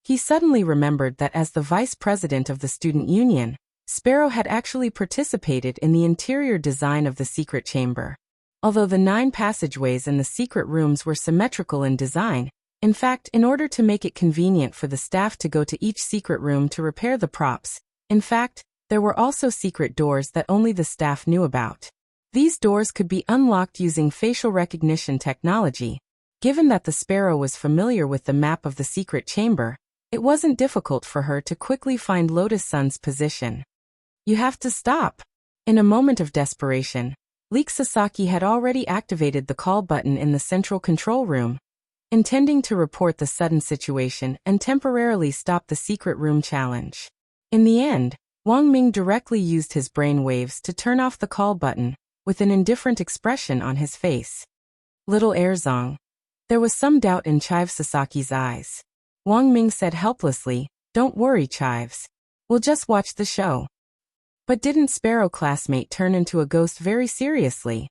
He suddenly remembered that as the vice president of the student union, Sparrow had actually participated in the interior design of the secret chamber. Although the 9 passageways and the secret rooms were symmetrical in design, in fact, in order to make it convenient for the staff to go to each secret room to repair the props, in fact, there were also secret doors that only the staff knew about. These doors could be unlocked using facial recognition technology. Given that the sparrow was familiar with the map of the secret chamber, it wasn't difficult for her to quickly find Lotus Sun's position. You have to stop. In a moment of desperation, Leek Sasaki had already activated the call button in the central control room, intending to report the sudden situation and temporarily stop the secret room challenge. In the end, Wang Ming directly used his brain waves to turn off the call button, with an indifferent expression on his face. Little Erzong. There was some doubt in Chive Sasaki's eyes. Wang Ming said helplessly, "Don't worry, Chives. We'll just watch the show. But didn't Sparrow classmate turn into a ghost very seriously?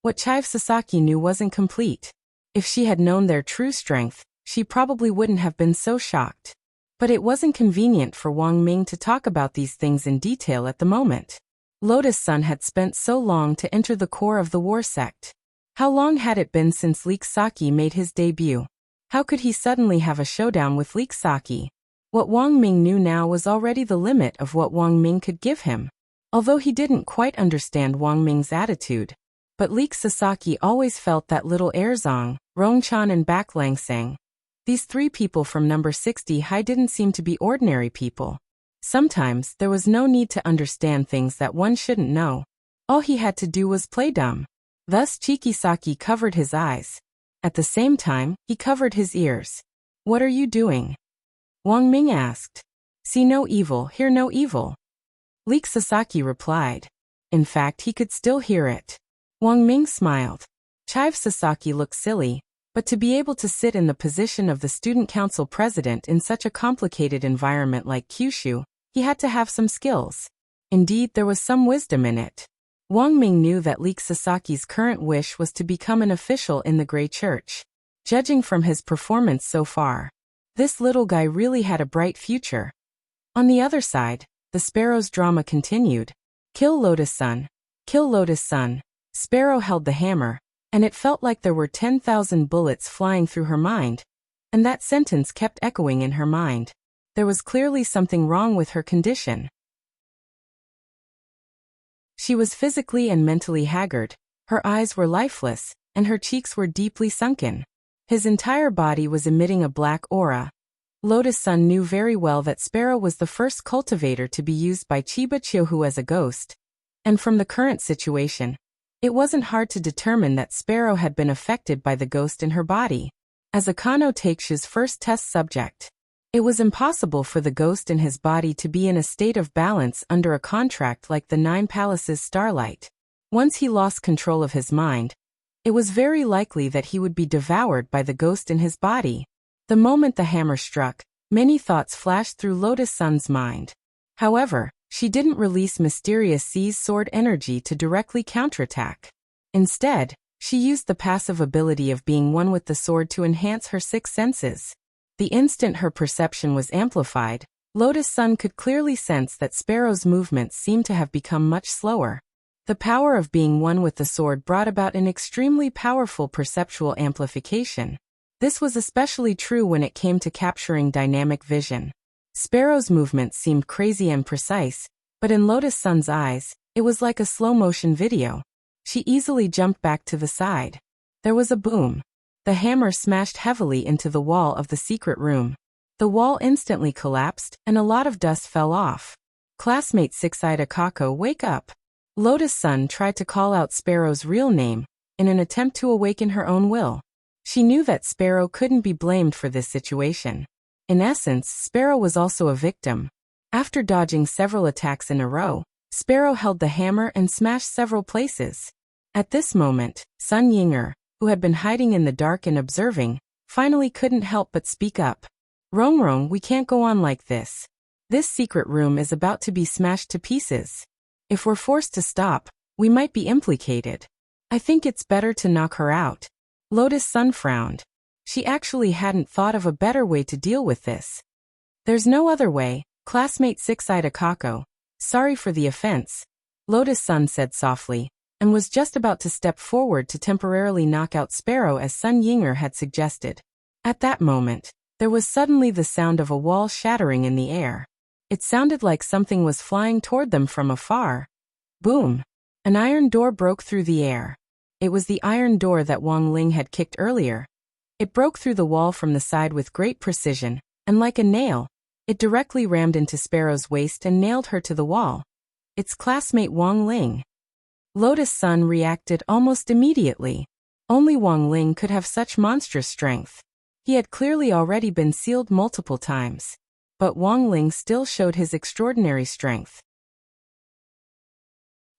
What Chive Sasaki knew wasn't complete. If she had known their true strength, she probably wouldn't have been so shocked. But it wasn't convenient for Wang Ming to talk about these things in detail at the moment. Lotus Sun had spent so long to enter the core of the war sect. How long had it been since Leek Saki made his debut? How could he suddenly have a showdown with Leek Saki? What Wang Ming knew now was already the limit of what Wang Ming could give him. Although he didn't quite understand Wang Ming's attitude. But Leek Sasaki always felt that little Erzong, Rongchan and Bak Langsang. These three people from number 60 high didn't seem to be ordinary people. Sometimes there was no need to understand things that one shouldn't know. All he had to do was play dumb. Thus Chikisaki covered his eyes. At the same time, he covered his ears. What are you doing? Wang Ming asked. See no evil, hear no evil. Leek Sasaki replied. In fact, he could still hear it. Wang Ming smiled. Chive Sasaki looked silly, but to be able to sit in the position of the student council president in such a complicated environment like Kyushu, he had to have some skills. Indeed, there was some wisdom in it. Wang Ming knew that Leek Sasaki's current wish was to become an official in the Grey Church. Judging from his performance so far, this little guy really had a bright future. On the other side, the Sparrow's drama continued. Kill Lotus Sun. Kill Lotus Sun. Sparrow held the hammer, and it felt like there were 10,000 bullets flying through her mind, and that sentence kept echoing in her mind. There was clearly something wrong with her condition. She was physically and mentally haggard, her eyes were lifeless, and her cheeks were deeply sunken. His entire body was emitting a black aura. Lotus Sun knew very well that Sparrow was the first cultivator to be used by Chiba Chiohu as a ghost, and from the current situation, it wasn't hard to determine that Sparrow had been affected by the ghost in her body. As Akano Takeshu's first test subject, it was impossible for the ghost in his body to be in a state of balance under a contract like the Nine Palaces Starlight. Once he lost control of his mind, it was very likely that he would be devoured by the ghost in his body. The moment the hammer struck, many thoughts flashed through Lotus Sun's mind. However, she didn't release Mysterious C's sword energy to directly counterattack. Instead, she used the passive ability of being one with the sword to enhance her six senses. The instant her perception was amplified, Lotus Sun could clearly sense that Sparrow's movements seemed to have become much slower. The power of being one with the sword brought about an extremely powerful perceptual amplification. This was especially true when it came to capturing dynamic vision. Sparrow's movements seemed crazy and precise, but in Lotus Sun's eyes, it was like a slow-motion video. She easily jumped back to the side. There was a boom. The hammer smashed heavily into the wall of the secret room. The wall instantly collapsed, and a lot of dust fell off. Classmate Six-Eyed Akako, wake up! Lotus Sun tried to call out Sparrow's real name, in an attempt to awaken her own will. She knew that Sparrow couldn't be blamed for this situation. In essence, Sparrow was also a victim. After dodging several attacks in a row, Sparrow held the hammer and smashed several places. At this moment, Sun Yinger, who had been hiding in the dark and observing, finally couldn't help but speak up. Rongrong, we can't go on like this. This secret room is about to be smashed to pieces. If we're forced to stop, we might be implicated. I think it's better to knock her out. Lotus Sun frowned. She actually hadn't thought of a better way to deal with this. There's no other way, classmate Six-Eyed Akako. Sorry for the offense, Lotus Sun said softly, and was just about to step forward to temporarily knock out Sparrow as Sun Yinger had suggested. At that moment, there was suddenly the sound of a wall shattering in the air. It sounded like something was flying toward them from afar. Boom! An iron door broke through the air. It was the iron door that Wang Ling had kicked earlier. It broke through the wall from the side with great precision, and like a nail, it directly rammed into Sparrow's waist and nailed her to the wall. It's classmate Wang Ling. Lotus Sun reacted almost immediately. Only Wang Ling could have such monstrous strength. He had clearly already been sealed multiple times. But Wang Ling still showed his extraordinary strength.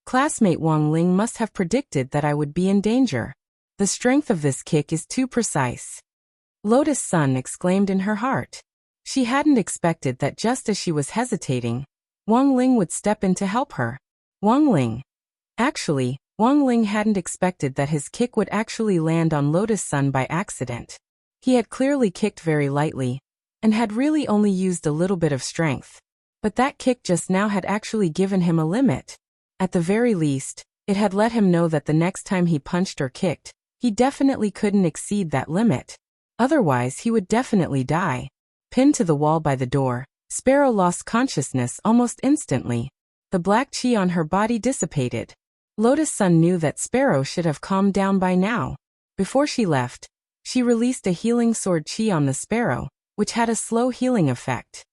Classmate Wang Ling must have predicted that I would be in danger. The strength of this kick is too precise. Lotus Sun exclaimed in her heart. She hadn't expected that just as she was hesitating, Wang Ling would step in to help her. Wang Ling. Actually, Wang Ling hadn't expected that his kick would actually land on Lotus Sun by accident. He had clearly kicked very lightly, and had really only used a little bit of strength. But that kick just now had actually given him a limit. At the very least, it had let him know that the next time he punched or kicked, he definitely couldn't exceed that limit. Otherwise he would definitely die. Pinned to the wall by the door, Sparrow lost consciousness almost instantly. The black chi on her body dissipated. Lotus Sun knew that Sparrow should have calmed down by now. Before she left, she released a healing sword chi on the Sparrow, which had a slow healing effect.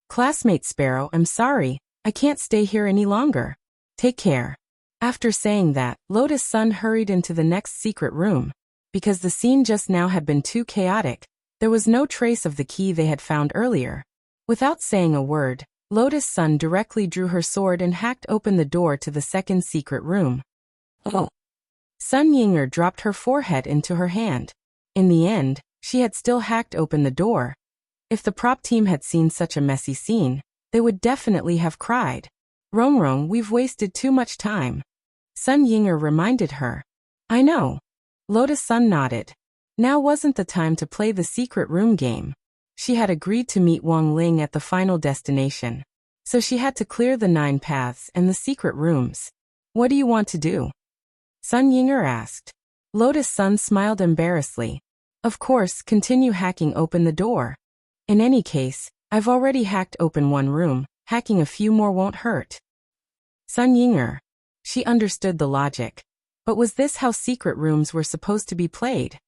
Classmate Sparrow, I'm sorry, I can't stay here any longer. Take care. After saying that, Lotus Sun hurried into the next secret room. Because the scene just now had been too chaotic, there was no trace of the key they had found earlier. Without saying a word, Lotus Sun directly drew her sword and hacked open the door to the second secret room. Oh! Sun Yinger dropped her forehead into her hand. In the end, she had still hacked open the door. If the prop team had seen such a messy scene, they would definitely have cried. Rongrong, we've wasted too much time. Sun Yinger reminded her. I know. Lotus Sun nodded. Now wasn't the time to play the secret room game. She had agreed to meet Wang Ling at the final destination. So she had to clear the 9 paths and the secret rooms. What do you want to do? Sun Yinger asked. Lotus Sun smiled embarrassedly. Of course, continue hacking open the door. In any case, I've already hacked open one room, hacking a few more won't hurt. Sun Yinger. She understood the logic. But was this how secret rooms were supposed to be played?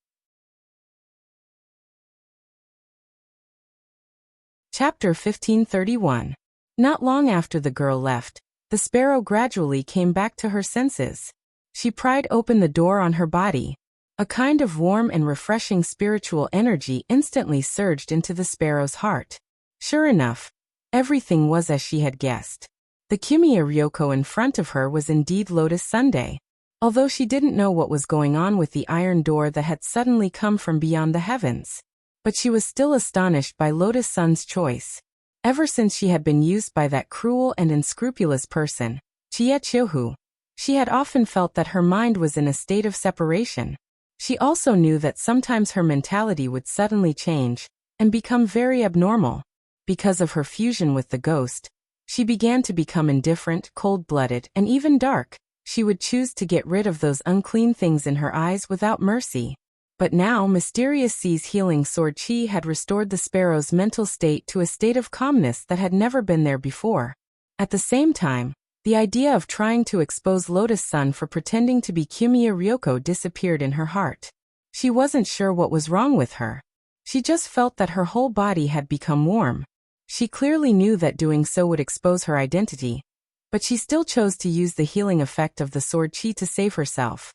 Chapter 1531. Not long after the girl left, the Sparrow gradually came back to her senses. She pried open the door on her body. A kind of warm and refreshing spiritual energy instantly surged into the Sparrow's heart. Sure enough, everything was as she had guessed. The Kumiya Ryoko in front of her was indeed Lotus Sunday. Although she didn't know what was going on with the iron door that had suddenly come from beyond the heavens. But she was still astonished by Lotus Sun's choice. Ever since she had been used by that cruel and unscrupulous person, Chie Chiohu, she had often felt that her mind was in a state of separation. She also knew that sometimes her mentality would suddenly change and become very abnormal. Because of her fusion with the ghost, she began to become indifferent, cold-blooded, and even dark. She would choose to get rid of those unclean things in her eyes without mercy. But now Mysterious Sea's healing sword chi had restored the Sparrow's mental state to a state of calmness that had never been there before. At the same time, the idea of trying to expose Lotus Sun for pretending to be Kumiya Ryoko disappeared in her heart. She wasn't sure what was wrong with her. She just felt that her whole body had become warm. She clearly knew that doing so would expose her identity. But she still chose to use the healing effect of the sword chi to save herself.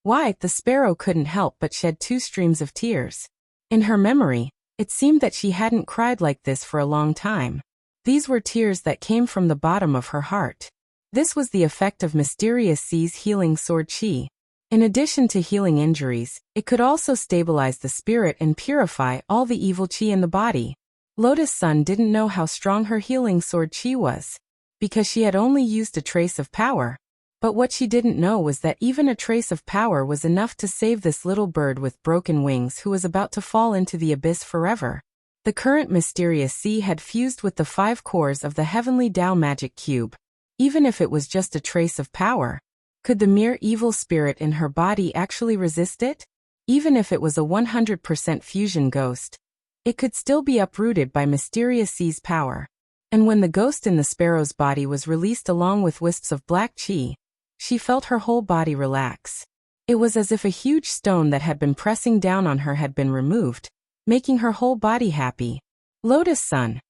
Why, the Sparrow couldn't help but shed 2 streams of tears. In her memory, it seemed that she hadn't cried like this for a long time. These were tears that came from the bottom of her heart. This was the effect of Mysterious Sea's healing sword chi. In addition to healing injuries, it could also stabilize the spirit and purify all the evil chi in the body. Lotus Sun didn't know how strong her healing sword chi was, because she had only used a trace of power. But what she didn't know was that even a trace of power was enough to save this little bird with broken wings who was about to fall into the abyss forever. The current Mysterious Sea had fused with the 5 cores of the Heavenly Tao Magic Cube. Even if it was just a trace of power, could the mere evil spirit in her body actually resist it? Even if it was a 100% fusion ghost, it could still be uprooted by Mysterious Sea's power. And when the ghost in the Sparrow's body was released along with wisps of black chi, she felt her whole body relax. It was as if a huge stone that had been pressing down on her had been removed, making her whole body happy. Lotus Sun.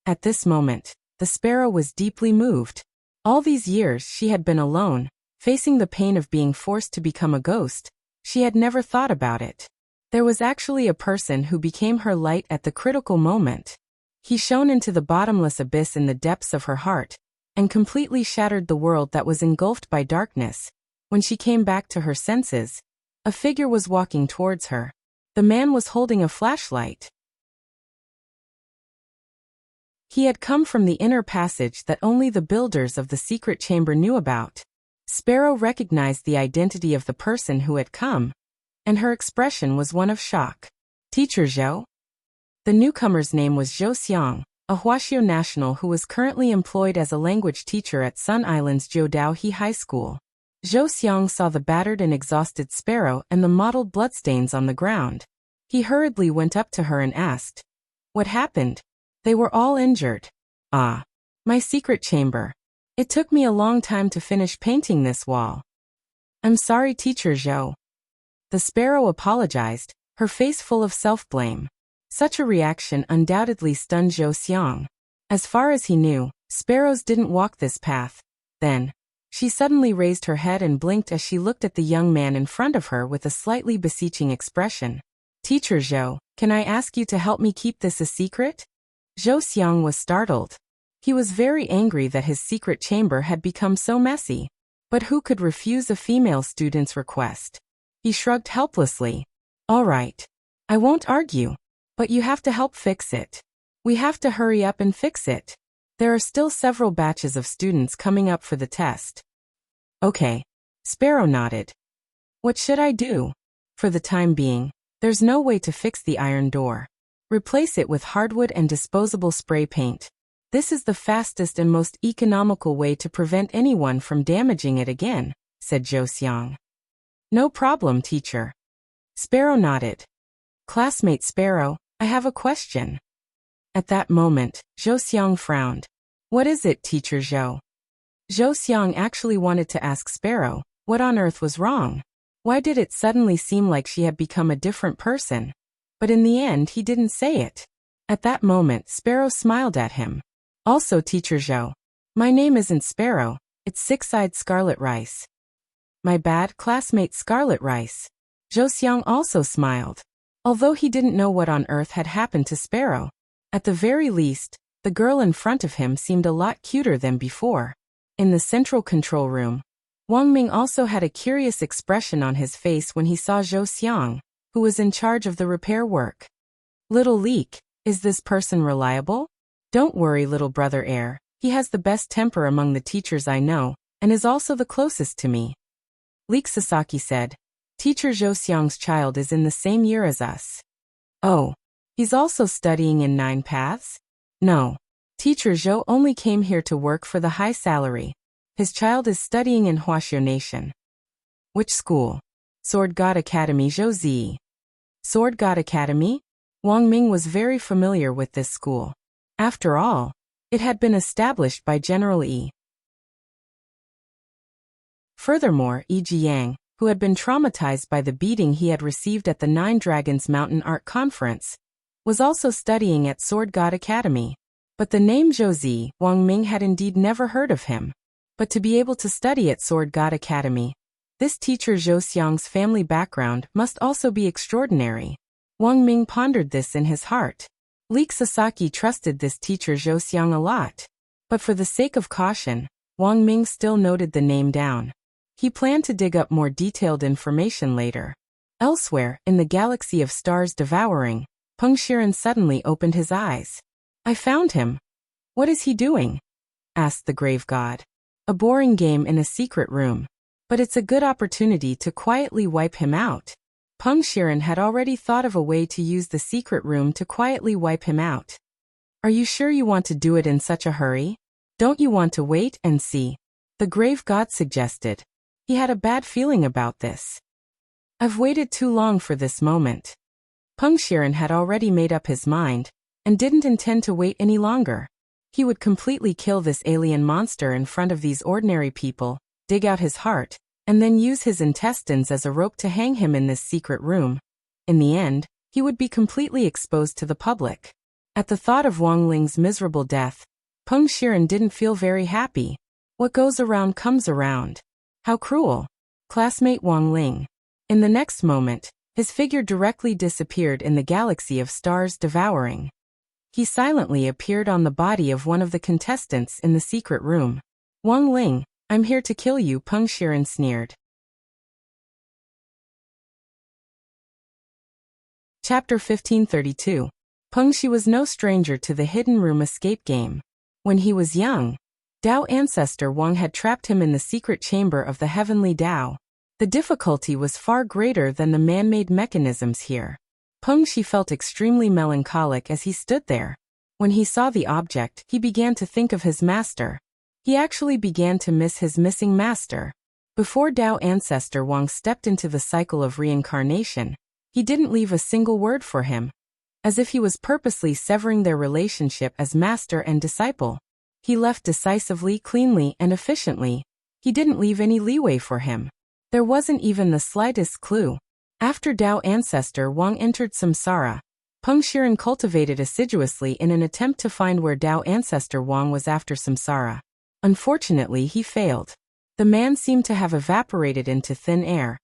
At this moment, the Sparrow was deeply moved. All these years she had been alone, facing the pain of being forced to become a ghost. She had never thought about it. There was actually a person who became her light at the critical moment. He shone into the bottomless abyss in the depths of her heart, and completely shattered the world that was engulfed by darkness. When she came back to her senses, a figure was walking towards her. The man was holding a flashlight. He had come from the inner passage that only the builders of the secret chamber knew about. Sparrow recognized the identity of the person who had come, and her expression was one of shock. Teacher Zhou? The newcomer's name was Zhou Xiang, a Wuxia national who was currently employed as a language teacher at Sun Island's Jiudaohe High School. Zhou Xiang saw the battered and exhausted Sparrow and the mottled bloodstains on the ground. He hurriedly went up to her and asked, "What happened?" "They were all injured." "Ah. My secret chamber. It took me a long time to finish painting this wall." "I'm sorry, Teacher Zhou." The Sparrow apologized, her face full of self-blame. Such a reaction undoubtedly stunned Zhou Xiang. As far as he knew, sparrows didn't walk this path. Then, she suddenly raised her head and blinked as she looked at the young man in front of her with a slightly beseeching expression. "Teacher Zhou, can I ask you to help me keep this a secret?" Zhou Xiang was startled. He was very angry that his secret chamber had become so messy. But who could refuse a female student's request? He shrugged helplessly. "All right. I won't argue. But you have to help fix it. We have to hurry up and fix it. There are still several batches of students coming up for the test." "Okay." Sparrow nodded. "What should I do?" "For the time being, there's no way to fix the iron door. Replace it with hardwood and disposable spray paint. This is the fastest and most economical way to prevent anyone from damaging it again," said Zhou Xiang. "No problem, teacher." Sparrow nodded. "Classmate Sparrow, I have a question." At that moment, Zhou Xiang frowned. "What is it, Teacher Zhou?" Zhou Xiang actually wanted to ask Sparrow, what on earth was wrong? Why did it suddenly seem like she had become a different person? But in the end he didn't say it. At that moment Sparrow smiled at him. "Also, Teacher Zhou, my name isn't Sparrow, it's Six-Eyed Scarlet Rice." "My bad, classmate Scarlet Rice." Zhou Xiang also smiled. Although he didn't know what on earth had happened to Sparrow, at the very least, the girl in front of him seemed a lot cuter than before. In the central control room, Wang Ming also had a curious expression on his face when he saw Zhou Xiang, who was in charge of the repair work. "Little Leek, is this person reliable?" "Don't worry, little brother Air, he has the best temper among the teachers I know, and is also the closest to me." Leek Sasaki said, "Teacher Zhou Xiang's child is in the same year as us." "Oh, he's also studying in 9 Paths?" "No. Teacher Zhou only came here to work for the high salary. His child is studying in Huaxiao Nation." "Which school?" "Sword God Academy Zhou Zi." Sword God Academy? Wang Ming was very familiar with this school. After all, it had been established by General Yi. Furthermore, Yi Jiang, who had been traumatized by the beating he had received at the Nine Dragons Mountain Art Conference, was also studying at Sword God Academy. But the name Zhou Zi, Wang Ming had indeed never heard of him. But to be able to study at Sword God Academy, this teacher Zhou Xiang's family background must also be extraordinary. Wang Ming pondered this in his heart. Leek Sasaki trusted this teacher Zhou Xiang a lot. But for the sake of caution, Wang Ming still noted the name down. He planned to dig up more detailed information later. Elsewhere, in the galaxy of stars devouring, Peng Shiren suddenly opened his eyes. "I found him." "What is he doing?" asked the grave god. "A boring game in a secret room. But it's a good opportunity to quietly wipe him out." Peng Shiren had already thought of a way to use the secret room to quietly wipe him out. "Are you sure you want to do it in such a hurry? Don't you want to wait and see?" the grave god suggested. He had a bad feeling about this. "I've waited too long for this moment." Peng Shiren had already made up his mind, and didn't intend to wait any longer. He would completely kill this alien monster in front of these ordinary people, dig out his heart, and then use his intestines as a rope to hang him in this secret room. In the end, he would be completely exposed to the public. At the thought of Wang Ling's miserable death, Peng Shiren didn't feel very happy. What goes around comes around. How cruel. Classmate Wang Ling. In the next moment, his figure directly disappeared in the galaxy of stars devouring. He silently appeared on the body of one of the contestants in the secret room. "Wang Ling, I'm here to kill you," Peng Shiren sneered. Chapter 1532. Peng Shi was no stranger to the hidden room escape game. When he was young, Dao ancestor Wang had trapped him in the secret chamber of the heavenly Dao. The difficulty was far greater than the man-made mechanisms here. Peng Shi felt extremely melancholic as he stood there. When he saw the object, he began to think of his master. He actually began to miss his missing master. Before Dao ancestor Wang stepped into the cycle of reincarnation, he didn't leave a single word for him, as if he was purposely severing their relationship as master and disciple. He left decisively, cleanly, and efficiently. He didn't leave any leeway for him. There wasn't even the slightest clue. After Dao ancestor Wang entered samsara, Peng Shiren cultivated assiduously in an attempt to find where Dao ancestor Wang was after samsara. Unfortunately, he failed. The man seemed to have evaporated into thin air,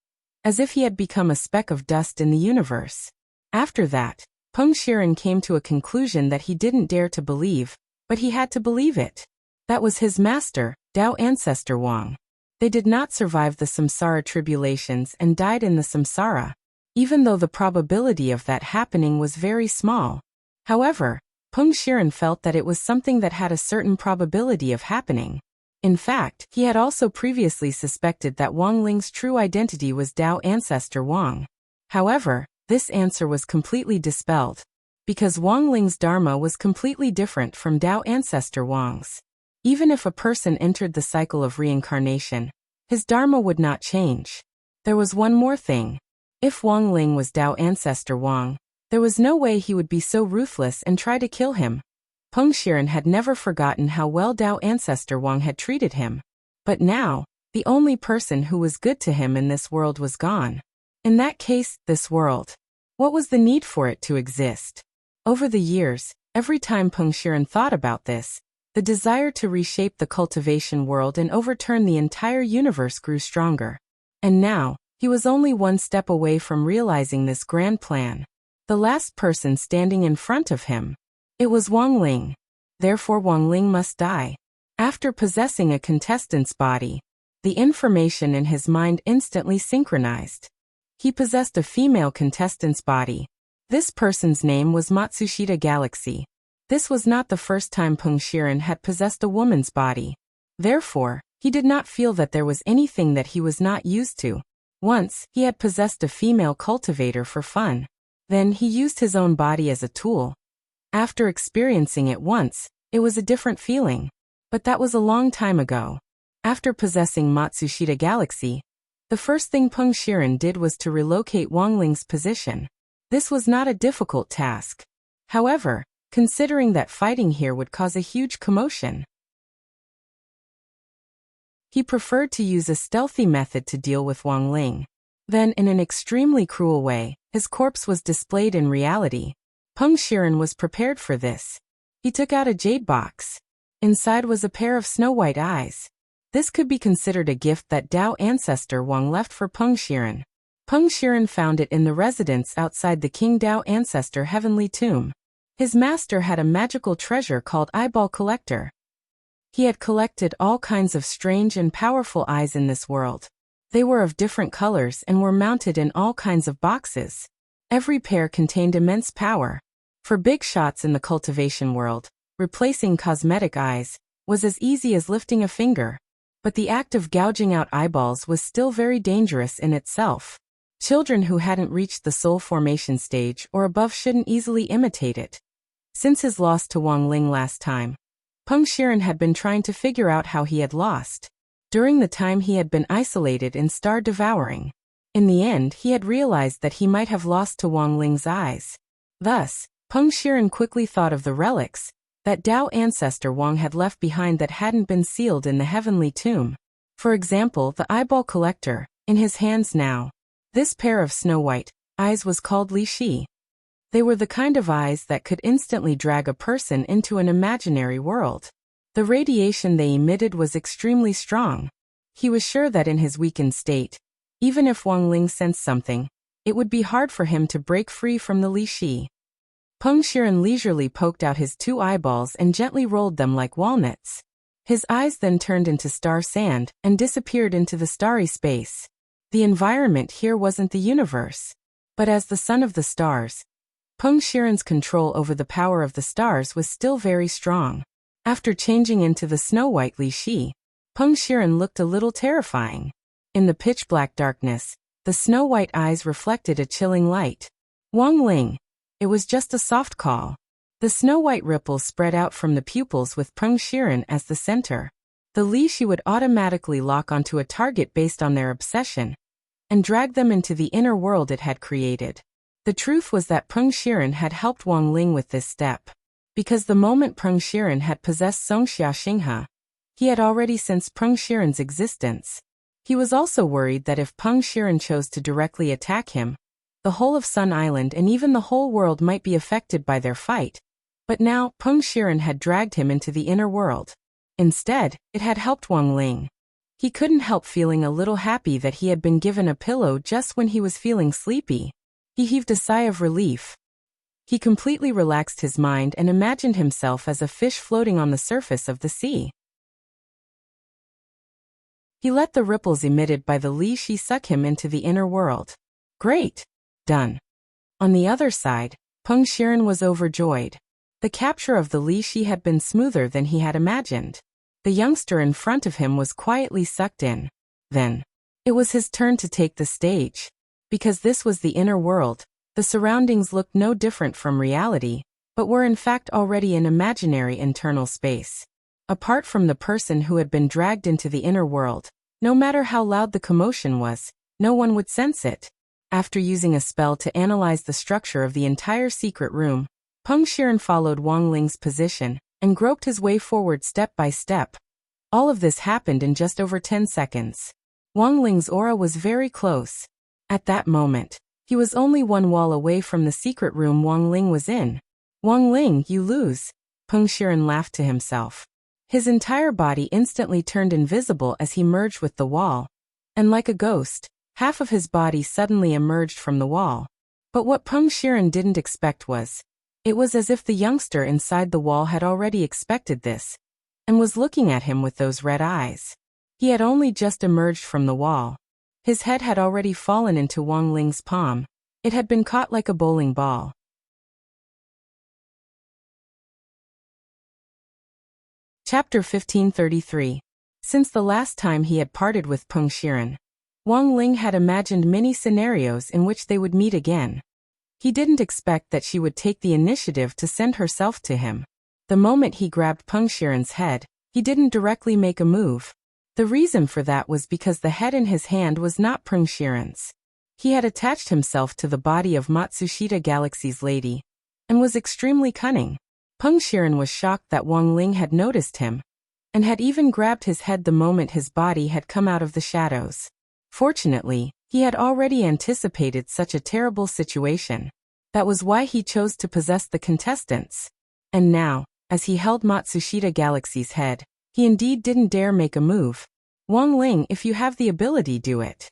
as if he had become a speck of dust in the universe. After that, Peng Shiren came to a conclusion that he didn't dare to believe, but he had to believe it. That was his master, Dao ancestor Wang. They did not survive the samsara tribulations and died in the samsara, even though the probability of that happening was very small. However, Peng Shiren felt that it was something that had a certain probability of happening. In fact, he had also previously suspected that Wang Ling's true identity was Dao ancestor Wang. However, this answer was completely dispelled, because Wang Ling's dharma was completely different from Dao ancestor Wang's. Even if a person entered the cycle of reincarnation, his dharma would not change. There was one more thing. If Wang Ling was Dao ancestor Wang, there was no way he would be so ruthless and try to kill him. Peng Shiren had never forgotten how well Dao ancestor Wang had treated him. But now, the only person who was good to him in this world was gone. In that case, this world. What was the need for it to exist? Over the years, every time Peng Shiren thought about this, the desire to reshape the cultivation world and overturn the entire universe grew stronger. And now, he was only one step away from realizing this grand plan. The last person standing in front of him. It was Wang Ling. Therefore Wang Ling must die. After possessing a contestant's body, the information in his mind instantly synchronized. He possessed a female contestant's body. This person's name was Matsushita Galaxy. This was not the first time Peng Shiren had possessed a woman's body. Therefore, he did not feel that there was anything that he was not used to. Once, he had possessed a female cultivator for fun. Then he used his own body as a tool. After experiencing it once, it was a different feeling. But that was a long time ago. After possessing Matsushita Galaxy, the first thing Peng Shiren did was to relocate Wang Ling's position. This was not a difficult task. However, considering that fighting here would cause a huge commotion, he preferred to use a stealthy method to deal with Wang Ling. Then, in an extremely cruel way, his corpse was displayed in reality. Peng Shiren was prepared for this. He took out a jade box. Inside was a pair of snow-white eyes. This could be considered a gift that Dao ancestor Wang left for Peng Shiren. Peng Shiren found it in the residence outside the King Dao ancestor heavenly tomb. His master had a magical treasure called Eyeball Collector. He had collected all kinds of strange and powerful eyes in this world. They were of different colors and were mounted in all kinds of boxes. Every pair contained immense power. For big shots in the cultivation world, replacing cosmetic eyes was as easy as lifting a finger. But the act of gouging out eyeballs was still very dangerous in itself. Children who hadn't reached the soul formation stage or above shouldn't easily imitate it. Since his loss to Wang Ling last time, Peng Shiren had been trying to figure out how he had lost. During the time he had been isolated in star devouring. In the end, he had realized that he might have lost to Wang Ling's eyes. Thus, Peng Shiren quickly thought of the relics that Dao ancestor Wang had left behind that hadn't been sealed in the heavenly tomb. For example, the eyeball collector, in his hands now. This pair of snow-white eyes was called Li Shi. They were the kind of eyes that could instantly drag a person into an imaginary world. The radiation they emitted was extremely strong. He was sure that in his weakened state, even if Wang Ling sensed something, it would be hard for him to break free from the Li Shi. Peng Shiren leisurely poked out his two eyeballs and gently rolled them like walnuts. His eyes then turned into star sand and disappeared into the starry space. The environment here wasn't the universe, but as the sun of the stars. Peng Shiren's control over the power of the stars was still very strong. After changing into the snow-white Li Shi, Peng Shiren looked a little terrifying. In the pitch-black darkness, the snow-white eyes reflected a chilling light. Wang Ling. It was just a soft call. The snow-white ripples spread out from the pupils with Peng Shiren as the center. The Li Shi would automatically lock onto a target based on their obsession and drag them into the inner world it had created. The truth was that Peng Shiren had helped Wang Ling with this step. Because the moment Peng Shiren had possessed Songxia Xinghe, he had already sensed Peng Shiren's existence. He was also worried that if Peng Shiren chose to directly attack him, the whole of Sun Island and even the whole world might be affected by their fight. But now, Peng Shiren had dragged him into the inner world. Instead, it had helped Wang Ling. He couldn't help feeling a little happy that he had been given a pillow just when he was feeling sleepy. He heaved a sigh of relief. He completely relaxed his mind and imagined himself as a fish floating on the surface of the sea. He let the ripples emitted by the Li Shi suck him into the inner world. Great! Done. On the other side, Peng Shiren was overjoyed. The capture of the Li Shi had been smoother than he had imagined. The youngster in front of him was quietly sucked in. Then, it was his turn to take the stage. Because this was the inner world, the surroundings looked no different from reality, but were in fact already an imaginary internal space. Apart from the person who had been dragged into the inner world, no matter how loud the commotion was, no one would sense it. After using a spell to analyze the structure of the entire secret room, Peng Shiren followed Wang Ling's position and groped his way forward step by step. All of this happened in just over 10 seconds. Wang Ling's aura was very close. At that moment, he was only one wall away from the secret room Wang Ling was in. Wang Ling, you lose. Peng Shiren laughed to himself. His entire body instantly turned invisible as he merged with the wall. And like a ghost, half of his body suddenly emerged from the wall. But what Peng Shiren didn't expect was, it was as if the youngster inside the wall had already expected this, and was looking at him with those red eyes. He had only just emerged from the wall. His head had already fallen into Wang Ling's palm. It had been caught like a bowling ball. Chapter 1533. Since the last time he had parted with Peng Shiren, Wang Ling had imagined many scenarios in which they would meet again. He didn't expect that she would take the initiative to send herself to him. The moment he grabbed Peng Shiren's head, he didn't directly make a move. The reason for that was because the head in his hand was not Peng Shiren's. He had attached himself to the body of Matsushita Galaxy's lady, and was extremely cunning. Peng Shiren was shocked that Wang Ling had noticed him, and had even grabbed his head the moment his body had come out of the shadows. Fortunately, he had already anticipated such a terrible situation. That was why he chose to possess the contestants. And now, as he held Matsushita Galaxy's head, he indeed didn't dare make a move. Wang Ling, if you have the ability, do it.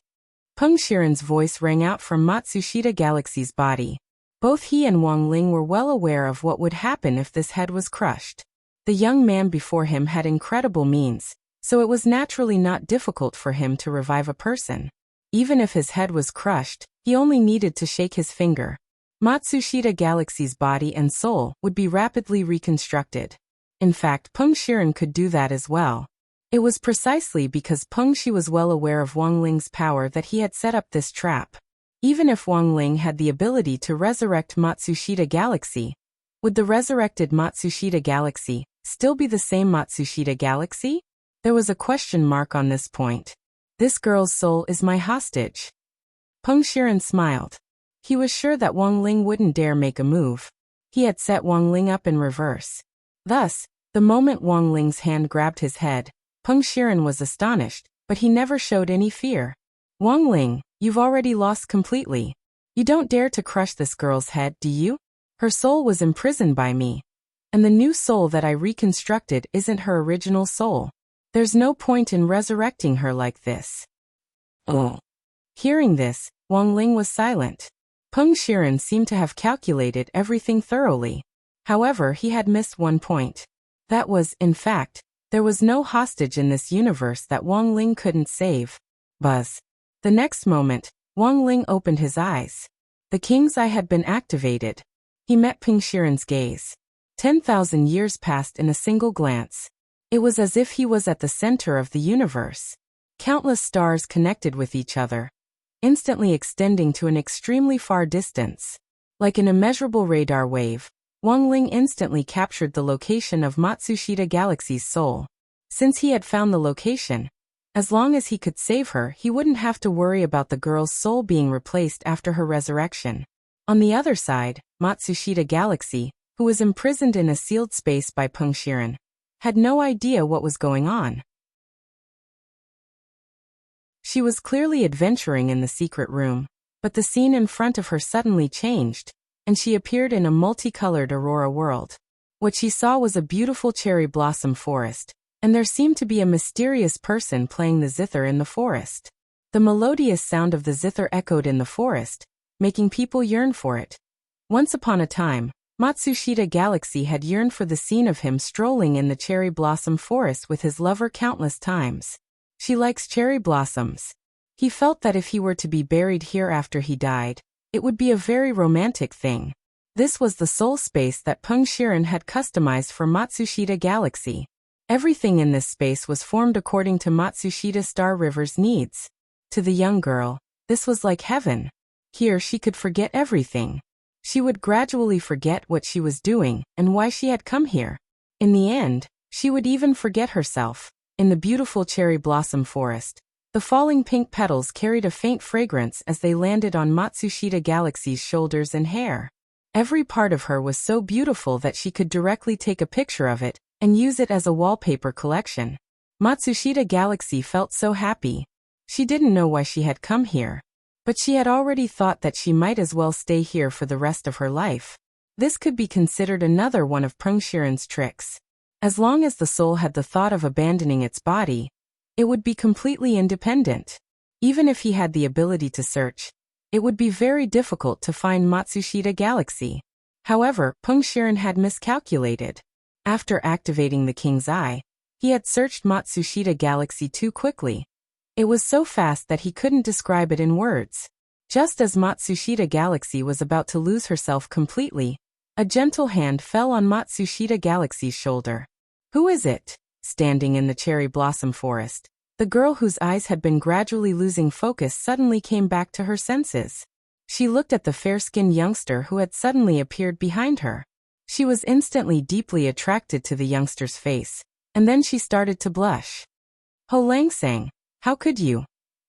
Peng Shiren's voice rang out from Matsushita Galaxy's body. Both he and Wang Ling were well aware of what would happen if this head was crushed. The young man before him had incredible means, so it was naturally not difficult for him to revive a person. Even if his head was crushed, he only needed to shake his finger. Matsushita Galaxy's body and soul would be rapidly reconstructed. In fact, Peng Shiren could do that as well. It was precisely because Peng Shi was well aware of Wang Ling's power that he had set up this trap. Even if Wang Ling had the ability to resurrect Matsushita Galaxy, would the resurrected Matsushita Galaxy still be the same Matsushita Galaxy? There was a question mark on this point. This girl's soul is my hostage. Peng Shiren smiled. He was sure that Wang Ling wouldn't dare make a move. He had set Wang Ling up in reverse. Thus, the moment Wang Ling's hand grabbed his head, Peng Shiren was astonished, but he never showed any fear. Wang Ling, you've already lost completely. You don't dare to crush this girl's head, do you? Her soul was imprisoned by me. And the new soul that I reconstructed isn't her original soul. There's no point in resurrecting her like this. Oh. Hearing this, Wang Ling was silent. Peng Shiren seemed to have calculated everything thoroughly. However, he had missed one point. That was, in fact, there was no hostage in this universe that Wang Ling couldn't save. Buzz. The next moment, Wang Ling opened his eyes. The king's eye had been activated. He met Peng Shiren's gaze. 10,000 years passed in a single glance. It was as if he was at the center of the universe. Countless stars connected with each other, instantly extending to an extremely far distance. Like an immeasurable radar wave, Wang Ling instantly captured the location of Matsushita Galaxy's soul. Since he had found the location, as long as he could save her, he wouldn't have to worry about the girl's soul being replaced after her resurrection. On the other side, Matsushita Galaxy, who was imprisoned in a sealed space by Peng Shiren, had no idea what was going on. She was clearly adventuring in the secret room, but the scene in front of her suddenly changed, and she appeared in a multicolored aurora world. What she saw was a beautiful cherry blossom forest, and there seemed to be a mysterious person playing the zither in the forest. The melodious sound of the zither echoed in the forest, making people yearn for it. Once upon a time, Matsushita Galaxy had yearned for the scene of him strolling in the cherry blossom forest with his lover countless times. She likes cherry blossoms. He felt that if he were to be buried here after he died, it would be a very romantic thing. This was the soul space that Peng Shiren had customized for Matsushita Galaxy. Everything in this space was formed according to Matsushita Star River's needs. To the young girl, this was like heaven. Here she could forget everything. She would gradually forget what she was doing and why she had come here. In the end, she would even forget herself. In the beautiful cherry blossom forest, the falling pink petals carried a faint fragrance as they landed on Matsushita Galaxy's shoulders and hair. Every part of her was so beautiful that she could directly take a picture of it and use it as a wallpaper collection. Matsushita Galaxy felt so happy. She didn't know why she had come here, but she had already thought that she might as well stay here for the rest of her life. This could be considered another one of Peng Shiren's tricks. As long as the soul had the thought of abandoning its body, it would be completely independent. Even if he had the ability to search, it would be very difficult to find Matsushita Galaxy. However, Peng Shiren had miscalculated. After activating the King's Eye, he had searched Matsushita Galaxy too quickly. It was so fast that he couldn't describe it in words. Just as Matsushita Galaxy was about to lose herself completely, a gentle hand fell on Matsushita Galaxy's shoulder. Who is it? Standing in the cherry blossom forest, the girl whose eyes had been gradually losing focus suddenly came back to her senses. She looked at the fair-skinned youngster who had suddenly appeared behind her. She was instantly deeply attracted to the youngster's face, and then she started to blush. Ho Langsang, how could you?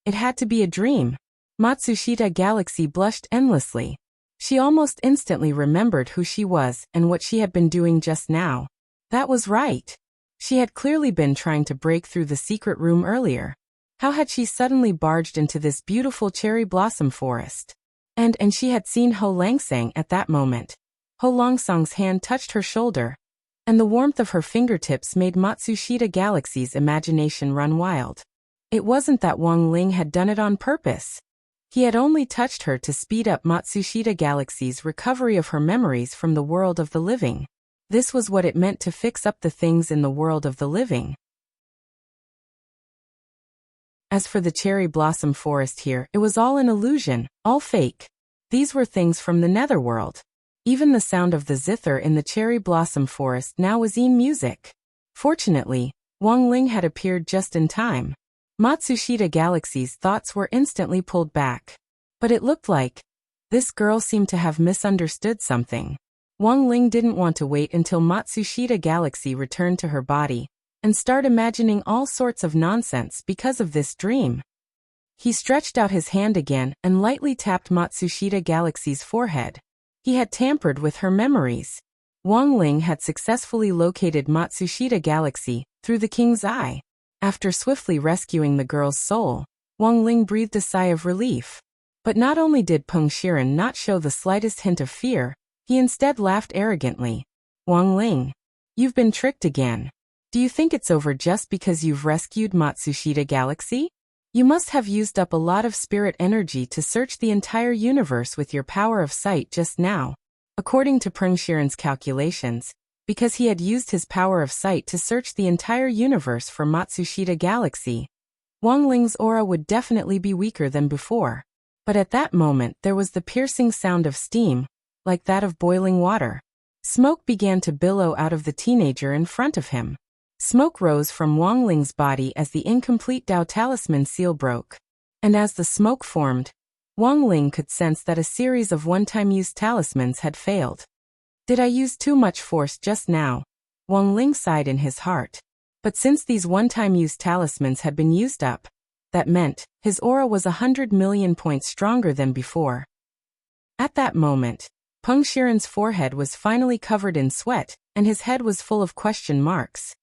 It had to be a dream. Matsushita Galaxy blushed endlessly. She almost instantly remembered who she was and what she had been doing just now. That was right. She had clearly been trying to break through the secret room earlier. How had she suddenly barged into this beautiful cherry blossom forest? And she had seen Ho Langsang at that moment. Ho Langsang's hand touched her shoulder, and the warmth of her fingertips made Matsushita Galaxy's imagination run wild. It wasn't that Wang Ling had done it on purpose. He had only touched her to speed up Matsushita Galaxy's recovery of her memories from the world of the living. This was what it meant to fix up the things in the world of the living. As for the cherry blossom forest here, it was all an illusion, all fake. These were things from the netherworld. Even the sound of the zither in the cherry blossom forest now was music. Fortunately, Wang Ling had appeared just in time. Matsushita Galaxy's thoughts were instantly pulled back. But it looked like this girl seemed to have misunderstood something. Wang Ling didn't want to wait until Matsushita Galaxy returned to her body and start imagining all sorts of nonsense because of this dream. He stretched out his hand again and lightly tapped Matsushita Galaxy's forehead. He had tampered with her memories. Wang Ling had successfully located Matsushita Galaxy through the King's Eye. After swiftly rescuing the girl's soul, Wang Ling breathed a sigh of relief. But not only did Peng Shiren not show the slightest hint of fear, he instead laughed arrogantly. Wang Ling, you've been tricked again. Do you think it's over just because you've rescued Matsushita Galaxy? You must have used up a lot of spirit energy to search the entire universe with your power of sight just now. According to Peng Shiren's calculations, because he had used his power of sight to search the entire universe for Matsushita Galaxy, Wang Ling's aura would definitely be weaker than before. But at that moment there was the piercing sound of steam, like that of boiling water. Smoke began to billow out of the teenager in front of him. Smoke rose from Wang Ling's body as the incomplete Dao talisman seal broke. And as the smoke formed, Wang Ling could sense that a series of one-time use talismans had failed. Did I use too much force just now? Wang Ling sighed in his heart. But since these one-time use talismans had been used up, that meant his aura was 100 million points stronger than before. At that moment, Peng Shiren's forehead was finally covered in sweat, and his head was full of question marks.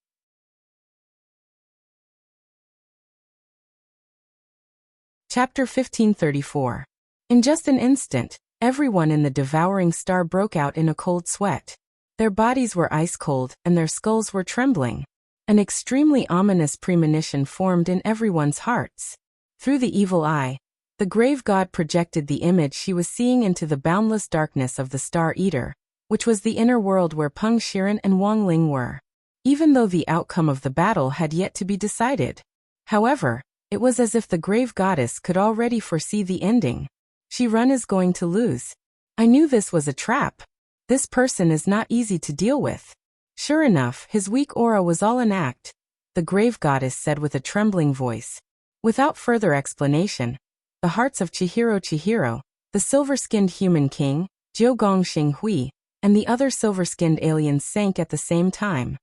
Chapter 1534. In just an instant, everyone in the devouring star broke out in a cold sweat. Their bodies were ice-cold, and their skulls were trembling. An extremely ominous premonition formed in everyone's hearts. Through the evil eye, the grave god projected the image she was seeing into the boundless darkness of the Star Eater, which was the inner world where Peng Shiren and Wang Ling were. Even though the outcome of the battle had yet to be decided. However, it was as if the grave goddess could already foresee the ending. Shiren is going to lose. I knew this was a trap. This person is not easy to deal with. Sure enough, his weak aura was all an act, the grave goddess said with a trembling voice. Without further explanation, the hearts of Chihiro, the silver-skinned human king, Jiugong Xinghui, and the other silver-skinned aliens sank at the same time.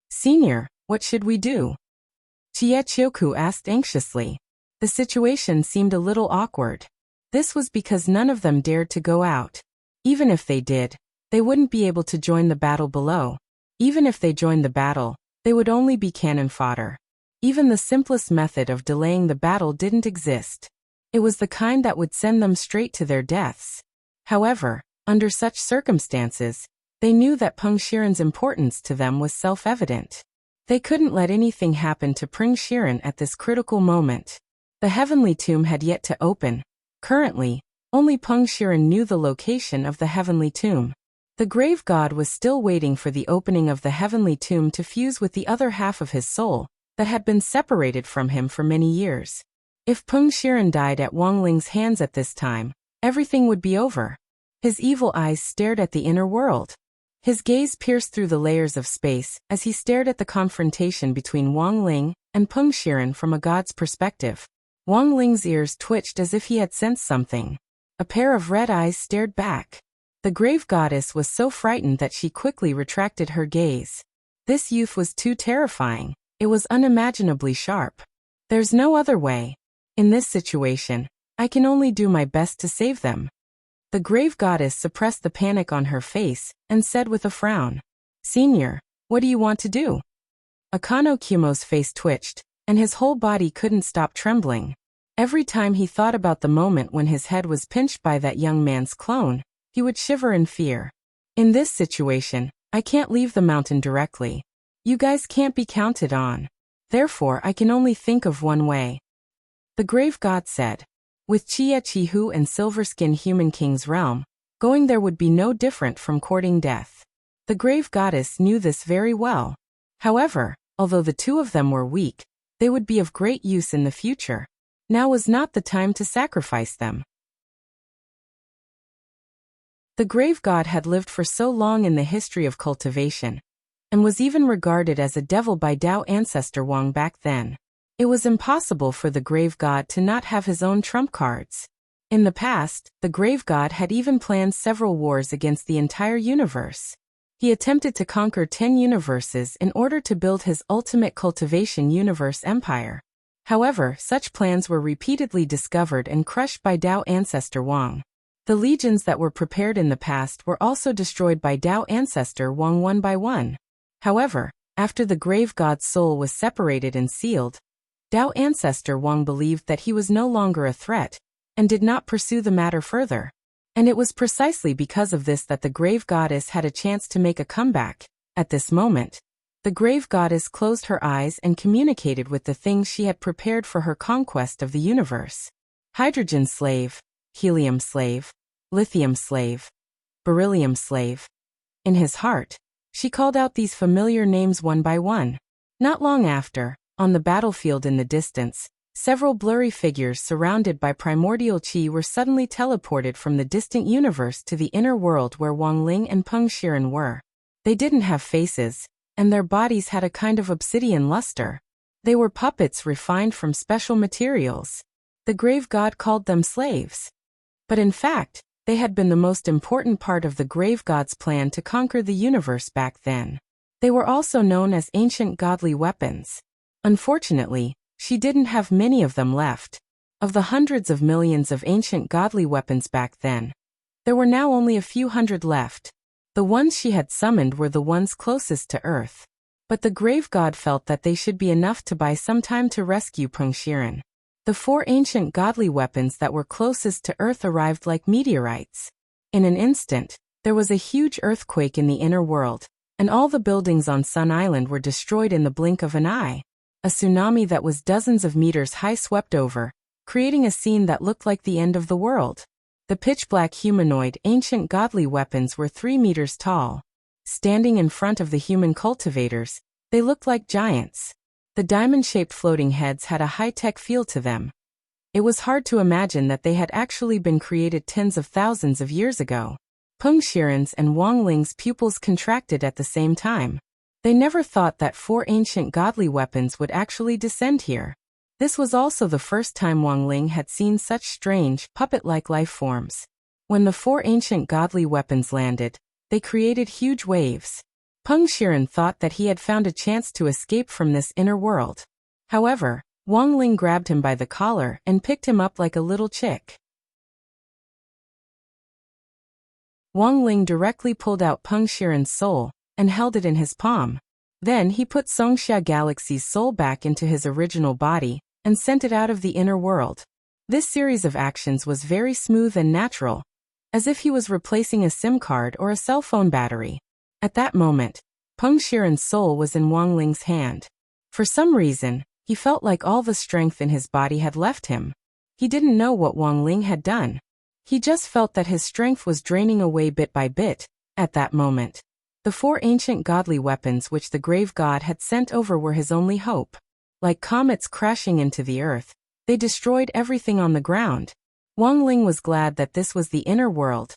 Senior, what should we do? Chie Chioku asked anxiously. The situation seemed a little awkward. This was because none of them dared to go out. Even if they did, they wouldn't be able to join the battle below. Even if they joined the battle, they would only be cannon fodder. Even the simplest method of delaying the battle didn't exist. It was the kind that would send them straight to their deaths. However, under such circumstances, they knew that Peng Shiren's importance to them was self-evident. They couldn't let anything happen to Peng Shiren at this critical moment. The heavenly tomb had yet to open. Currently, only Peng Shiren knew the location of the heavenly tomb. The grave god was still waiting for the opening of the heavenly tomb to fuse with the other half of his soul that had been separated from him for many years. If Peng Shiren died at Wang Ling's hands at this time, everything would be over. His evil eyes stared at the inner world. His gaze pierced through the layers of space as he stared at the confrontation between Wang Ling and Peng Shiren from a god's perspective. Wang Ling's ears twitched as if he had sensed something. A pair of red eyes stared back. The grave goddess was so frightened that she quickly retracted her gaze. This youth was too terrifying. It was unimaginably sharp. There's no other way. In this situation, I can only do my best to save them. The grave goddess suppressed the panic on her face and said with a frown, Senior, what do you want to do? Akano Kumo's face twitched, and his whole body couldn't stop trembling. Every time he thought about the moment when his head was pinched by that young man's clone, he would shiver in fear. In this situation, I can't leave the mountain directly. You guys can't be counted on. Therefore, I can only think of one way. The grave god said. With Chie Chihu and Silver-Skin Human King's realm, going there would be no different from courting death. The grave goddess knew this very well. However, although the two of them were weak, they would be of great use in the future. Now was not the time to sacrifice them. The grave god had lived for so long in the history of cultivation, and was even regarded as a devil by Dao ancestor Wang back then. It was impossible for the grave god to not have his own trump cards. In the past, the grave god had even planned several wars against the entire universe. He attempted to conquer 10 universes in order to build his ultimate cultivation universe empire. However, such plans were repeatedly discovered and crushed by Dao ancestor Wang. The legions that were prepared in the past were also destroyed by Dao ancestor Wang one by one. However, after the grave god's soul was separated and sealed, Dao ancestor Wang believed that he was no longer a threat, and did not pursue the matter further. And it was precisely because of this that the grave goddess had a chance to make a comeback. At this moment, the grave goddess closed her eyes and communicated with the things she had prepared for her conquest of the universe. Hydrogen slave, helium slave, lithium slave, beryllium slave. In his heart, she called out these familiar names one by one. Not long after, on the battlefield in the distance, Several blurry figures surrounded by primordial qi were suddenly teleported from the distant universe to the inner world where Wang Ling and Peng Shiren were. They didn't have faces, and their bodies had a kind of obsidian luster. They were puppets refined from special materials. The grave god called them slaves. But in fact, they had been the most important part of the grave god's plan to conquer the universe back then. They were also known as ancient godly weapons. Unfortunately, she didn't have many of them left. Of the hundreds of millions of ancient godly weapons back then, there were now only a few hundred left. The ones she had summoned were the ones closest to Earth. But the grave god felt that they should be enough to buy some time to rescue Peng Shiren. The 4 ancient godly weapons that were closest to Earth arrived like meteorites. In an instant, there was a huge earthquake in the inner world, and all the buildings on Sun Island were destroyed in the blink of an eye. A tsunami that was dozens of meters high swept over, creating a scene that looked like the end of the world. The pitch-black humanoid ancient godly weapons were 3 meters tall. Standing in front of the human cultivators, they looked like giants. The diamond-shaped floating heads had a high-tech feel to them. It was hard to imagine that they had actually been created tens of thousands of years ago. Peng Shiren's and Wang Ling's pupils contracted at the same time. They never thought that 4 ancient godly weapons would actually descend here. This was also the first time Wang Ling had seen such strange, puppet-like life forms. When the 4 ancient godly weapons landed, they created huge waves. Peng Shiren thought that he had found a chance to escape from this inner world. However, Wang Ling grabbed him by the collar and picked him up like a little chick. Wang Ling directly pulled out Peng Shiren's soul and held it in his palm. Then he put Songxia Galaxy's soul back into his original body and sent it out of the inner world. This series of actions was very smooth and natural, as if he was replacing a SIM card or a cell phone battery. At that moment, Peng Shiren's soul was in Wang Ling's hand. For some reason, he felt like all the strength in his body had left him. He didn't know what Wang Ling had done. He just felt that his strength was draining away bit by bit. At that moment, the 4 ancient godly weapons which the grave god had sent over were his only hope. Like comets crashing into the earth, they destroyed everything on the ground. Wang Ling was glad that this was the inner world.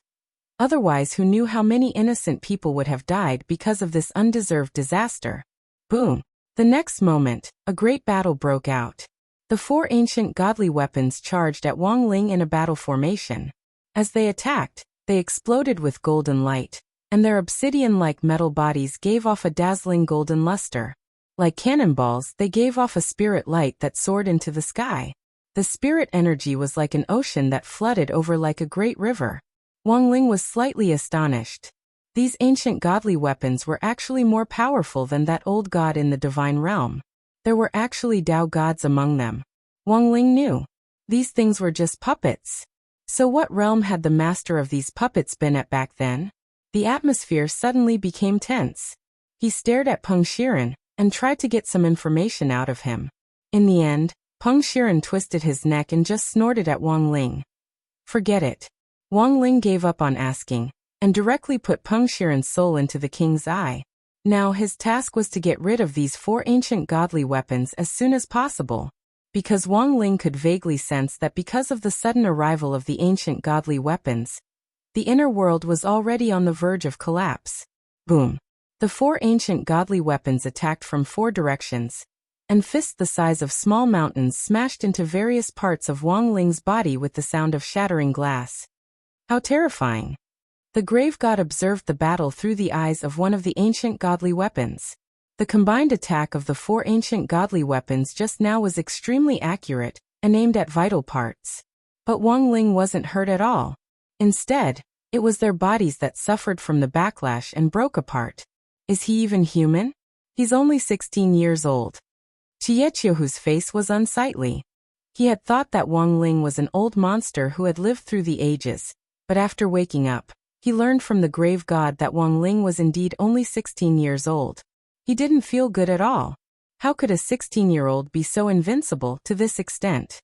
Otherwise, who knew how many innocent people would have died because of this undeserved disaster? Boom! The next moment, a great battle broke out. The 4 ancient godly weapons charged at Wang Ling in a battle formation. As they attacked, they exploded with golden light, and their obsidian-like metal bodies gave off a dazzling golden luster. Like cannonballs, they gave off a spirit light that soared into the sky. The spirit energy was like an ocean that flooded over like a great river. Wang Ling was slightly astonished. These ancient godly weapons were actually more powerful than that old god in the divine realm. There were actually Tao gods among them. Wang Ling knew. These things were just puppets. So what realm had the master of these puppets been at back then? The atmosphere suddenly became tense. He stared at Peng Shiren and tried to get some information out of him. In the end, Peng Shiren twisted his neck and just snorted at Wang Ling. Forget it. Wang Ling gave up on asking, and directly put Peng Shiren's soul into the king's eye. Now his task was to get rid of these 4 ancient godly weapons as soon as possible. Because Wang Ling could vaguely sense that because of the sudden arrival of the ancient godly weapons, the inner world was already on the verge of collapse. Boom! The 4 ancient godly weapons attacked from 4 directions, and fists the size of small mountains smashed into various parts of Wang Ling's body with the sound of shattering glass. How terrifying! The grave god observed the battle through the eyes of one of the ancient godly weapons. The combined attack of the 4 ancient godly weapons just now was extremely accurate and aimed at vital parts. But Wang Ling wasn't hurt at all. Instead, it was their bodies that suffered from the backlash and broke apart. Is he even human? He's only 16 years old. Chiechiohu's face was unsightly. He had thought that Wang Ling was an old monster who had lived through the ages, but after waking up, he learned from the grave god that Wang Ling was indeed only 16 years old. He didn't feel good at all. How could a 16-year-old be so invincible to this extent?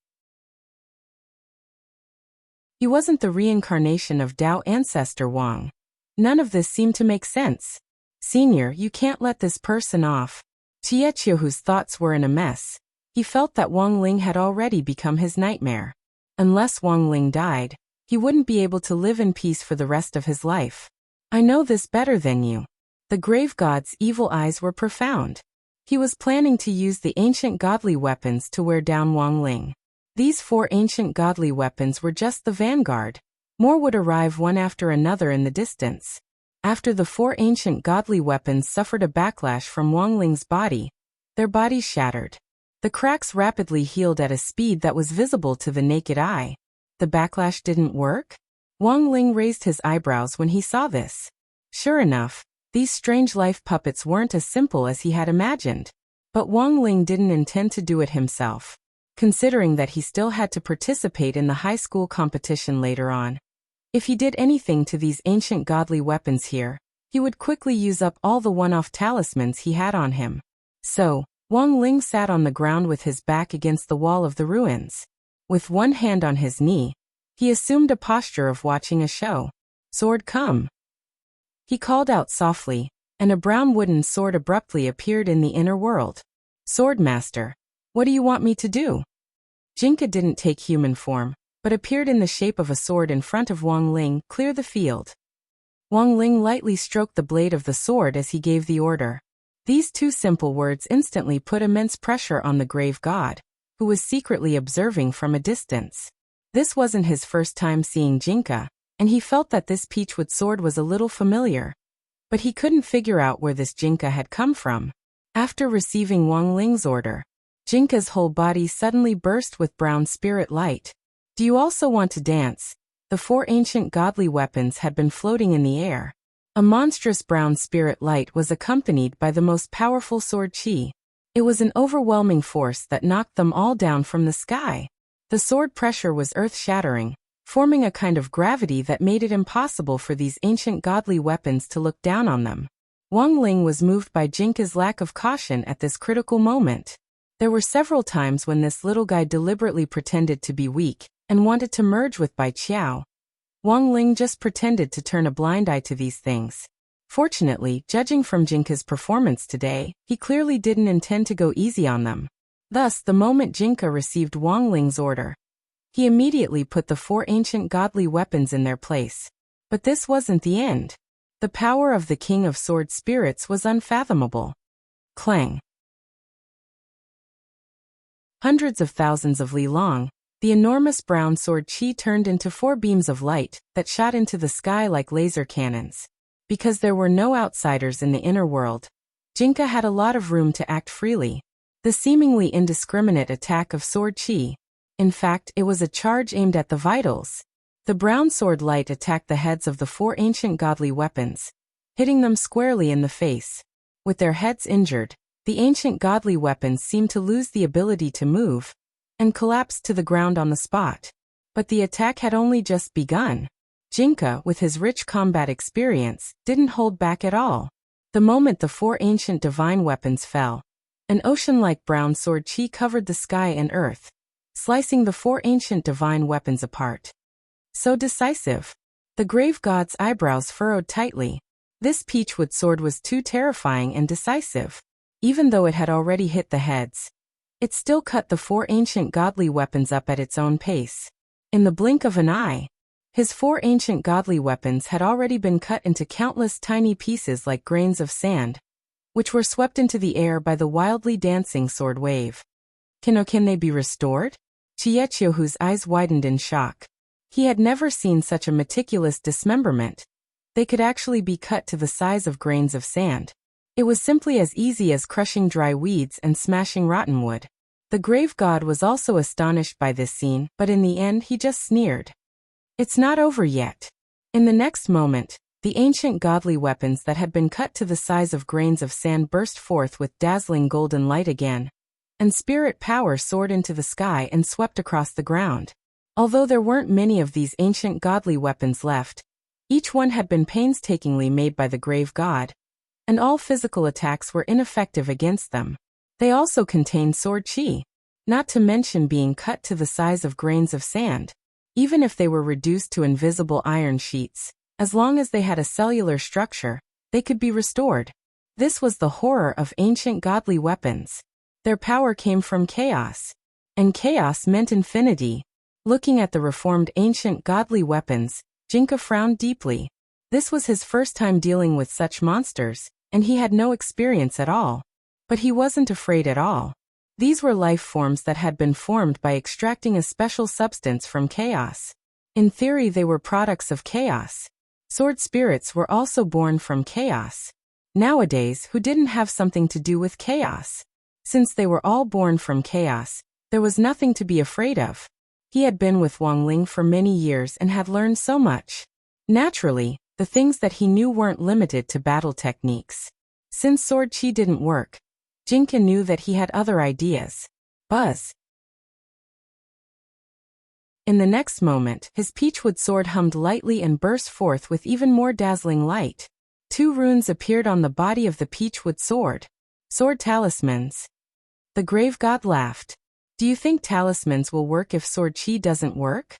He wasn't the reincarnation of Tao ancestor Wang. None of this seemed to make sense. Senior, you can't let this person off. Chiechiohu's thoughts were in a mess. He felt that Wang Ling had already become his nightmare. Unless Wang Ling died, he wouldn't be able to live in peace for the rest of his life. I know this better than you. The grave god's evil eyes were profound. He was planning to use the ancient godly weapons to wear down Wang Ling. These 4 ancient godly weapons were just the vanguard. More would arrive one after another in the distance. After the 4 ancient godly weapons suffered a backlash from Wang Ling's body, their bodies shattered. The cracks rapidly healed at a speed that was visible to the naked eye. The backlash didn't work? Wang Ling raised his eyebrows when he saw this. Sure enough, these strange life puppets weren't as simple as he had imagined. But Wang Ling didn't intend to do it himself, considering that he still had to participate in the high school competition later on. If he did anything to these ancient godly weapons here, he would quickly use up all the one-off talismans he had on him. So, Wang Ling sat on the ground with his back against the wall of the ruins. With one hand on his knee, he assumed a posture of watching a show. Sword, come. He called out softly, and a brown wooden sword abruptly appeared in the inner world. Swordmaster, what do you want me to do? Jinka didn't take human form, but appeared in the shape of a sword in front of Wang Ling. Clear the field. Wang Ling lightly stroked the blade of the sword as he gave the order. These 2 simple words instantly put immense pressure on the grave god, who was secretly observing from a distance. This wasn't his first time seeing Jinka, and he felt that this peachwood sword was a little familiar. But he couldn't figure out where this Jinka had come from. After receiving Wang Ling's order, Jinka's whole body suddenly burst with brown spirit light. Do you also want to dance? The 4 ancient godly weapons had been floating in the air. A monstrous brown spirit light was accompanied by the most powerful sword chi. It was an overwhelming force that knocked them all down from the sky. The sword pressure was earth-shattering, forming a kind of gravity that made it impossible for these ancient godly weapons to look down on them. Wang Ling was moved by Jinka's lack of caution at this critical moment. There were several times when this little guy deliberately pretended to be weak and wanted to merge with Bai Qiao. Wang Ling just pretended to turn a blind eye to these things. Fortunately, judging from Jinka's performance today, he clearly didn't intend to go easy on them. Thus, the moment Jinka received Wang Ling's order, he immediately put the 4 ancient godly weapons in their place. But this wasn't the end. The power of the King of Sword Spirits was unfathomable. Clang. Hundreds of thousands of li long, the enormous brown sword chi turned into 4 beams of light that shot into the sky like laser cannons. Because there were no outsiders in the inner world, Jinka had a lot of room to act freely. The seemingly indiscriminate attack of sword chi. In fact, it was a charge aimed at the vitals. The brown sword light attacked the heads of the 4 ancient godly weapons, hitting them squarely in the face. With their heads injured, the ancient godly weapons seemed to lose the ability to move, and collapsed to the ground on the spot. But the attack had only just begun. Jinka, with his rich combat experience, didn't hold back at all. The moment the 4 ancient divine weapons fell, an ocean-like brown sword chi covered the sky and earth, slicing the 4 ancient divine weapons apart. So decisive. The grave god's eyebrows furrowed tightly. This peachwood sword was too terrifying and decisive. Even though it had already hit the heads, it still cut the 4 ancient godly weapons up at its own pace. In the blink of an eye, his 4 ancient godly weapons had already been cut into countless tiny pieces like grains of sand, which were swept into the air by the wildly dancing sword wave. Can they be restored? Chiechiohu's eyes widened in shock. He had never seen such a meticulous dismemberment. They could actually be cut to the size of grains of sand. It was simply as easy as crushing dry weeds and smashing rotten wood. The grave god was also astonished by this scene, but in the end he just sneered. It's not over yet. In the next moment, the ancient godly weapons that had been cut to the size of grains of sand burst forth with dazzling golden light again, and spirit power soared into the sky and swept across the ground. Although there weren't many of these ancient godly weapons left, each one had been painstakingly made by the grave god, and all physical attacks were ineffective against them. They also contained sword chi, not to mention being cut to the size of grains of sand. Even if they were reduced to invisible iron sheets, as long as they had a cellular structure, they could be restored. This was the horror of ancient godly weapons. Their power came from chaos. And chaos meant infinity. Looking at the reformed ancient godly weapons, Jinka frowned deeply. This was his first time dealing with such monsters, and he had no experience at all. But he wasn't afraid at all. These were life forms that had been formed by extracting a special substance from chaos. In theory, they were products of chaos. Sword spirits were also born from chaos. Nowadays, who didn't have something to do with chaos? Since they were all born from chaos, there was nothing to be afraid of. He had been with Wang Ling for many years and had learned so much. Naturally, the things that he knew weren't limited to battle techniques. Since sword chi didn't work, Jinka knew that he had other ideas. Buzz. In the next moment, his peachwood sword hummed lightly and burst forth with even more dazzling light. 2 runes appeared on the body of the peachwood sword. Sword talismans. The grave god laughed. Do you think talismans will work if sword chi doesn't work?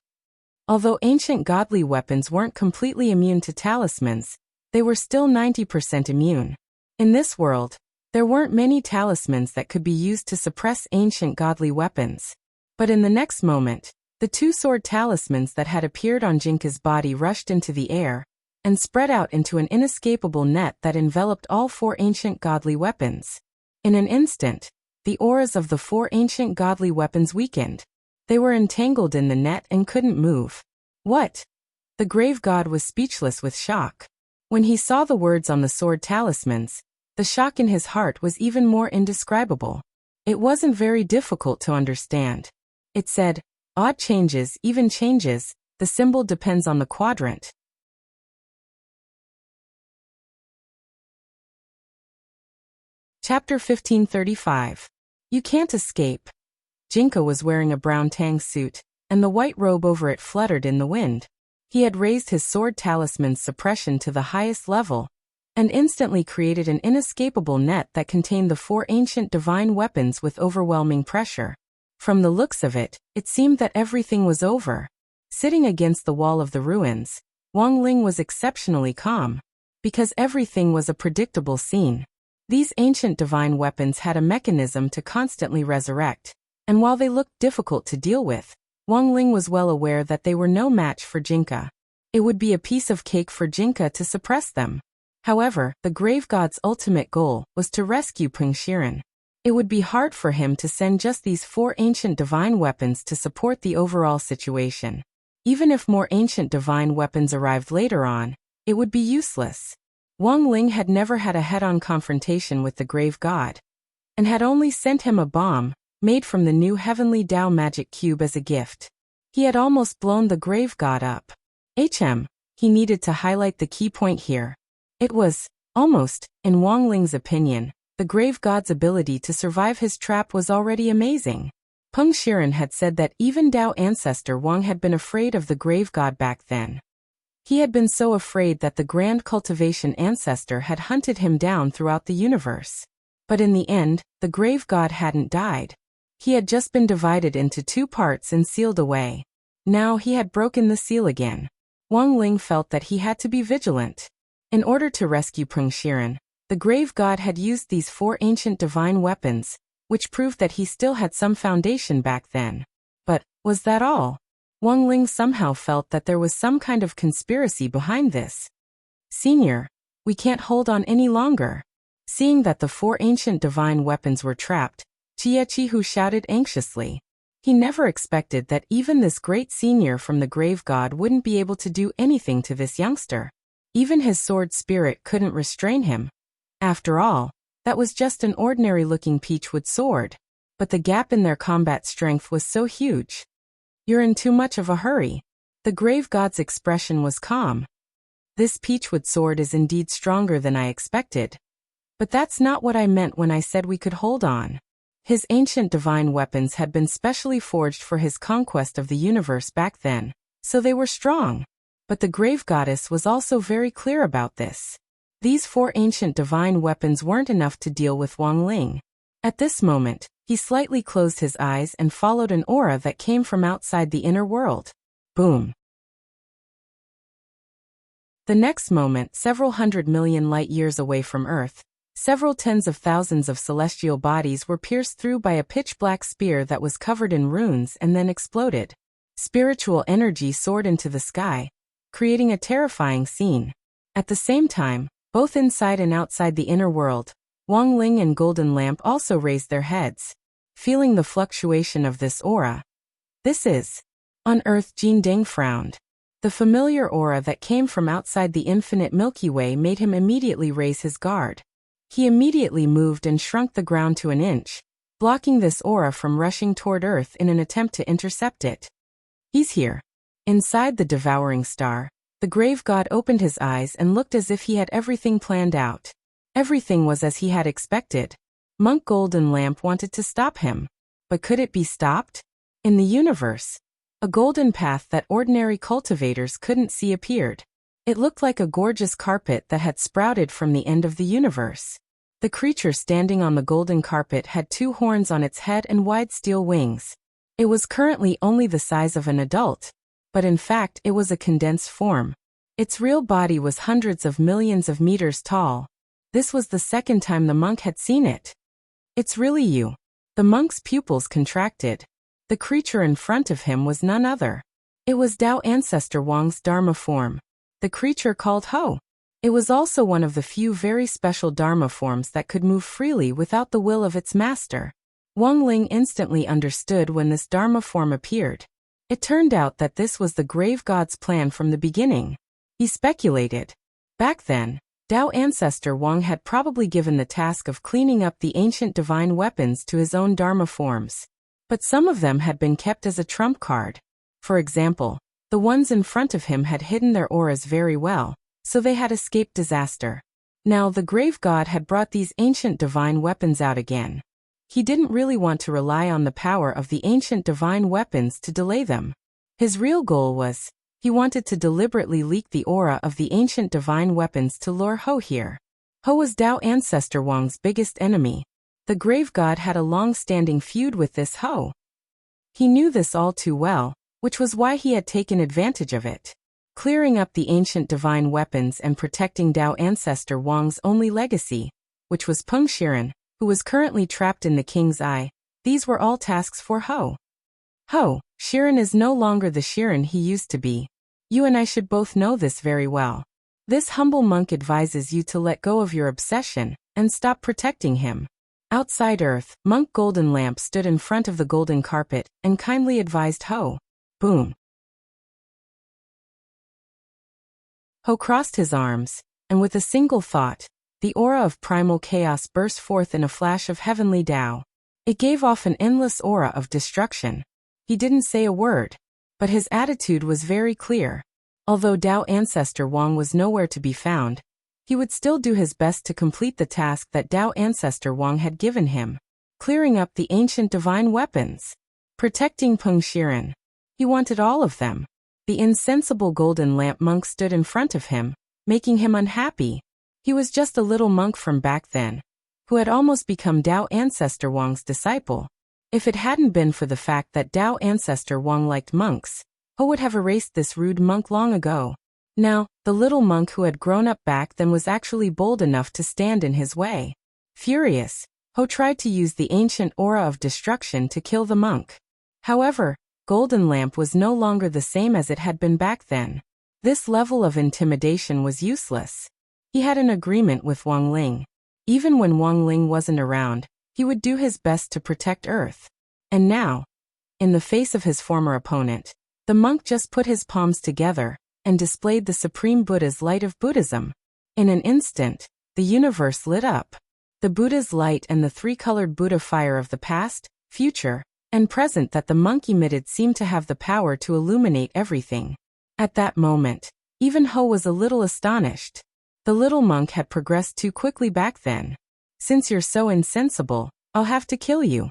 Although ancient godly weapons weren't completely immune to talismans, they were still 90% immune. In this world, there weren't many talismans that could be used to suppress ancient godly weapons. But in the next moment, the 2 sword talismans that had appeared on Jinka's body rushed into the air and spread out into an inescapable net that enveloped all 4 ancient godly weapons. In an instant, the auras of the 4 ancient godly weapons weakened. They were entangled in the net and couldn't move. What? The grave god was speechless with shock. When he saw the words on the sword talismans, the shock in his heart was even more indescribable. It wasn't very difficult to understand. It said, odd changes, even changes, the symbol depends on the quadrant. Chapter 1535. You can't escape. Jinka was wearing a brown tang suit, and the white robe over it fluttered in the wind. He had raised his sword talisman's suppression to the highest level, and instantly created an inescapable net that contained the 4 ancient divine weapons with overwhelming pressure. From the looks of it, it seemed that everything was over. Sitting against the wall of the ruins, Wang Ling was exceptionally calm, because everything was a predictable scene. These ancient divine weapons had a mechanism to constantly resurrect, and while they looked difficult to deal with, Wang Ling was well aware that they were no match for Jinka. It would be a piece of cake for Jinka to suppress them. However, the grave god's ultimate goal was to rescue Peng Shiren. It would be hard for him to send just these 4 ancient divine weapons to support the overall situation. Even if more ancient divine weapons arrived later on, it would be useless. Wang Ling had never had a head-on confrontation with the grave god, and had only sent him a bomb, made from the new heavenly Tao magic cube as a gift. He had almost blown the grave god up. He needed to highlight the key point here. It was, almost, in Wang Ling's opinion, the grave god's ability to survive his trap was already amazing. Peng Shiren had said that even Tao ancestor Wang had been afraid of the grave god back then. He had been so afraid that the grand cultivation ancestor had hunted him down throughout the universe. But in the end, the grave god hadn't died. He had just been divided into 2 parts and sealed away. Now he had broken the seal again. Wang Ling felt that he had to be vigilant. In order to rescue Peng Shiren, the grave god had used these 4 ancient divine weapons, which proved that he still had some foundation back then. But, was that all? Wang Ling somehow felt that there was some kind of conspiracy behind this. Senior, we can't hold on any longer. Seeing that the 4 ancient divine weapons were trapped, Chiechihu shouted anxiously. He never expected that even this great senior from the grave god wouldn't be able to do anything to this youngster. Even his sword spirit couldn't restrain him. After all, that was just an ordinary-looking peachwood sword. But the gap in their combat strength was so huge. You're in too much of a hurry. The grave god's expression was calm. This peachwood sword is indeed stronger than I expected. But that's not what I meant when I said we could hold on. His ancient divine weapons had been specially forged for his conquest of the universe back then, so they were strong. But the grave goddess was also very clear about this. These 4 ancient divine weapons weren't enough to deal with Wang Ling. At this moment, he slightly closed his eyes and followed an aura that came from outside the inner world. Boom. The next moment, several hundred million light years away from Earth, Several tens of thousands of celestial bodies were pierced through by a pitch-black spear that was covered in runes and then exploded. Spiritual energy soared into the sky, creating a terrifying scene. At the same time, both inside and outside the inner world, Wang Ling and Golden Lamp also raised their heads, feeling the fluctuation of this aura. This is. On Earth, Jin Deng frowned. The familiar aura that came from outside the infinite Milky Way made him immediately raise his guard. He immediately moved and shrunk the ground to an inch, blocking this aura from rushing toward Earth in an attempt to intercept it. He's here. Inside the devouring star, the grave god opened his eyes and looked as if he had everything planned out. Everything was as he had expected. Monk Golden Lamp wanted to stop him. But could it be stopped? In the universe, a golden path that ordinary cultivators couldn't see appeared. It looked like a gorgeous carpet that had sprouted from the end of the universe. The creature standing on the golden carpet had 2 horns on its head and wide steel wings. It was currently only the size of an adult, but in fact it was a condensed form. Its real body was hundreds of millions of meters tall. This was the second time the monk had seen it. It's really you. The monk's pupils contracted. The creature in front of him was none other. It was Tao Ancestor Wang's Dharma form. The creature called Ho. It was also one of the few very special Dharma forms that could move freely without the will of its master. Wang Ling instantly understood when this Dharma form appeared. It turned out that this was the grave god's plan from the beginning. He speculated. Back then, Tao Ancestor Wang had probably given the task of cleaning up the ancient divine weapons to his own Dharma forms. But some of them had been kept as a trump card. For example, the ones in front of him had hidden their auras very well, so they had escaped disaster. Now the grave god had brought these ancient divine weapons out again. He didn't really want to rely on the power of the ancient divine weapons to delay them. His real goal was, he wanted to deliberately leak the aura of the ancient divine weapons to lure Ho here. Ho was Tao Ancestor Wang's biggest enemy. The grave god had a long-standing feud with this Ho. He knew this all too well, which was why he had taken advantage of it. Clearing up the ancient divine weapons and protecting Tao Ancestor Wang's only legacy, which was Peng Shiren, who was currently trapped in the king's eye, these were all tasks for Ho. Ho, Shiren is no longer the Shiren he used to be. You and I should both know this very well. This humble monk advises you to let go of your obsession and stop protecting him. Outside Earth, Monk Golden Lamp stood in front of the golden carpet and kindly advised Ho. Boom. Ho crossed his arms, and with a single thought, the aura of primal chaos burst forth in a flash of heavenly Tao. It gave off an endless aura of destruction. He didn't say a word, but his attitude was very clear. Although Tao Ancestor Wang was nowhere to be found, he would still do his best to complete the task that Tao Ancestor Wang had given him, clearing up the ancient divine weapons, protecting Peng Shiren. He wanted all of them. The insensible Golden Lamp monk stood in front of him, making him unhappy. He was just a little monk from back then, who had almost become Tao Ancestor Wang's disciple. If it hadn't been for the fact that Tao Ancestor Wang liked monks, Ho would have erased this rude monk long ago. Now, the little monk who had grown up back then was actually bold enough to stand in his way. Furious, Ho tried to use the ancient aura of destruction to kill the monk. However, Golden Lamp was no longer the same as it had been back then. This level of intimidation was useless. He had an agreement with Wang Ling. Even when Wang Ling wasn't around, he would do his best to protect Earth. And now, in the face of his former opponent, the monk just put his palms together and displayed the Supreme Buddha's light of Buddhism. In an instant, the universe lit up. The Buddha's light and the 3-colored Buddha fire of the past, future, and present that the monk emitted seemed to have the power to illuminate everything. At that moment, even Ho was a little astonished. The little monk had progressed too quickly back then. Since you're so insensible, I'll have to kill you.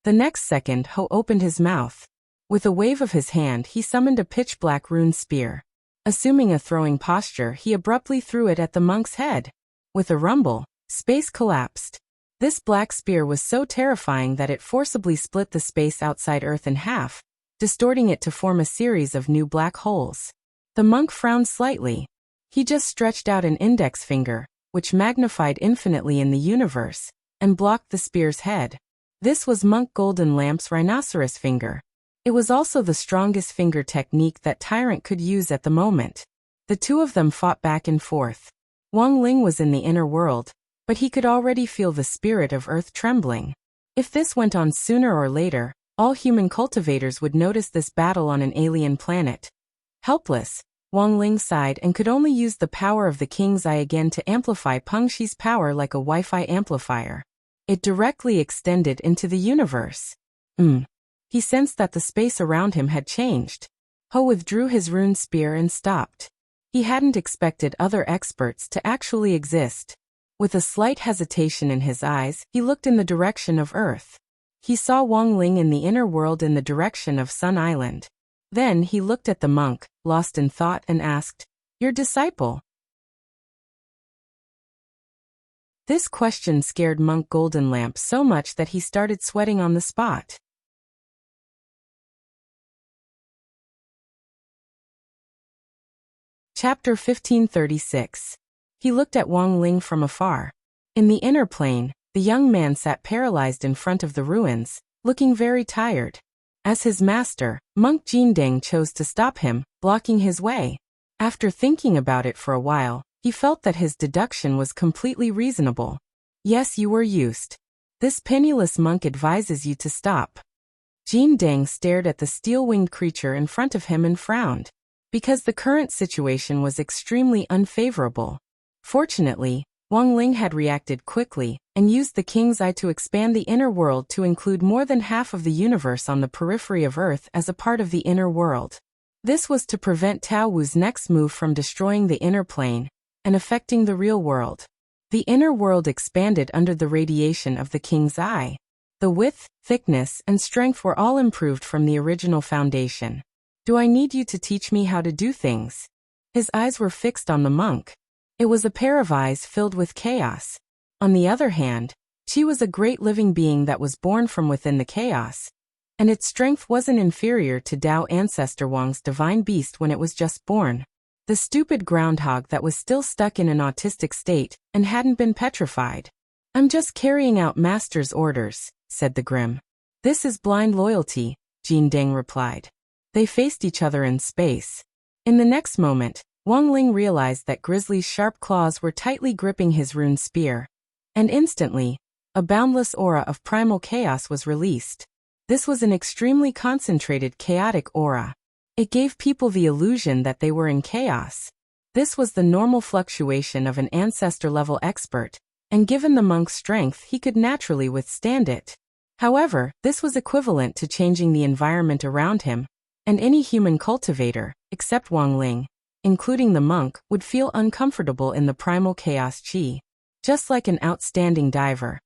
The next second, Ho opened his mouth. With a wave of his hand, he summoned a pitch-black rune spear. Assuming a throwing posture, he abruptly threw it at the monk's head. With a rumble, space collapsed. This black spear was so terrifying that it forcibly split the space outside Earth in half, distorting it to form a series of new black holes. The monk frowned slightly. He just stretched out an index finger, which magnified infinitely in the universe, and blocked the spear's head. This was Monk Golden Lamp's rhinoceros finger. It was also the strongest finger technique that Tyrant could use at the moment. The two of them fought back and forth. Wang Ling was in the inner world, but he could already feel the spirit of Earth trembling. If this went on sooner or later, all human cultivators would notice this battle on an alien planet. Helpless, Wang Ling sighed and could only use the power of the King's Eye again to amplify Peng Shi's power like a Wi-Fi amplifier. It directly extended into the universe. He sensed that the space around him had changed. Ho withdrew his rune spear and stopped. He hadn't expected other experts to actually exist. With a slight hesitation in his eyes, he looked in the direction of Earth. He saw Wang Ling in the inner world in the direction of Sun Island. Then he looked at the monk, lost in thought, and asked, "Your disciple?" This question scared Monk Golden Lamp so much that he started sweating on the spot. Chapter 1536. He looked at Wang Ling from afar. In the inner plane, the young man sat paralyzed in front of the ruins, looking very tired. As his master, Monk Jindeng chose to stop him, blocking his way. After thinking about it for a while, he felt that his deduction was completely reasonable. Yes, you were used. This penniless monk advises you to stop. Jindeng stared at the steel-winged creature in front of him and frowned, because the current situation was extremely unfavorable. Fortunately, Wang Ling had reacted quickly and used the King's Eye to expand the inner world to include more than half of the universe on the periphery of Earth as a part of the inner world. This was to prevent Tao Wu's next move from destroying the inner plane and affecting the real world. The inner world expanded under the radiation of the King's Eye. The width, thickness, and strength were all improved from the original foundation. "Do I need you to teach me how to do things?" His eyes were fixed on the monk. It was a pair of eyes filled with chaos. On the other hand, she was a great living being that was born from within the chaos, and its strength wasn't inferior to Tao Ancestor Wang's divine beast when it was just born. The stupid groundhog that was still stuck in an autistic state and hadn't been petrified. "I'm just carrying out master's orders," said the Grim. "This is blind loyalty," Jindeng replied. They faced each other in space. In the next moment, Wang Ling realized that Grizzly's sharp claws were tightly gripping his rune spear, and instantly, a boundless aura of primal chaos was released. This was an extremely concentrated chaotic aura. It gave people the illusion that they were in chaos. This was the normal fluctuation of an ancestor-level expert, and given the monk's strength, he could naturally withstand it. However, this was equivalent to changing the environment around him, and any human cultivator, except Wang Ling, including the monk, would feel uncomfortable in the primal chaos chi. Just like an outstanding diver.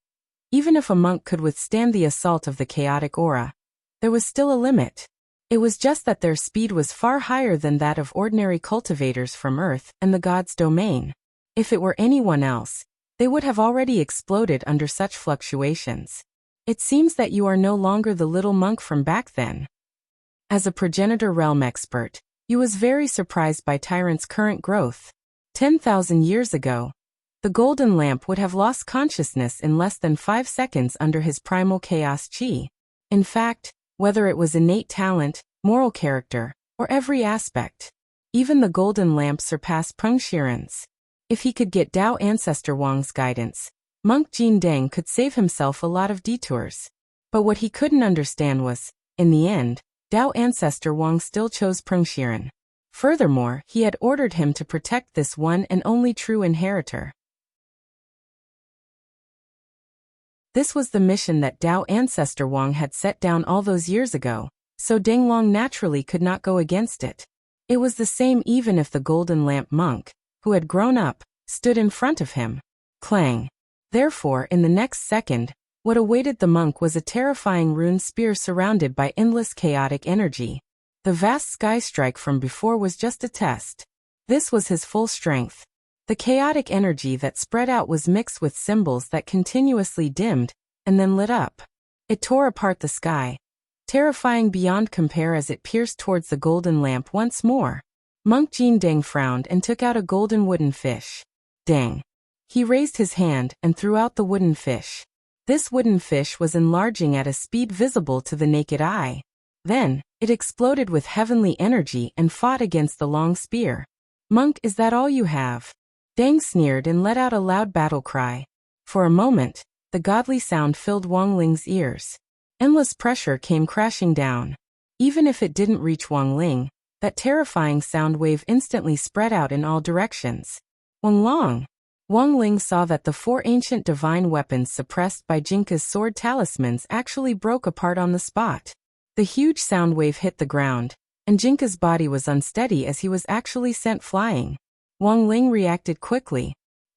Even if a monk could withstand the assault of the chaotic aura, there was still a limit. It was just that their speed was far higher than that of ordinary cultivators from Earth and the gods' domain. If it were anyone else, they would have already exploded under such fluctuations. "It seems that you are no longer the little monk from back then." As a progenitor realm expert, he was very surprised by Tyrant's current growth. 10,000 years ago, the Golden Lamp would have lost consciousness in less than 5 seconds under his primal chaos chi. In fact, whether it was innate talent, moral character, or every aspect, even the Golden Lamp surpassed Peng Shiren's. If he could get Tao Ancestor Wang's guidance, Monk Jindeng could save himself a lot of detours. But what he couldn't understand was, in the end, Tao Ancestor Wang still chose Peng Shiren. Furthermore, he had ordered him to protect this one and only true inheritor. This was the mission that Tao Ancestor Wang had set down all those years ago, so Deng Long naturally could not go against it. It was the same even if the Golden Lamp monk, who had grown up, stood in front of him. Clang. Therefore, in the next second, what awaited the monk was a terrifying rune spear surrounded by endless chaotic energy. The vast sky strike from before was just a test. This was his full strength. The chaotic energy that spread out was mixed with symbols that continuously dimmed and then lit up. It tore apart the sky, terrifying beyond compare as it pierced towards the Golden Lamp once more. Monk Jindeng frowned and took out a golden wooden fish. Dang. He raised his hand and threw out the wooden fish. This wooden fish was enlarging at a speed visible to the naked eye. Then, it exploded with heavenly energy and fought against the long spear. "Monk, is that all you have?" Dang sneered and let out a loud battle cry. For a moment, the godly sound filled Wang Ling's ears. Endless pressure came crashing down. Even if it didn't reach Wang Ling, that terrifying sound wave instantly spread out in all directions. Wang Ling saw that the 4 ancient divine weapons suppressed by Jinka's sword talismans actually broke apart on the spot. The huge sound wave hit the ground, and Jinka's body was unsteady as he was actually sent flying. Wang Ling reacted quickly.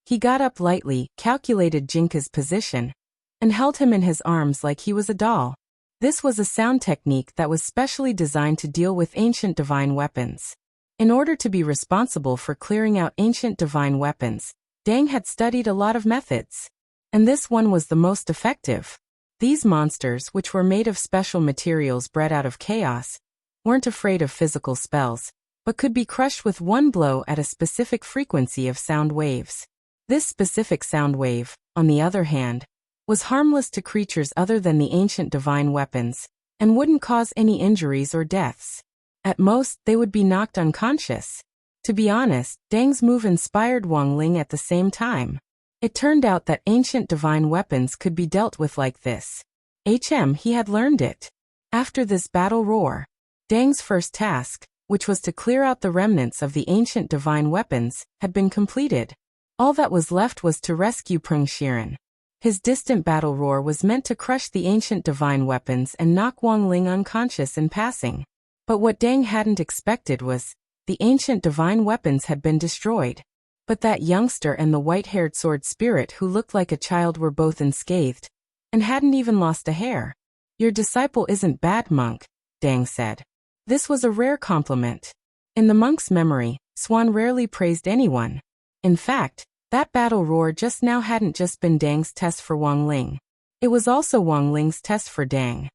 He got up lightly, calculated Jinka's position, and held him in his arms like he was a doll. This was a sound technique that was specially designed to deal with ancient divine weapons. In order to be responsible for clearing out ancient divine weapons, Dang had studied a lot of methods. And this one was the most effective. These monsters, which were made of special materials bred out of chaos, weren't afraid of physical spells, but could be crushed with one blow at a specific frequency of sound waves. This specific sound wave, on the other hand, was harmless to creatures other than the ancient divine weapons, and wouldn't cause any injuries or deaths. At most, they would be knocked unconscious. To be honest, Dang's move inspired Wang Ling at the same time. It turned out that ancient divine weapons could be dealt with like this. He had learned it. After this battle roar, Dang's first task, which was to clear out the remnants of the ancient divine weapons, had been completed. All that was left was to rescue Peng Shiren. His distant battle roar was meant to crush the ancient divine weapons and knock Wang Ling unconscious in passing. But what Dang hadn't expected was, the ancient divine weapons had been destroyed. But that youngster and the white-haired sword spirit who looked like a child were both unscathed, and hadn't even lost a hair. "Your disciple isn't bad, monk," Dang said. This was a rare compliment. In the monk's memory, Swan rarely praised anyone. In fact, that battle roar just now hadn't just been Dang's test for Wang Ling. It was also Wang Ling's test for Dang.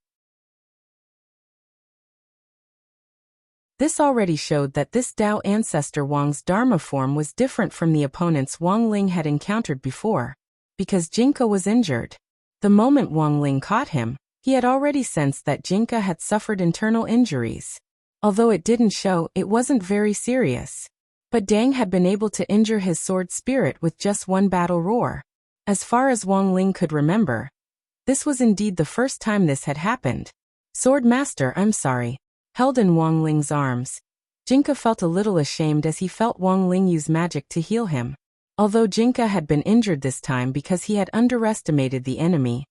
This already showed that this Dao ancestor Wang's Dharma form was different from the opponents Wang Ling had encountered before, because Jinka was injured. The moment Wang Ling caught him, he had already sensed that Jinka had suffered internal injuries. Although it didn't show, it wasn't very serious. But Dang had been able to injure his sword spirit with just one battle roar. As far as Wang Ling could remember, this was indeed the first time this had happened. "Sword Master, I'm sorry." Held in Wang Ling's arms, Jinka felt a little ashamed as he felt Wang Ling use magic to heal him. Although Jinka had been injured this time because he had underestimated the enemy.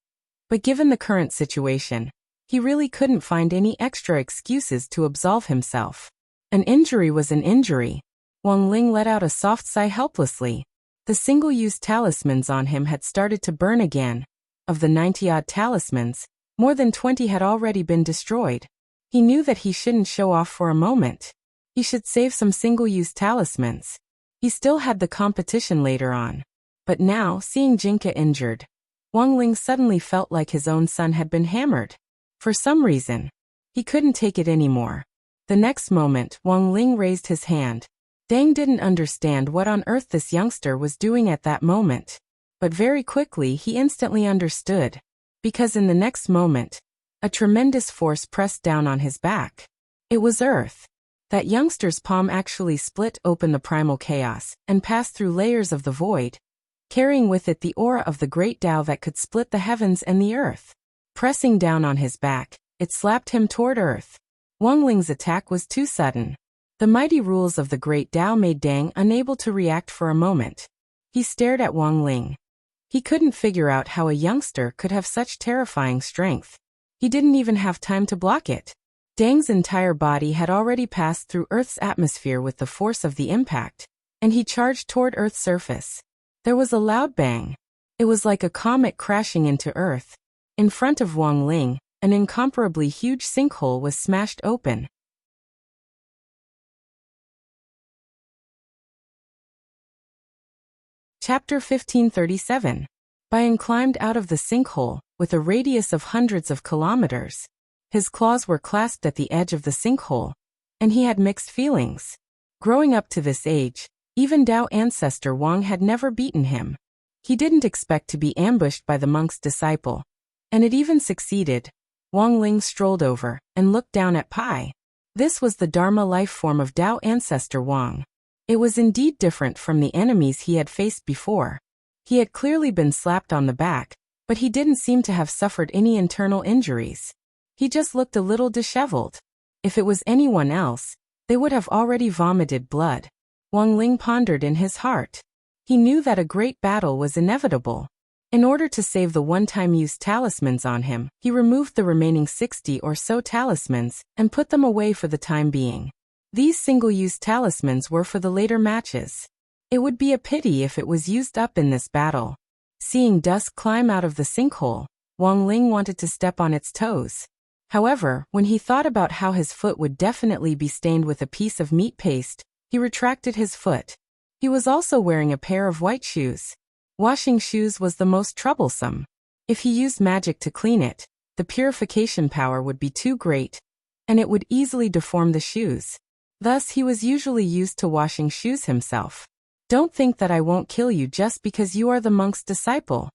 But given the current situation, he really couldn't find any extra excuses to absolve himself. An injury was an injury. Wang Ling let out a soft sigh helplessly. The single-use talismans on him had started to burn again. Of the 90-odd talismans, more than 20 had already been destroyed. He knew that he shouldn't show off for a moment. He should save some single-use talismans. He still had the competition later on. But now, seeing Jinka injured, Wang Ling suddenly felt like his own son had been hammered. For some reason, he couldn't take it anymore. The next moment, Wang Ling raised his hand. Dang didn't understand what on earth this youngster was doing at that moment. But very quickly he instantly understood. Because in the next moment, a tremendous force pressed down on his back. It was Earth. That youngster's palm actually split open the primal chaos and passed through layers of the void, carrying with it the aura of the great Tao that could split the heavens and the earth. Pressing down on his back, it slapped him toward Earth. Wang Ling's attack was too sudden. The mighty rules of the great Tao made Dang unable to react for a moment. He stared at Wang Ling. He couldn't figure out how a youngster could have such terrifying strength. He didn't even have time to block it. Dang's entire body had already passed through Earth's atmosphere with the force of the impact, and he charged toward Earth's surface. There was a loud bang. It was like a comet crashing into Earth. In front of Wang Ling, an incomparably huge sinkhole was smashed open. Chapter 1537. Bian climbed out of the sinkhole, with a radius of hundreds of kilometers. His claws were clasped at the edge of the sinkhole, and he had mixed feelings. Growing up to this age, even Dao ancestor Wang had never beaten him. He didn't expect to be ambushed by the monk's disciple. And it even succeeded. Wang Ling strolled over and looked down at Pai. This was the Dharma life form of Tao ancestor Wang. It was indeed different from the enemies he had faced before. He had clearly been slapped on the back, but he didn't seem to have suffered any internal injuries. He just looked a little disheveled. If it was anyone else, they would have already vomited blood. Wang Ling pondered in his heart. He knew that a great battle was inevitable. In order to save the one-time use talismans on him, he removed the remaining 60 or so talismans and put them away for the time being. These single-use talismans were for the later matches. It would be a pity if it was used up in this battle. Seeing dust climb out of the sinkhole, Wang Ling wanted to step on its toes. However, when he thought about how his foot would definitely be stained with a piece of meat paste, he retracted his foot. He was also wearing a pair of white shoes. Washing shoes was the most troublesome. If he used magic to clean it, the purification power would be too great, and it would easily deform the shoes. Thus he was usually used to washing shoes himself. Don't think that I won't kill you just because you are the monk's disciple.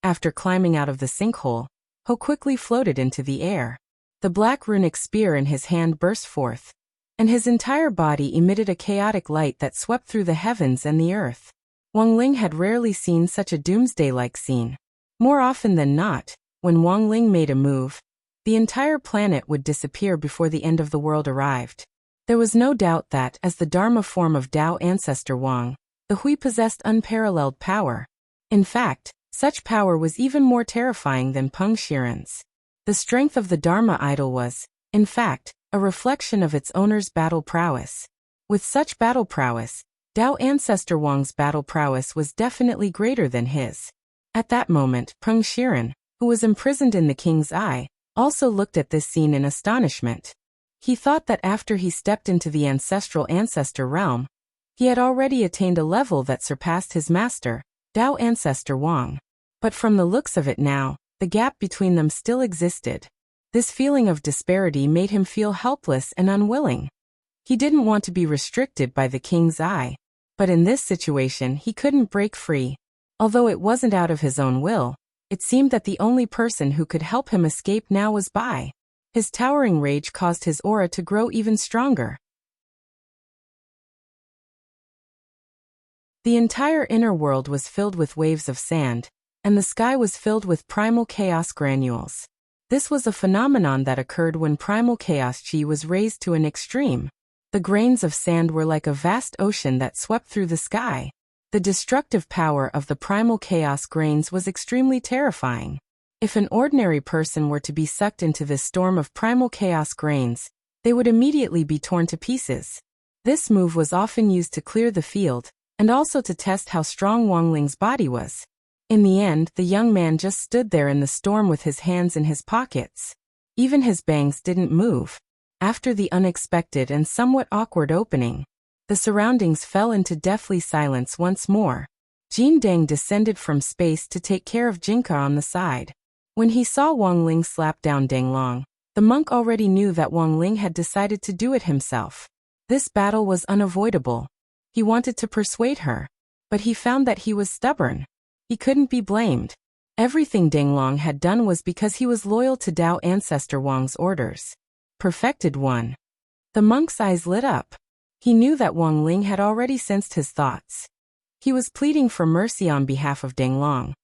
After climbing out of the sinkhole, Ho quickly floated into the air. The black runic spear in his hand burst forth, and his entire body emitted a chaotic light that swept through the heavens and the earth. Wang Ling had rarely seen such a doomsday-like scene. More often than not, when Wang Ling made a move, the entire planet would disappear before the end of the world arrived. There was no doubt that, as the Dharma form of Tao ancestor Wang, the Hui possessed unparalleled power. In fact, such power was even more terrifying than Peng Shiren's. The strength of the Dharma idol was, in fact, a reflection of its owner's battle prowess. With such battle prowess, Tao ancestor Wang's battle prowess was definitely greater than his. At that moment, Peng Shiren, who was imprisoned in the king's eye, also looked at this scene in astonishment. He thought that after he stepped into the ancestral ancestor realm, he had already attained a level that surpassed his master, Tao ancestor Wang. But from the looks of it now, the gap between them still existed. This feeling of disparity made him feel helpless and unwilling. He didn't want to be restricted by the king's eye. But in this situation he couldn't break free. Although it wasn't out of his own will, it seemed that the only person who could help him escape now was Bai. His towering rage caused his aura to grow even stronger. The entire inner world was filled with waves of sand, and the sky was filled with primal chaos granules. This was a phenomenon that occurred when primal chaos chi was raised to an extreme. The grains of sand were like a vast ocean that swept through the sky. The destructive power of the primal chaos grains was extremely terrifying. If an ordinary person were to be sucked into this storm of primal chaos grains, they would immediately be torn to pieces. This move was often used to clear the field, and also to test how strong Wang Ling's body was. In the end, the young man just stood there in the storm with his hands in his pockets. Even his bangs didn't move. After the unexpected and somewhat awkward opening, the surroundings fell into deathly silence once more. Jin Deng descended from space to take care of Jinka on the side. When he saw Wang Ling slap down Deng Long, the monk already knew that Wang Ling had decided to do it himself. This battle was unavoidable. He wanted to persuade her, but he found that he was stubborn. He couldn't be blamed. Everything Deng Long had done was because he was loyal to Tao ancestor Wang's orders. Perfected one. The monk's eyes lit up. He knew that Wang Ling had already sensed his thoughts. He was pleading for mercy on behalf of Deng Long,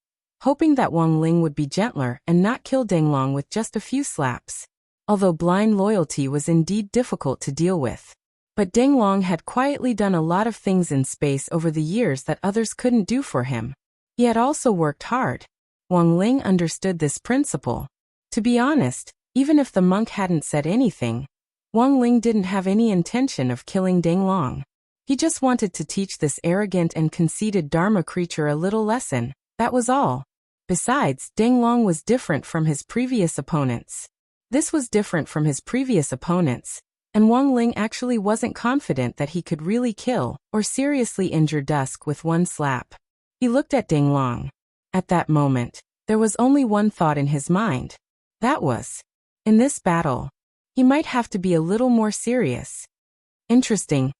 hoping that Wang Ling would be gentler and not kill Deng Long with just a few slaps. Although blind loyalty was indeed difficult to deal with. But Deng Long had quietly done a lot of things in space over the years that others couldn't do for him. He had also worked hard. Wang Ling understood this principle. To be honest, even if the monk hadn't said anything, Wang Ling didn't have any intention of killing Deng Long. He just wanted to teach this arrogant and conceited Dharma creature a little lesson, that was all. Besides, Deng Long was different from his previous opponents. This was different from his previous opponents, and Wang Ling actually wasn't confident that he could really kill or seriously injure Dusk with one slap. He looked at Deng Long. At that moment, there was only one thought in his mind. That was, in this battle, he might have to be a little more serious. Interesting.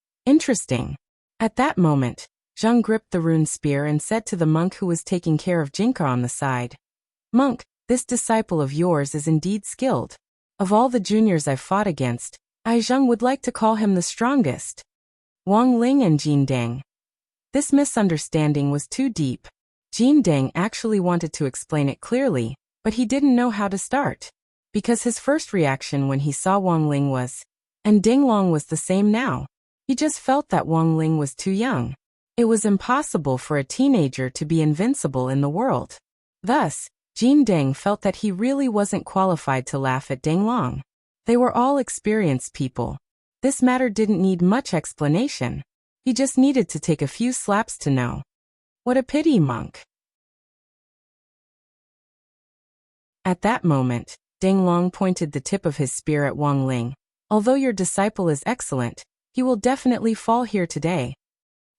At that moment, Zhang gripped the rune spear and said to the monk who was taking care of Jinka on the side, "Monk, this disciple of yours is indeed skilled. Of all the juniors I've fought against, Zhang would like to call him the strongest." Wang Ling and Jin Dang. This misunderstanding was too deep. Jin Dang actually wanted to explain it clearly, but he didn't know how to start. Because his first reaction when he saw Wang Ling was, and Ding Long was the same now. He just felt that Wang Ling was too young. It was impossible for a teenager to be invincible in the world. Thus, Jin Dang felt that he really wasn't qualified to laugh at Ding Long. They were all experienced people. This matter didn't need much explanation. He just needed to take a few slaps to know. What a pity, monk. At that moment, Ding Long pointed the tip of his spear at Wang Ling. "Although your disciple is excellent, he will definitely fall here today."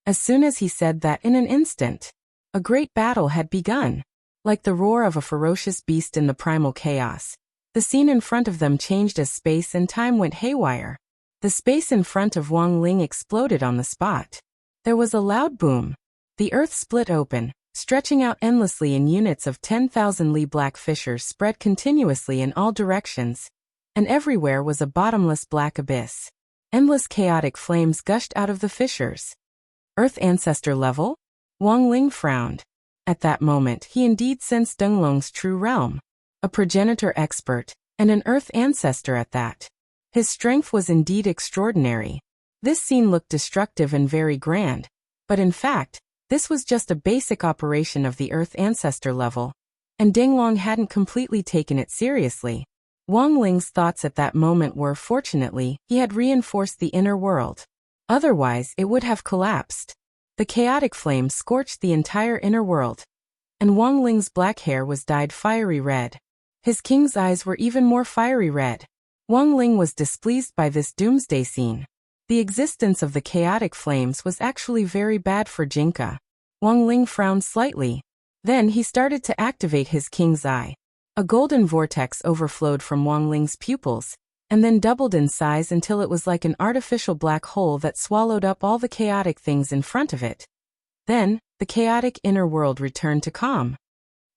As soon as he said that, in an instant, a great battle had begun. Like the roar of a ferocious beast in the primal chaos, the scene in front of them changed as space and time went haywire. The space in front of Wang Ling exploded on the spot. There was a loud boom. The earth split open, stretching out endlessly in units of 10,000 li. Black fissures spread continuously in all directions, and everywhere was a bottomless black abyss. Endless chaotic flames gushed out of the fissures. Earth ancestor level? Wang Ling frowned. At that moment he indeed sensed Deng Long's true realm. A progenitor expert, and an earth ancestor at that. His strength was indeed extraordinary. This scene looked destructive and very grand, but in fact, this was just a basic operation of the earth ancestor level, and Ding Long hadn't completely taken it seriously. Wang Ling's thoughts at that moment were, fortunately, he had reinforced the inner world. Otherwise, it would have collapsed. The chaotic flames scorched the entire inner world, and Wang Ling's black hair was dyed fiery red. His king's eyes were even more fiery red. Wang Ling was displeased by this doomsday scene. The existence of the chaotic flames was actually very bad for Jinka. Wang Ling frowned slightly. Then he started to activate his king's eye. A golden vortex overflowed from Wang Ling's pupils, and then doubled in size until it was like an artificial black hole that swallowed up all the chaotic things in front of it. Then, the chaotic inner world returned to calm.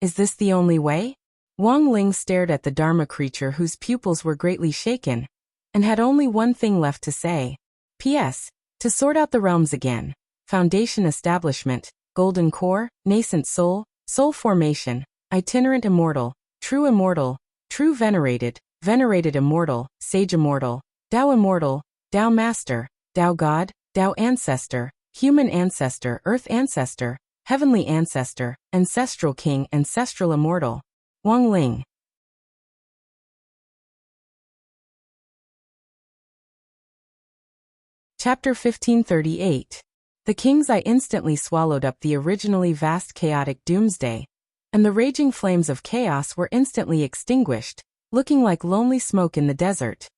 Is this the only way? Wang Ling stared at the Dharma creature whose pupils were greatly shaken, and had only one thing left to say. P.S. To sort out the realms again. Foundation establishment, golden core, nascent soul, soul formation, itinerant immortal, true venerated, venerated immortal, sage immortal, Tao master, Tao god, Tao ancestor, human ancestor, earth ancestor, heavenly ancestor, ancestral king, ancestral immortal. Wang Ling. Chapter 1538. The king's eye instantly swallowed up the originally vast chaotic doomsday, and the raging flames of chaos were instantly extinguished, looking like lonely smoke in the desert.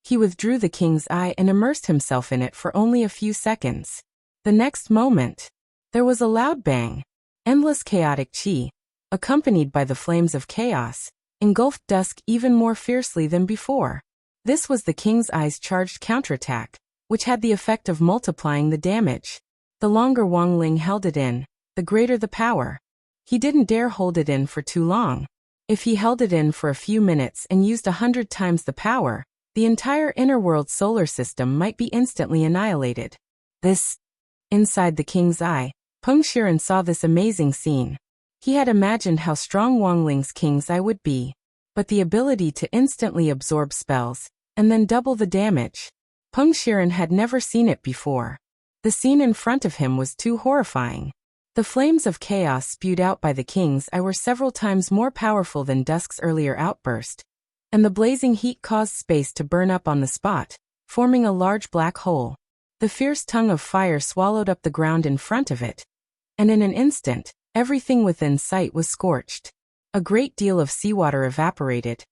He withdrew the king's eye and immersed himself in it for only a few seconds. The next moment, there was a loud bang. Endless chaotic chi, accompanied by the flames of chaos, engulfed dusk even more fiercely than before. This was the king's eye's charged counterattack, which had the effect of multiplying the damage. The longer Wang Ling held it in, the greater the power. He didn't dare hold it in for too long. If he held it in for a few minutes and used 100 times the power, the entire inner world solar system might be instantly annihilated. Inside the king's eye, Peng Shiren saw this amazing scene. He had imagined how strong Wang Ling's king's eye would be, but the ability to instantly absorb spells, and then double the damage. Peng Shiren had never seen it before. The scene in front of him was too horrifying. The flames of chaos spewed out by the king's eye were several times more powerful than Dusk's earlier outburst, and the blazing heat caused space to burn up on the spot, forming a large black hole. The fierce tongue of fire swallowed up the ground in front of it, and in an instant, everything within sight was scorched. A great deal of seawater evaporated,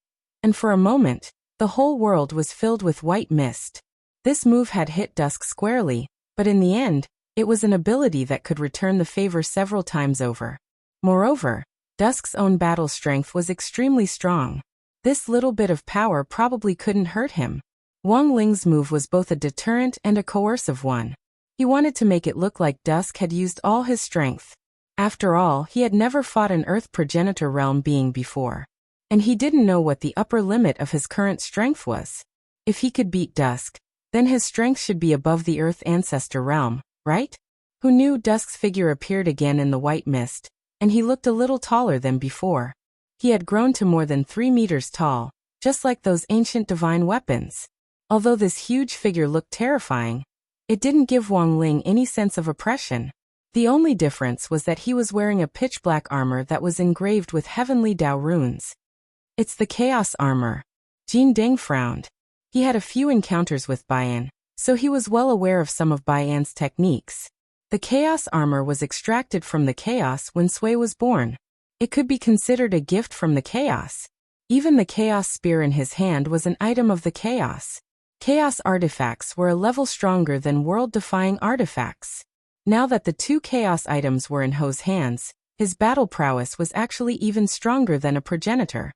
and for a moment, the whole world was filled with white mist. This move had hit Dusk squarely, but in the end, it was an ability that could return the favor several times over. Moreover, Dusk's own battle strength was extremely strong. This little bit of power probably couldn't hurt him. Wang Ling's move was both a deterrent and a coercive one. He wanted to make it look like Dusk had used all his strength. After all, he had never fought an Earth progenitor realm being before. And he didn't know what the upper limit of his current strength was. If he could beat Dusk, then his strength should be above the Earth ancestor realm, right? Who knew? Dusk's figure appeared again in the white mist, and he looked a little taller than before. He had grown to more than 3 meters tall, just like those ancient divine weapons. Although this huge figure looked terrifying, it didn't give Wang Ling any sense of oppression. The only difference was that he was wearing a pitch-black armor that was engraved with heavenly Dao runes. It's the Chaos Armor. Jin Deng frowned. He had a few encounters with Baiyan, so he was well aware of some of Baiyan's techniques. The Chaos Armor was extracted from the Chaos when Sui was born. It could be considered a gift from the Chaos. Even the Chaos Spear in his hand was an item of the Chaos. Chaos artifacts were a level stronger than world-defying artifacts. Now that the 2 Chaos items were in Ho's hands, his battle prowess was actually even stronger than a progenitor.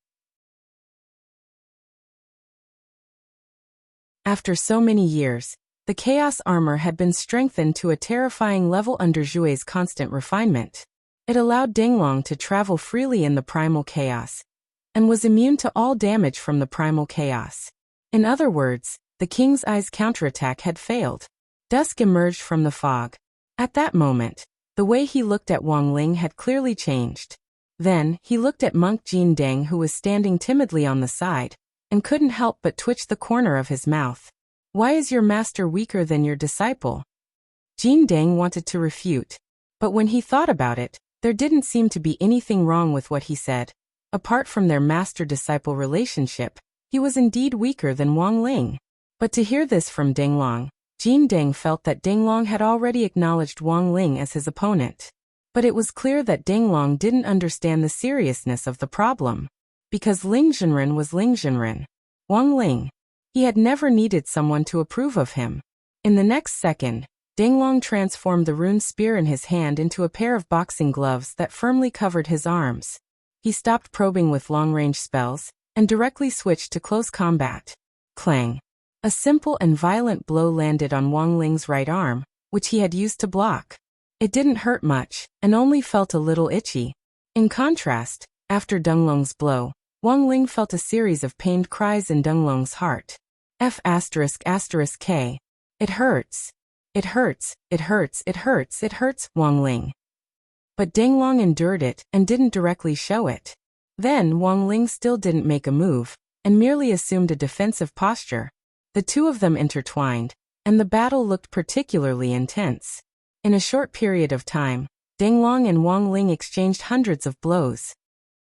After so many years, the Chaos Armor had been strengthened to a terrifying level under Zhue's constant refinement. It allowed Dinglong to travel freely in the primal chaos, and was immune to all damage from the primal chaos. In other words, the King's Eye's counterattack had failed. Dusk emerged from the fog. At that moment, the way he looked at Wang Ling had clearly changed. Then, he looked at monk Jin Deng, who was standing timidly on the side, and couldn't help but twitch the corner of his mouth. Why is your master weaker than your disciple? Jin Deng wanted to refute, but when he thought about it, there didn't seem to be anything wrong with what he said. Apart from their master-disciple relationship, he was indeed weaker than Wang Ling. But to hear this from Dinglong, Jin Deng felt that Dinglong had already acknowledged Wang Ling as his opponent. But it was clear that Dinglong didn't understand the seriousness of the problem. Because Ling Zhenren was Ling Zhenren. Wang Ling. He had never needed someone to approve of him. In the next second, Dinglong transformed the rune spear in his hand into a pair of boxing gloves that firmly covered his arms. He stopped probing with long-range spells, and directly switched to close combat. Clang. A simple and violent blow landed on Wang Ling's right arm, which he had used to block. It didn't hurt much, and only felt a little itchy. In contrast, after Dinglong's blow, Wang Ling felt a series of pained cries in Dinglong's heart. F***K. It hurts. It hurts, it hurts, it hurts, it hurts, Wang Ling. But Dinglong endured it and didn't directly show it. Then Wang Ling still didn't make a move, and merely assumed a defensive posture. The two of them intertwined, and the battle looked particularly intense. In a short period of time, Dinglong and Wang Ling exchanged hundreds of blows.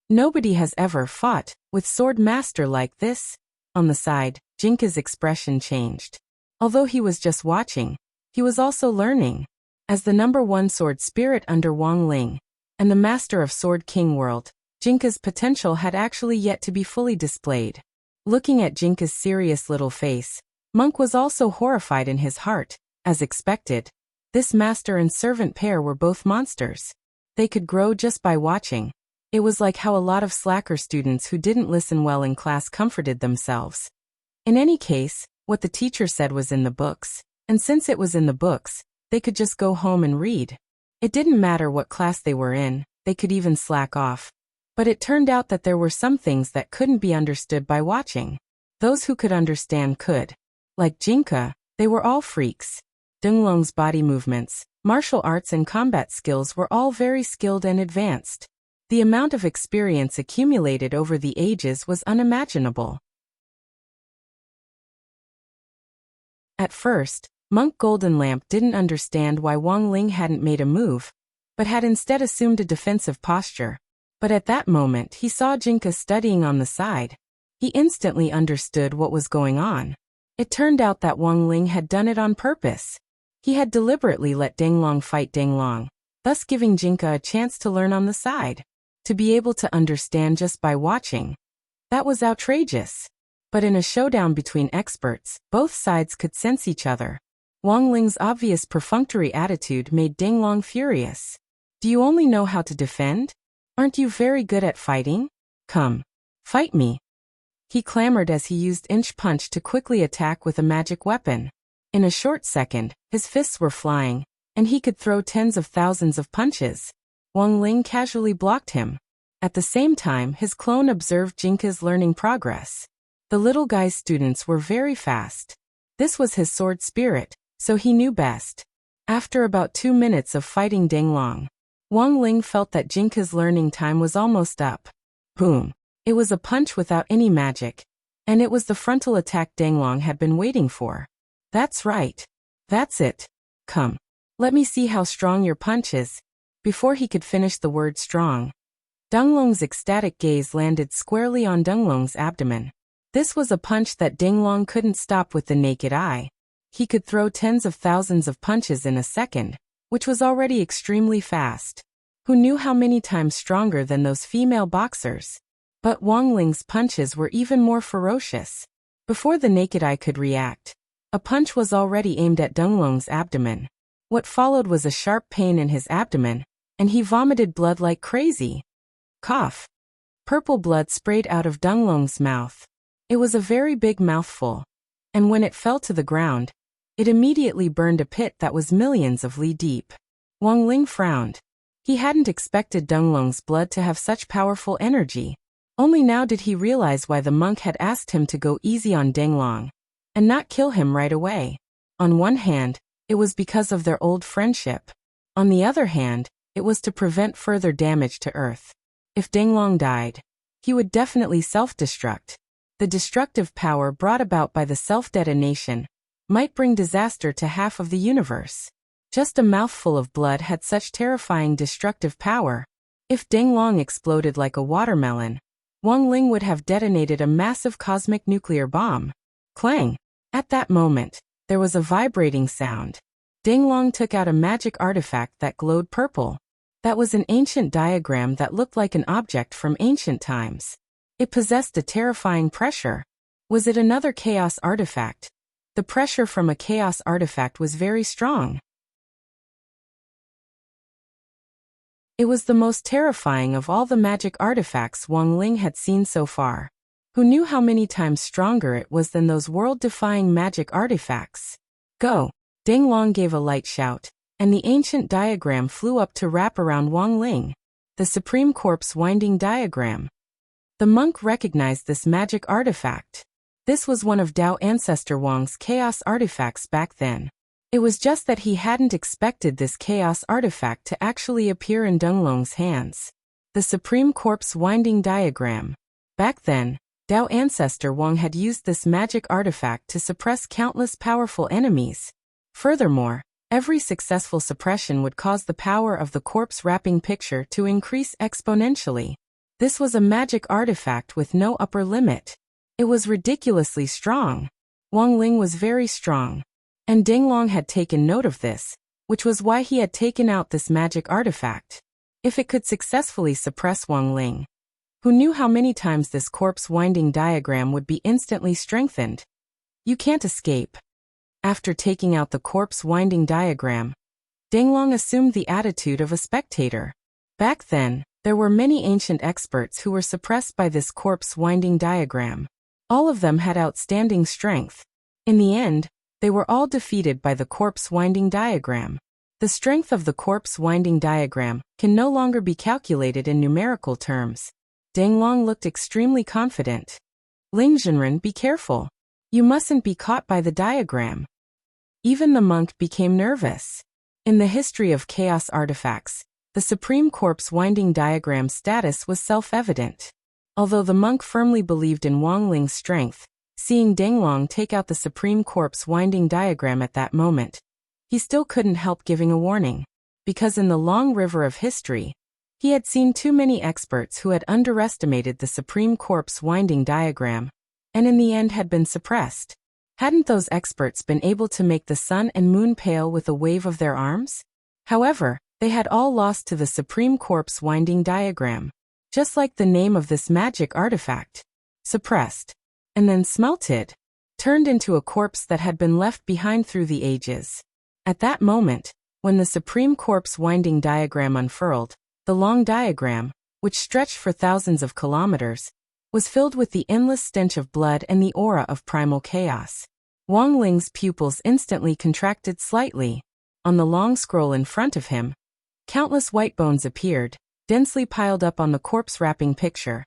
Nobody has ever fought with Sword Master like this. On the side, Jinka's expression changed. Although he was just watching, he was also learning. As the #1 sword spirit under Wang Ling, and the master of Sword King World, Jinka's potential had actually yet to be fully displayed. Looking at Jinka's serious little face, Monk was also horrified in his heart. As expected, this master and servant pair were both monsters. They could grow just by watching. It was like how a lot of slacker students who didn't listen well in class comforted themselves. In any case, what the teacher said was in the books, and since it was in the books, they could just go home and read. It didn't matter what class they were in, they could even slack off. But it turned out that there were some things that couldn't be understood by watching. Those who could understand could. Like Jinka, they were all freaks. Dinglong's body movements, martial arts and combat skills were all very skilled and advanced. The amount of experience accumulated over the ages was unimaginable. At first, Monk Goldenlamp didn't understand why Wang Ling hadn't made a move, but had instead assumed a defensive posture. But at that moment he saw Jinka studying on the side. He instantly understood what was going on. It turned out that Wang Ling had done it on purpose. He had deliberately let Dinglong fight Dinglong, thus giving Jinka a chance to learn on the side. To be able to understand just by watching. That was outrageous. But in a showdown between experts, both sides could sense each other. Wang Ling's obvious perfunctory attitude made Dinglong furious. Do you only know how to defend? Aren't you very good at fighting? Come. Fight me. He clamored as he used Inch Punch to quickly attack with a magic weapon. In a short second, his fists were flying, and he could throw tens of thousands of punches. Wang Ling casually blocked him. At the same time, his clone observed Jinka's learning progress. The little guy's students were very fast. This was his sword spirit, so he knew best. After about 2 minutes of fighting Danglong, Wang Ling felt that Jinka's learning time was almost up. Boom! It was a punch without any magic, and it was the frontal attack Danglong had been waiting for. That's right. That's it. Come. Let me see how strong your punch is. Before he could finish the word strong, Danglong's ecstatic gaze landed squarely on Danglong's abdomen. This was a punch that Danglong couldn't stop with the naked eye. He could throw tens of thousands of punches in a second, which was already extremely fast. Who knew how many times stronger than those female boxers? But Wang Ling's punches were even more ferocious. Before the naked eye could react, a punch was already aimed at Danglong's abdomen. What followed was a sharp pain in his abdomen, and he vomited blood like crazy. Cough. Purple blood sprayed out of Danglong's mouth. It was a very big mouthful, and when it fell to the ground, it immediately burned a pit that was millions of li deep. Wang Ling frowned. He hadn't expected Danglong's blood to have such powerful energy. Only now did he realize why the monk had asked him to go easy on Danglong, and not kill him right away. On one hand, it was because of their old friendship. On the other hand, it was to prevent further damage to Earth. If Danglong died, he would definitely self-destruct. The destructive power brought about by the self-detonation might bring disaster to half of the universe. Just a mouthful of blood had such terrifying destructive power. If Danglong exploded like a watermelon, Wang Ling would have detonated a massive cosmic nuclear bomb. Clang! At that moment, there was a vibrating sound. Danglong took out a magic artifact that glowed purple. That was an ancient diagram that looked like an object from ancient times. It possessed a terrifying pressure. Was it another chaos artifact? The pressure from a chaos artifact was very strong. It was the most terrifying of all the magic artifacts Wang Ling had seen so far. Who knew how many times stronger it was than those world-defying magic artifacts? Go! Danglong gave a light shout, and the ancient diagram flew up to wrap around Wang Ling. The Supreme Corpse Winding Diagram. The monk recognized this magic artifact. This was one of Dao Ancestor Wang's chaos artifacts back then. It was just that he hadn't expected this chaos artifact to actually appear in Danglong's hands. The Supreme Corpse Winding Diagram. Back then, Dao Ancestor Wang had used this magic artifact to suppress countless powerful enemies. Furthermore, every successful suppression would cause the power of the corpse wrapping picture to increase exponentially. This was a magic artifact with no upper limit. It was ridiculously strong. Wang Ling was very strong, and Danglong had taken note of this, which was why he had taken out this magic artifact. If it could successfully suppress Wang Ling, who knew how many times this corpse winding diagram would be instantly strengthened? You can't escape. After taking out the corpse winding diagram, Danglong assumed the attitude of a spectator. Back then, there were many ancient experts who were suppressed by this corpse winding diagram. All of them had outstanding strength. In the end, they were all defeated by the corpse winding diagram. The strength of the corpse winding diagram can no longer be calculated in numerical terms. Danglong looked extremely confident. Ling Zhenren, be careful. You mustn't be caught by the diagram. Even the monk became nervous. In the history of chaos artifacts, the Supreme Corpse Winding Diagram's status was self-evident. Although the monk firmly believed in Wang Ling's strength, seeing Danglong take out the Supreme Corpse Winding Diagram at that moment, he still couldn't help giving a warning. Because in the long river of history, he had seen too many experts who had underestimated the Supreme Corpse Winding Diagram, and in the end had been suppressed. Hadn't those experts been able to make the sun and moon pale with a wave of their arms? However, they had all lost to the Supreme Corpse Winding Diagram. Just like the name of this magic artifact. Suppressed. And then smelted. Turned into a corpse that had been left behind through the ages. At that moment, when the Supreme Corpse Winding Diagram unfurled, the long diagram, which stretched for thousands of kilometers, was filled with the endless stench of blood and the aura of primal chaos. Wang Ling's pupils instantly contracted slightly. On the long scroll in front of him, countless white bones appeared, densely piled up on the corpse-wrapping picture.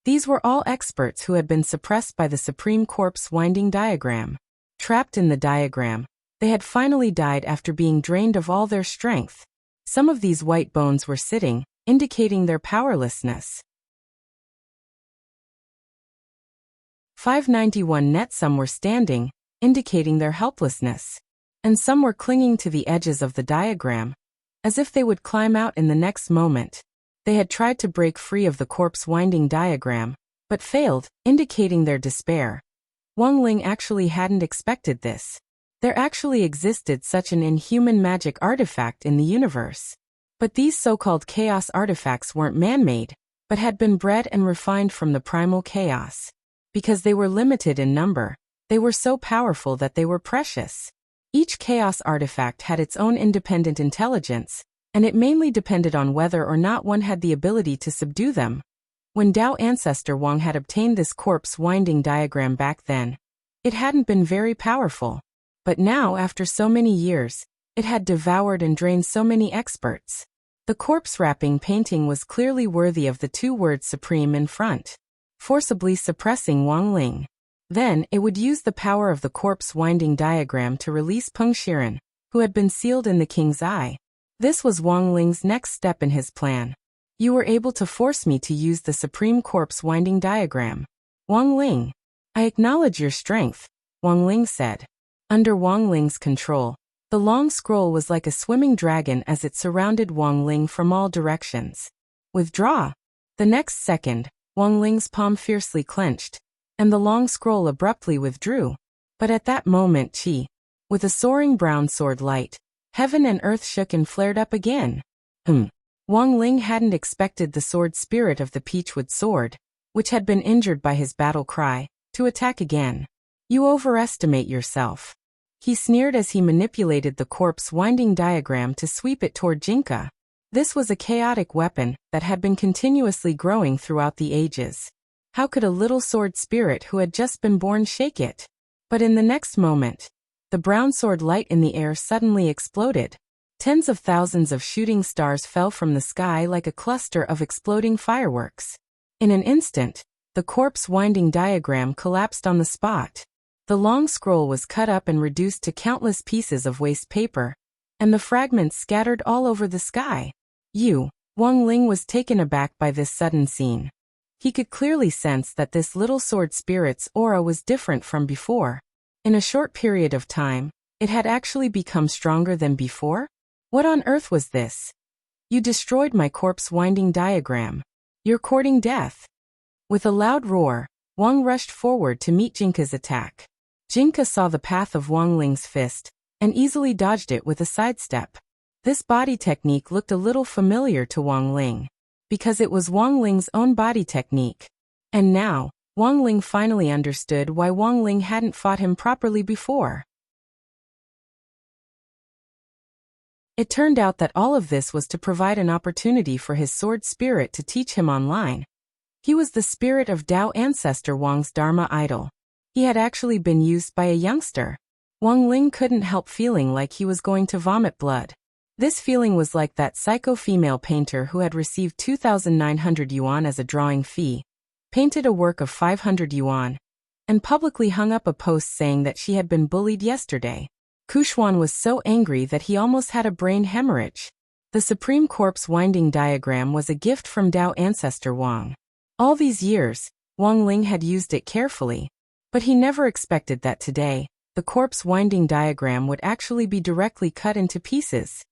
These were all experts who had been suppressed by the Supreme Corpse winding diagram. Trapped in the diagram, they had finally died after being drained of all their strength. Some of these white bones were sitting, indicating their powerlessness. 591 net. Some were standing, indicating their helplessness. And some were clinging to the edges of the diagram, as if they would climb out in the next moment. They had tried to break free of the corpse winding diagram, but failed, indicating their despair. Wang Ling actually hadn't expected this. There actually existed such an inhuman magic artifact in the universe. But these so-called chaos artifacts weren't man-made, but had been bred and refined from the primal chaos. Because they were limited in number, they were so powerful that they were precious. Each chaos artifact had its own independent intelligence, and it mainly depended on whether or not one had the ability to subdue them. When Dao Ancestor Wang had obtained this corpse winding diagram back then, it hadn't been very powerful. But now, after so many years, it had devoured and drained so many experts. The corpse-wrapping painting was clearly worthy of the two words supreme in front, forcibly suppressing Wang Ling. Then, it would use the power of the corpse winding diagram to release Peng Shiren, who had been sealed in the king's eye. This was Wang Ling's next step in his plan. You were able to force me to use the supreme corpse winding diagram. Wang Ling. I acknowledge your strength, Wang Ling said. Under Wang Ling's control, the long scroll was like a swimming dragon as it surrounded Wang Ling from all directions. Withdraw. The next second, Wang Ling's palm fiercely clenched, and the long scroll abruptly withdrew. But at that moment with a soaring brown sword light, heaven and earth shook and flared up again. Wang Ling hadn't expected the sword spirit of the Peachwood sword, which had been injured by his battle cry, to attack again. You overestimate yourself. He sneered as he manipulated the corpse winding diagram to sweep it toward Jinka. This was a chaotic weapon that had been continuously growing throughout the ages. How could a little sword spirit who had just been born shake it? But in the next moment, the brown sword light in the air suddenly exploded. Tens of thousands of shooting stars fell from the sky like a cluster of exploding fireworks. In an instant, the corpse winding diagram collapsed on the spot. The long scroll was cut up and reduced to countless pieces of waste paper, and the fragments scattered all over the sky. Wang Ling was taken aback by this sudden scene. He could clearly sense that this little sword spirit's aura was different from before. In a short period of time, it had actually become stronger than before? What on earth was this? You destroyed my corpse winding diagram. You're courting death. With a loud roar, Wang rushed forward to meet Jinka's attack. Jinka saw the path of Wang Ling's fist, and easily dodged it with a sidestep. This body technique looked a little familiar to Wang Ling, because it was Wang Ling's own body technique. And now, Wang Ling finally understood why Wang Ling hadn't fought him properly before. It turned out that all of this was to provide an opportunity for his sword spirit to teach him online. He was the spirit of Dao Ancestor Wang's Dharma idol. He had actually been used by a youngster. Wang Ling couldn't help feeling like he was going to vomit blood. This feeling was like that psycho female painter who had received 2,900 yuan as a drawing fee, painted a work of 500 yuan, and publicly hung up a post saying that she had been bullied yesterday. Kushuan was so angry that he almost had a brain hemorrhage. The Supreme Corpse winding diagram was a gift from Dao Ancestor Wang. All these years, Wang Ling had used it carefully. But he never expected that today, the corpse winding diagram would actually be directly cut into pieces.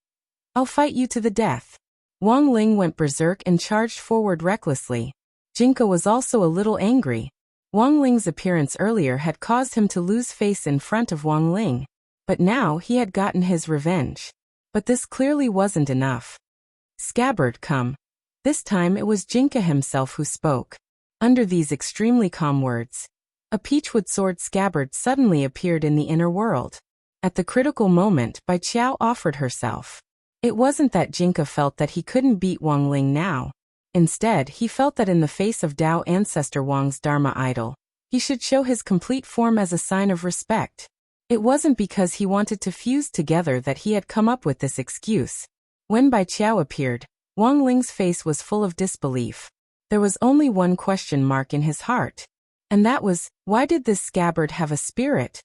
I'll fight you to the death. Wang Ling went berserk and charged forward recklessly. Jinka was also a little angry. Wang Ling's appearance earlier had caused him to lose face in front of Wang Ling. But now he had gotten his revenge. But this clearly wasn't enough. Scabbard, come. This time it was Jinka himself who spoke. Under these extremely calm words, a peachwood sword scabbard suddenly appeared in the inner world. At the critical moment, Bai Qiao offered herself. It wasn't that Jinka felt that he couldn't beat Wang Ling now. Instead, he felt that in the face of Dao Ancestor Wang's Dharma idol, he should show his complete form as a sign of respect. It wasn't because he wanted to fuse together that he had come up with this excuse. When Bai Qiao appeared, Wang Ling's face was full of disbelief. There was only one question mark in his heart. And that was, why did this scabbard have a spirit?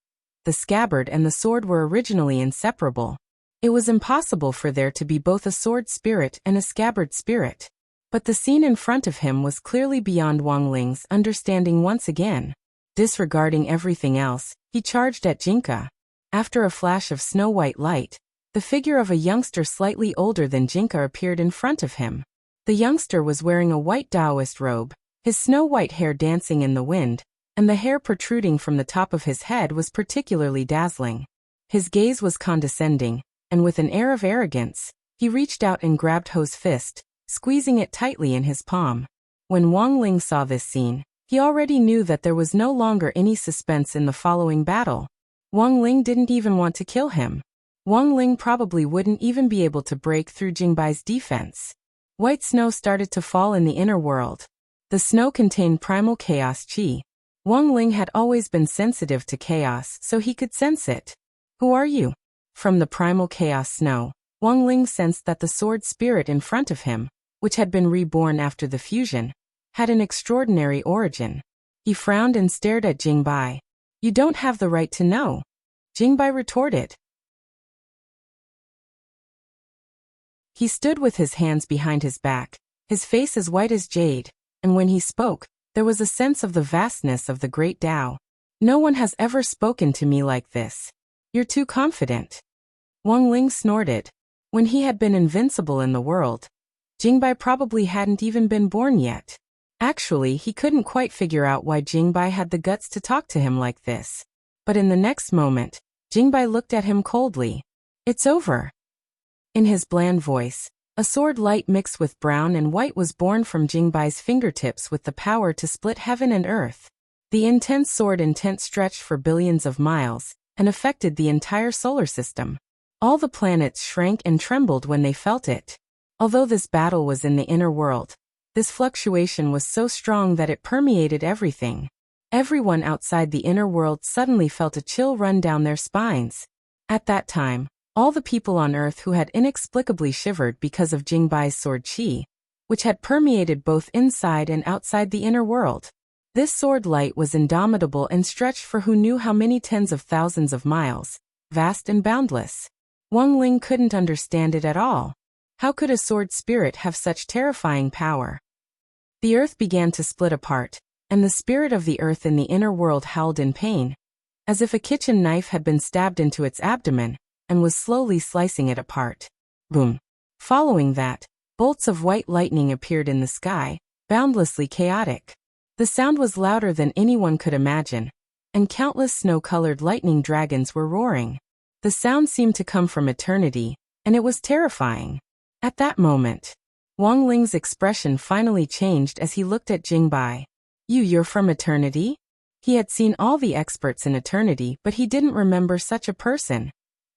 The scabbard and the sword were originally inseparable. It was impossible for there to be both a sword spirit and a scabbard spirit. But the scene in front of him was clearly beyond Wang Ling's understanding once again. Disregarding everything else, he charged at Jinka. After a flash of snow-white light, the figure of a youngster slightly older than Jinka appeared in front of him. The youngster was wearing a white Taoist robe, his snow-white hair dancing in the wind, and the hair protruding from the top of his head was particularly dazzling. His gaze was condescending, and with an air of arrogance, he reached out and grabbed Ho's fist, squeezing it tightly in his palm. When Wang Ling saw this scene, he already knew that there was no longer any suspense in the following battle. Wang Ling didn't even want to kill him. Wang Ling probably wouldn't even be able to break through Jingbai's defense. White snow started to fall in the inner world. The snow contained primal chaos qi. Wang Ling had always been sensitive to chaos, so he could sense it. Who are you? From the primal chaos snow, Wang Ling sensed that the sword spirit in front of him, which had been reborn after the fusion, had an extraordinary origin. He frowned and stared at Jingbai. You don't have the right to know. Jingbai retorted. He stood with his hands behind his back, his face as white as jade, and when he spoke, there was a sense of the vastness of the great Tao. No one has ever spoken to me like this. You're too confident. Wang Ling snorted. When he had been invincible in the world, Jingbai probably hadn't even been born yet. Actually, he couldn't quite figure out why Jingbai had the guts to talk to him like this. But in the next moment, Jingbai looked at him coldly. It's over. In his bland voice, a sword light mixed with brown and white was born from Jingbai's fingertips with the power to split heaven and earth. The intense sword intent stretched for billions of miles and affected the entire solar system. All the planets shrank and trembled when they felt it. Although this battle was in the inner world, this fluctuation was so strong that it permeated everything. Everyone outside the inner world suddenly felt a chill run down their spines. At that time, all the people on Earth who had inexplicably shivered because of Jingbai's sword qi, which had permeated both inside and outside the inner world. This sword light was indomitable and stretched for who knew how many tens of thousands of miles, vast and boundless. Wang Ling couldn't understand it at all. How could a sword spirit have such terrifying power? The earth began to split apart, and the spirit of the earth in the inner world howled in pain, as if a kitchen knife had been stabbed into its abdomen, and was slowly slicing it apart. Boom. Following that, bolts of white lightning appeared in the sky, boundlessly chaotic. The sound was louder than anyone could imagine, and countless snow-colored lightning dragons were roaring. The sound seemed to come from eternity, and it was terrifying. At that moment, Wang Ling's expression finally changed as he looked at Jingbai. You're from eternity? He had seen all the experts in eternity, but he didn't remember such a person.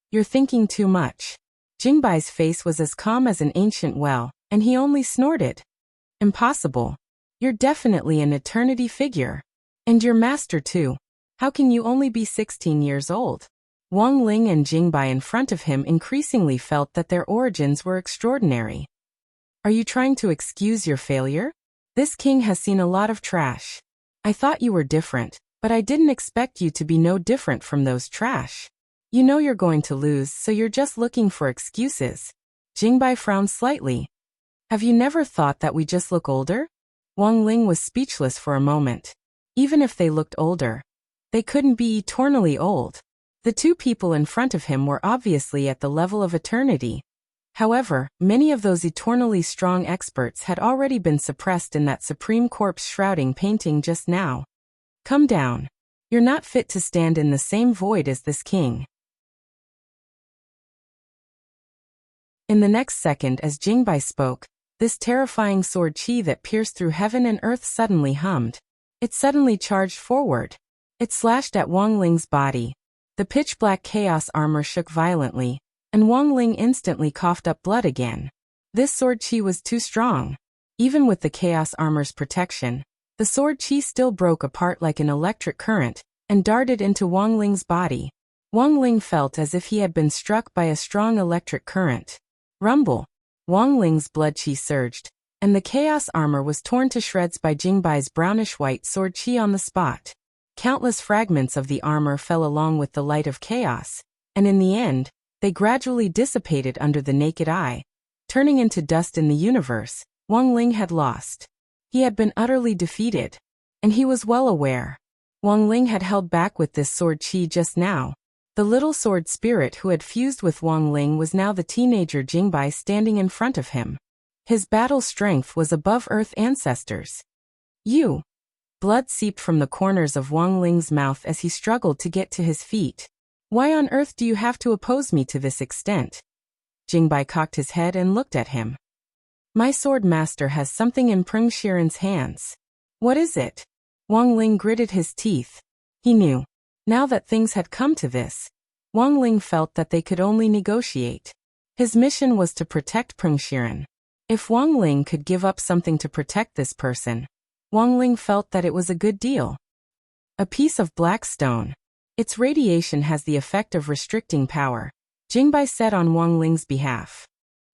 You're thinking too much. Jingbai's face was as calm as an ancient well, and he only snorted. Impossible. You're definitely an eternity figure. And your master too. How can you only be 16 years old? Wang Ling and Jingbai in front of him increasingly felt that their origins were extraordinary. Are you trying to excuse your failure? This king has seen a lot of trash. I thought you were different, but I didn't expect you to be no different from those trash. You know you're going to lose, so you're just looking for excuses. Jingbai frowned slightly. Have you never thought that we just look older? Wang Ling was speechless for a moment. Even if they looked older, they couldn't be eternally old. The two people in front of him were obviously at the level of eternity. However, many of those eternally strong experts had already been suppressed in that supreme corpse shrouding painting just now. Come down. You're not fit to stand in the same void as this king. In the next second, as Jingbai spoke, this terrifying sword qi that pierced through heaven and earth suddenly hummed. It suddenly charged forward. It slashed at Wang Ling's body. The pitch-black chaos armor shook violently, and Wang Ling instantly coughed up blood again. This sword qi was too strong. Even with the chaos armor's protection, the sword qi still broke apart like an electric current, and darted into Wang Ling's body. Wang Ling felt as if he had been struck by a strong electric current. Rumble. Wang Ling's blood qi surged, and the chaos armor was torn to shreds by Jingbai's brownish-white sword qi on the spot. Countless fragments of the armor fell along with the light of chaos, and in the end, they gradually dissipated under the naked eye. Turning into dust in the universe, Wang Ling had lost. He had been utterly defeated, and he was well aware. Wang Ling had held back with this sword qi just now. The little sword spirit who had fused with Wang Ling was now the teenager Jingbai standing in front of him. His battle strength was above Earth ancestors. You. Blood seeped from the corners of Wang Ling's mouth as he struggled to get to his feet. Why on earth do you have to oppose me to this extent? Jingbai cocked his head and looked at him. My sword master has something in Pengxiren's hands. What is it? Wang Ling gritted his teeth. He knew. Now that things had come to this, Wang Ling felt that they could only negotiate. His mission was to protect Pengxiren. If Wang Ling could give up something to protect this person, Wang Ling felt that it was a good deal. A piece of black stone. Its radiation has the effect of restricting power, Jingbai said on Wang Ling's behalf.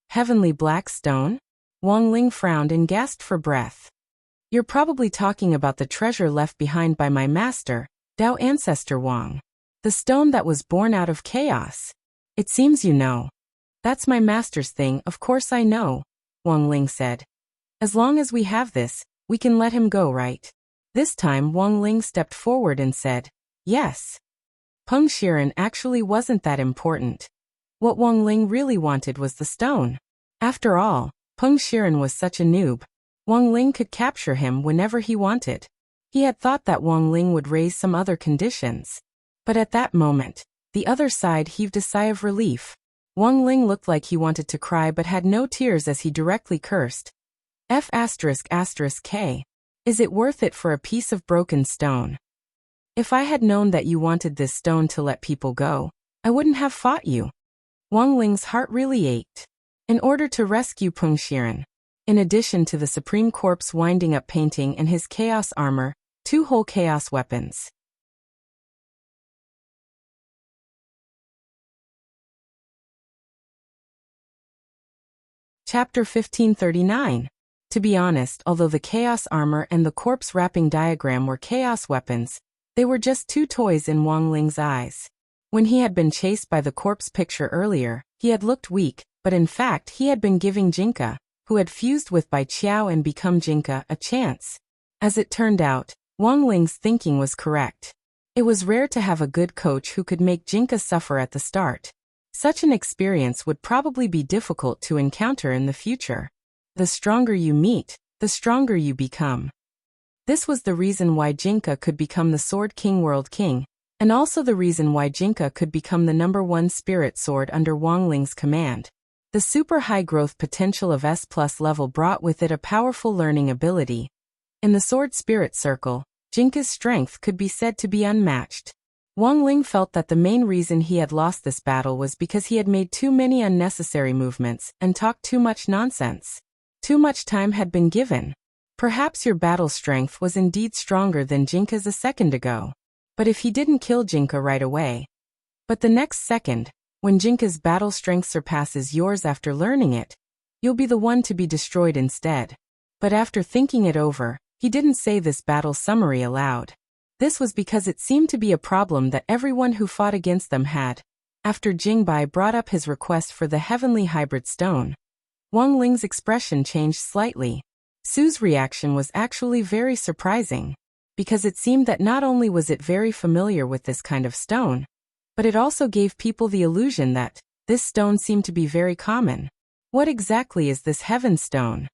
Heavenly black stone? Wang Ling frowned and gasped for breath. You're probably talking about the treasure left behind by my master, Dao ancestor Wang. The stone that was born out of chaos. It seems you know. That's my master's thing, of course I know, Wang Ling said. As long as we have this, we can let him go, right? This time Wang Ling stepped forward and said, yes. Pengxiren actually wasn't that important. What Wang Ling really wanted was the stone. After all, Pengxiren was such a noob. Wang Ling could capture him whenever he wanted. He had thought that Wang Ling would raise some other conditions. But at that moment, the other side heaved a sigh of relief. Wang Ling looked like he wanted to cry but had no tears as he directly cursed. F***K. Is it worth it for a piece of broken stone? If I had known that you wanted this stone to let people go, I wouldn't have fought you. Wang Ling's heart really ached. In order to rescue Pengxiren, in addition to the Supreme Corpse winding up painting and his chaos armor, 2 whole chaos weapons. Chapter 1539. To be honest, although the chaos armor and the corpse wrapping diagram were chaos weapons, they were just 2 toys in Wang Ling's eyes. When he had been chased by the corpse picture earlier, he had looked weak, but in fact he had been giving Jinka, who had fused with Bai Qiao and become Jinka, a chance. As it turned out, Wang Ling's thinking was correct. It was rare to have a good coach who could make Jinka suffer at the start. Such an experience would probably be difficult to encounter in the future. The stronger you meet, the stronger you become. This was the reason why Jinka could become the Sword King World King, and also the reason why Jinka could become the #1 spirit sword under Wang Ling's command. The super high growth potential of S+ level brought with it a powerful learning ability. In the sword spirit circle, Jinka's strength could be said to be unmatched. Wang Ling felt that the main reason he had lost this battle was because he had made too many unnecessary movements and talked too much nonsense. Too much time had been given. Perhaps your battle strength was indeed stronger than Jinka's a second ago. But if he didn't kill Jinka right away, but the next second, when Jinka's battle strength surpasses yours after learning it, you'll be the one to be destroyed instead. But after thinking it over, he didn't say this battle summary aloud. This was because it seemed to be a problem that everyone who fought against them had. After Jingbai brought up his request for the heavenly hybrid stone, Wang Ling's expression changed slightly. Su's reaction was actually very surprising, because it seemed that not only was it very familiar with this kind of stone, but it also gave people the illusion that this stone seemed to be very common. What exactly is this heaven stone?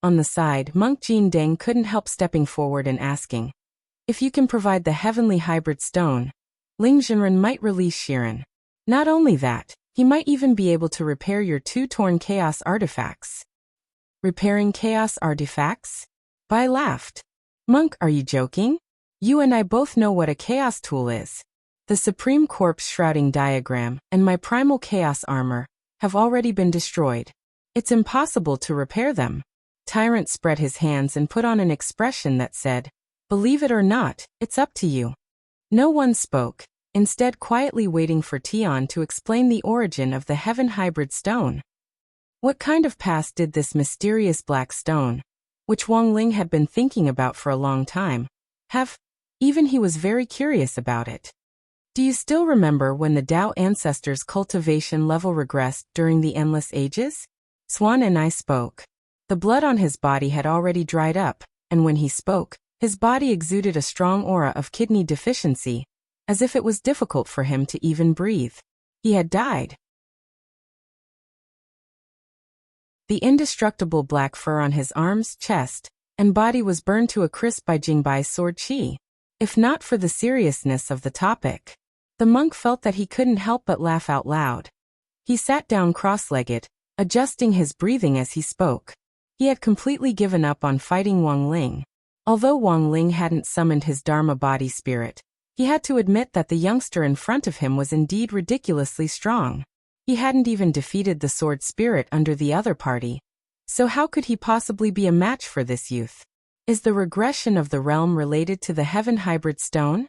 On the side, Monk Jin Deng couldn't help stepping forward and asking, if you can provide the heavenly hybrid stone, Ling Jinren might release Shiren. Not only that, he might even be able to repair your 2 torn chaos artifacts. Repairing chaos artifacts? Bai laughed. Monk, are you joking? You and I both know what a chaos tool is. The Supreme Corpse shrouding diagram and my primal chaos armor have already been destroyed. It's impossible to repair them. Tyrant spread his hands and put on an expression that said, believe it or not, it's up to you. No one spoke. instead quietly waiting for Tian to explain the origin of the heaven hybrid stone. What kind of past did this mysterious black stone, which Wang Ling had been thinking about for a long time, have? Even he was very curious about it. Do you still remember when the Tao ancestors' cultivation level regressed during the endless ages? Swan and I spoke. The blood on his body had already dried up, and when he spoke, his body exuded a strong aura of kidney deficiency, as if it was difficult for him to even breathe. He had died. The indestructible black fur on his arms, chest, and body was burned to a crisp by Jingbai's sword qi. If not for the seriousness of the topic, the monk felt that he couldn't help but laugh out loud. He sat down cross-legged, adjusting his breathing as he spoke. He had completely given up on fighting Wang Ling. Although Wang Ling hadn't summoned his Dharma body spirit, he had to admit that the youngster in front of him was indeed ridiculously strong. He hadn't even defeated the sword spirit under the other party. So how could he possibly be a match for this youth? Is the regression of the realm related to the heaven hybrid stone?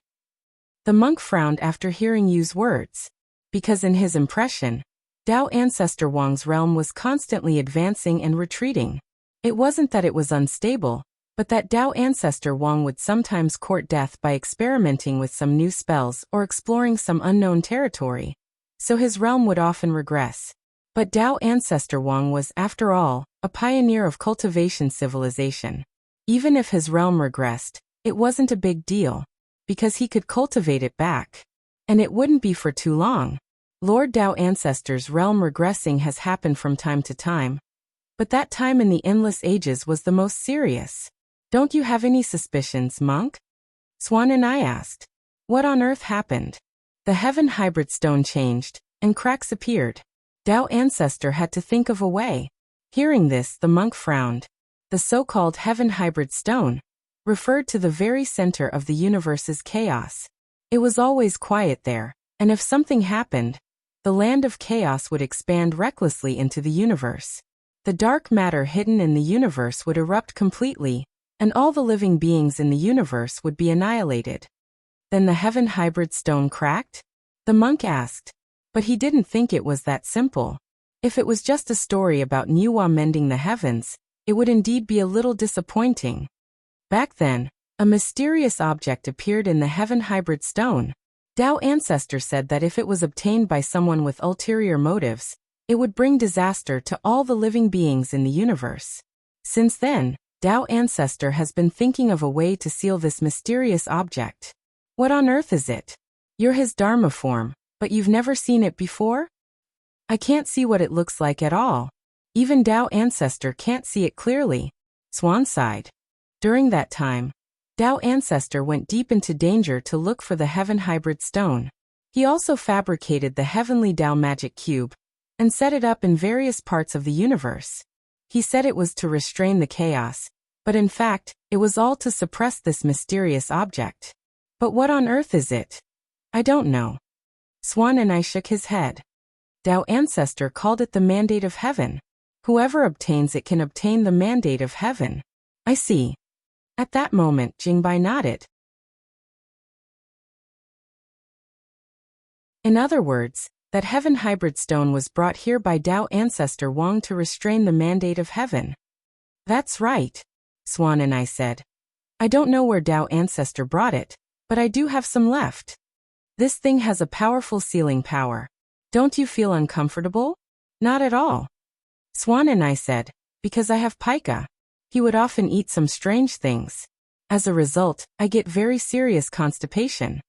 The monk frowned after hearing Yu's words, because in his impression, Tao ancestor Wang's realm was constantly advancing and retreating. It wasn't that it was unstable, but that Tao ancestor Wang would sometimes court death by experimenting with some new spells or exploring some unknown territory, so his realm would often regress. But Tao ancestor Wang was, after all, a pioneer of cultivation civilization. Even if his realm regressed, it wasn't a big deal, because he could cultivate it back. And it wouldn't be for too long. Lord Tao ancestor's realm regressing has happened from time to time, but that time in the endless ages was the most serious. Don't you have any suspicions, monk? Swan and I asked. What on earth happened? The heaven hybrid stone changed, and cracks appeared. Tao ancestor had to think of a way. Hearing this, the monk frowned. The so-called heaven hybrid stone referred to the very center of the universe's chaos. It was always quiet there, and if something happened, the land of chaos would expand recklessly into the universe. The dark matter hidden in the universe would erupt completely, and all the living beings in the universe would be annihilated. Then the heaven hybrid stone cracked? The monk asked. But he didn't think it was that simple. If it was just a story about Niwa mending the heavens, it would indeed be a little disappointing. Back then, a mysterious object appeared in the heaven hybrid stone. Tao ancestor said that if it was obtained by someone with ulterior motives, it would bring disaster to all the living beings in the universe. Since then, Tao ancestor has been thinking of a way to seal this mysterious object. What on earth is it? You're his Dharma form, but you've never seen it before? I can't see what it looks like at all. Even Tao ancestor can't see it clearly. Swan sighed. During that time, Tao ancestor went deep into danger to look for the heaven hybrid stone. He also fabricated the heavenly Tao magic cube and set it up in various parts of the universe. He said it was to restrain the chaos, but in fact, it was all to suppress this mysterious object. But what on earth is it? I don't know. Swan and I shook his head. Tao ancestor called it the mandate of heaven. Whoever obtains it can obtain the mandate of heaven. I see. At that moment, Jingbai nodded. In other words, that heaven hybrid stone was brought here by Tao ancestor Wang to restrain the mandate of heaven. That's right, Swan and I said. I don't know where Tao ancestor brought it, but I do have some left. This thing has a powerful sealing power. Don't you feel uncomfortable? Not at all. Swan and I said, because I have pica. He would often eat some strange things. As a result, I get very serious constipation.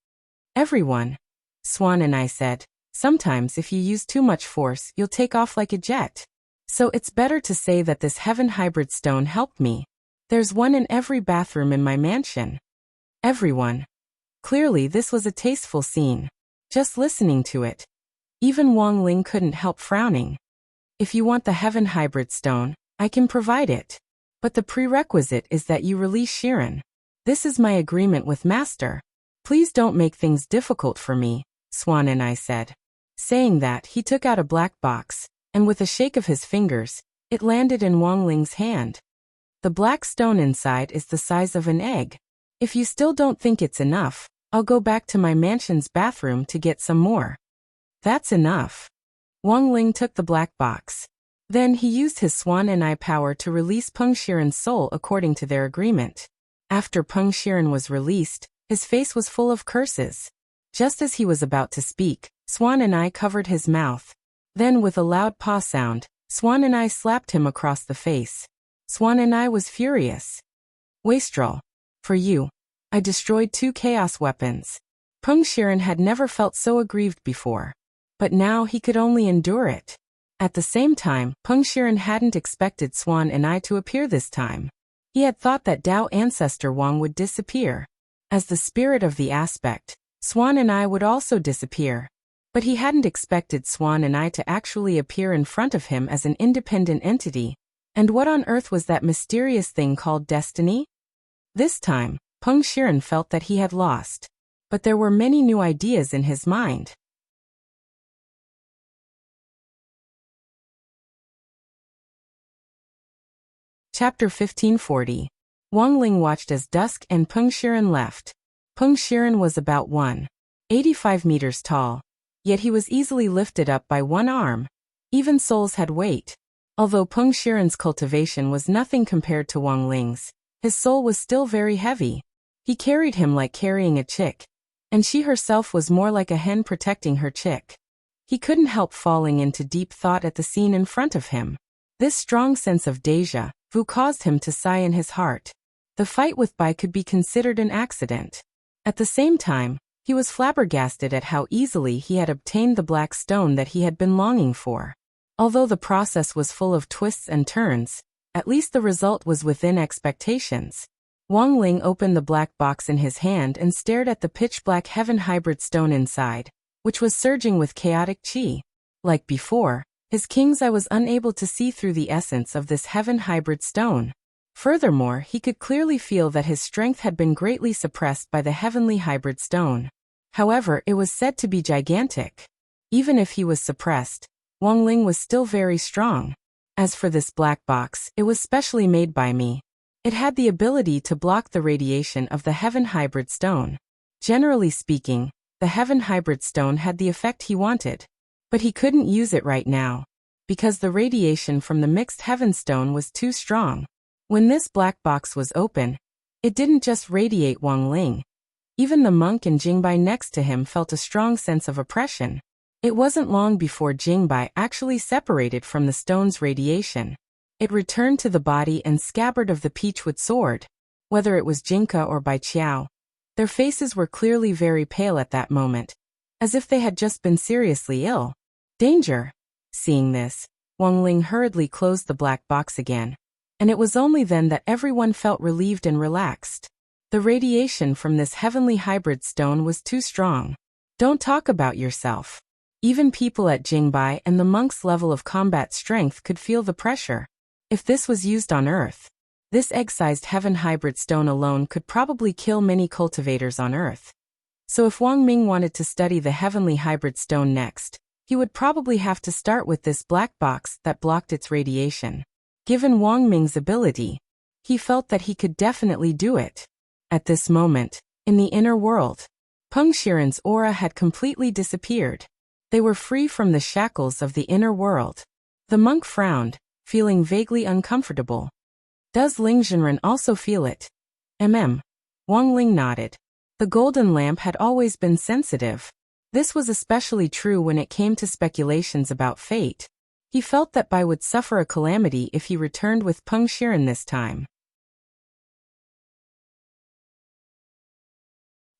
Everyone. Swan and I said, sometimes if you use too much force, you'll take off like a jet. So it's better to say that this heaven hybrid stone helped me. There's one in every bathroom in my mansion. Everyone. Clearly this was a tasteful scene. Just listening to it. Even Wang Ling couldn't help frowning. If you want the heaven hybrid stone, I can provide it. But the prerequisite is that you release Shiren. This is my agreement with Master. Please don't make things difficult for me, Swan and I said. Saying that, he took out a black box, and with a shake of his fingers, it landed in Wang Ling's hand. The black stone inside is the size of an egg. If you still don't think it's enough, I'll go back to my mansion's bathroom to get some more. That's enough. Wang Ling took the black box. Then he used his swan and eye power to release Peng Shiren's soul according to their agreement. After Peng Shiren was released, his face was full of curses. Just as he was about to speak, Swan and Eye covered his mouth. Then with a loud paw sound, Swan and Eye slapped him across the face. Swan and Eye was furious. Wastrel. For you. I destroyed 2 chaos weapons. Peng Shiren had never felt so aggrieved before. But now he could only endure it. At the same time, Peng Shiren hadn't expected Swan and Eye to appear this time. He had thought that Dao ancestor Wang would disappear. As the spirit of the aspect, Swan and Eye would also disappear. But he hadn't expected Swan and Eye to actually appear in front of him as an independent entity. And what on earth was that mysterious thing called destiny? This time, Peng Shiren felt that he had lost. But there were many new ideas in his mind. Chapter 1540. Wang Ling watched as dusk and Peng Shiren left. Peng Shiren was about 185 meters tall. Yet he was easily lifted up by one arm. Even souls had weight. Although Peng Shiren's cultivation was nothing compared to Wang Ling's, his soul was still very heavy. He carried him like carrying a chick. And she herself was more like a hen protecting her chick. He couldn't help falling into deep thought at the scene in front of him. This strong sense of déjà vu caused him to sigh in his heart. The fight with Bai could be considered an accident. At the same time, he was flabbergasted at how easily he had obtained the black stone that he had been longing for. Although the process was full of twists and turns, at least the result was within expectations. Wang Ling opened the black box in his hand and stared at the pitch-black heaven hybrid stone inside, which was surging with chaotic qi. Like before, his king's eye was unable to see through the essence of this heaven hybrid stone. Furthermore, he could clearly feel that his strength had been greatly suppressed by the heavenly hybrid stone. However, it was said to be gigantic. Even if he was suppressed, Wang Ling was still very strong. As for this black box, it was specially made by me. It had the ability to block the radiation of the heaven hybrid stone. Generally speaking, the heaven hybrid stone had the effect he wanted. But he couldn't use it right now, because the radiation from the mixed heaven stone was too strong. When this black box was open, it didn't just radiate Wang Ling. Even the monk and Jingbai next to him felt a strong sense of oppression. It wasn't long before Jingbai actually separated from the stone's radiation. It returned to the body and scabbard of the peachwood sword. Whether it was Jinka or Bai Qiao, their faces were clearly very pale at that moment, as if they had just been seriously ill. Danger! Seeing this, Wang Ling hurriedly closed the black box again. And it was only then that everyone felt relieved and relaxed. The radiation from this heavenly hybrid stone was too strong. Don't talk about yourself. Even people at Jingbai and the monk's level of combat strength could feel the pressure. If this was used on Earth, this egg-sized heaven hybrid stone alone could probably kill many cultivators on Earth. So if Wang Ming wanted to study the heavenly hybrid stone next, he would probably have to start with this black box that blocked its radiation. Given Wang Ming's ability, he felt that he could definitely do it. At this moment, in the inner world, Peng Shiren's aura had completely disappeared. They were free from the shackles of the inner world. The monk frowned, feeling vaguely uncomfortable. Does Ling Zhenren also feel it? Wang Ling nodded. The golden lamp had always been sensitive. This was especially true when it came to speculations about fate. He felt that Bai would suffer a calamity if he returned with Peng Shiren this time.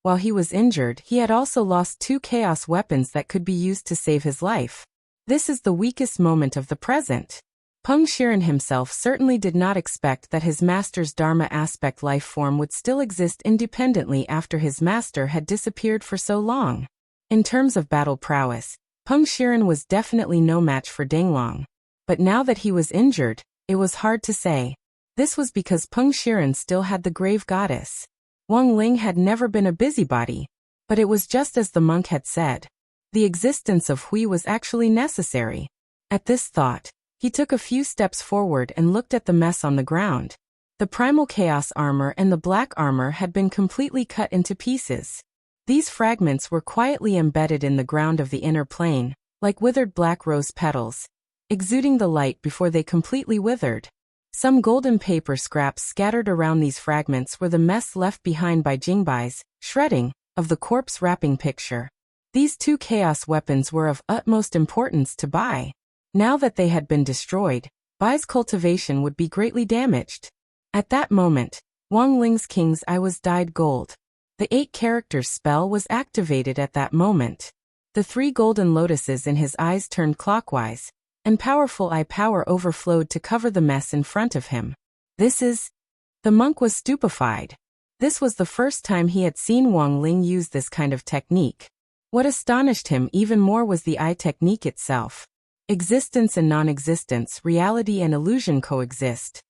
While he was injured, he had also lost 2 chaos weapons that could be used to save his life. This is the weakest moment of the present. Peng Shiren himself certainly did not expect that his master's Dharma aspect life form would still exist independently after his master had disappeared for so long. In terms of battle prowess, Peng Shiren was definitely no match for Denglong. But now that he was injured, it was hard to say. This was because Peng Shiren still had the grave goddess. Wang Ling had never been a busybody. But it was just as the monk had said. The existence of Hui was actually necessary. At this thought, he took a few steps forward and looked at the mess on the ground. The primal chaos armor and the black armor had been completely cut into pieces. These fragments were quietly embedded in the ground of the inner plane, like withered black rose petals, exuding the light before they completely withered. Some golden paper scraps scattered around these fragments were the mess left behind by Jingbai's shredding of the corpse wrapping picture. These two chaos weapons were of utmost importance to Bai. Now that they had been destroyed, Bai's cultivation would be greatly damaged. At that moment, Wang Ling's king's eye was dyed gold. The 8 characters spell was activated at that moment. The 3 golden lotuses in his eyes turned clockwise, and powerful eye power overflowed to cover the mess in front of him. The monk was stupefied. This was the first time he had seen Wang Ling use this kind of technique. What astonished him even more was the eye technique itself. Existence and non-existence, reality and illusion coexist.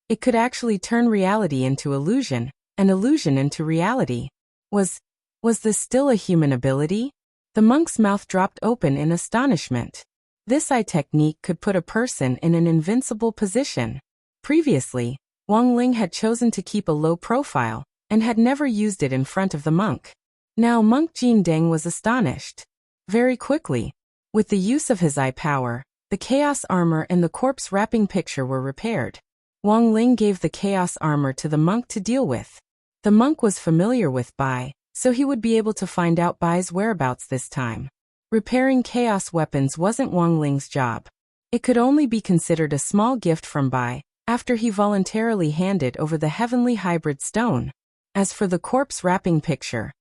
It could actually turn reality into illusion, and illusion into reality. Was this still a human ability? The monk's mouth dropped open in astonishment. This eye technique could put a person in an invincible position. Previously, Wang Ling had chosen to keep a low profile, and had never used it in front of the monk. Now Monk Jin Deng was astonished. Very quickly, with the use of his eye power, the chaos armor and the corpse wrapping picture were repaired. Wang Ling gave the chaos armor to the monk to deal with. The monk was familiar with Bai, so he would be able to find out Bai's whereabouts this time. Repairing chaos weapons wasn't Wang Ling's job. It could only be considered a small gift from Bai, after he voluntarily handed over the heavenly hybrid stone. As for the corpse wrapping picture,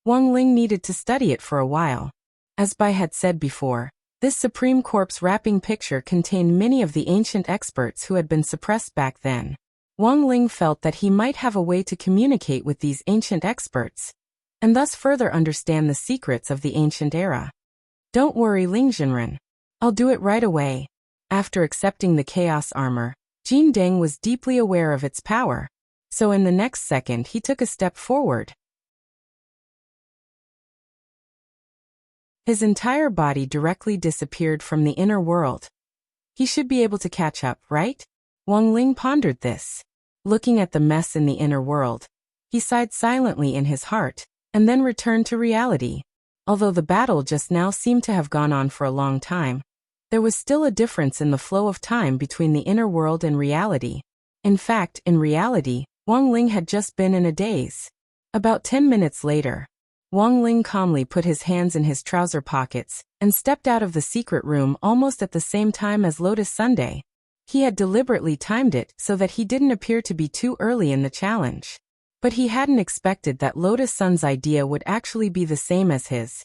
Wang Ling needed to study it for a while. As Bai had said before, this supreme corpse wrapping picture contained many of the ancient experts who had been suppressed back then. Wang Ling felt that he might have a way to communicate with these ancient experts, and thus further understand the secrets of the ancient era. Don't worry, Ling Jinren. I'll do it right away. After accepting the chaos armor, Jin Deng was deeply aware of its power, so in the next second he took a step forward. His entire body directly disappeared from the inner world. He should be able to catch up, right? Wang Ling pondered this. Looking at the mess in the inner world, he sighed silently in his heart, and then returned to reality. Although the battle just now seemed to have gone on for a long time, there was still a difference in the flow of time between the inner world and reality. In fact, in reality, Wang Ling had just been in a daze. About 10 minutes later, Wang Ling calmly put his hands in his trouser pockets and stepped out of the secret room almost at the same time as Lotus Sunday. He had deliberately timed it so that he didn't appear to be too early in the challenge. But he hadn't expected that Lotus Sun's idea would actually be the same as his.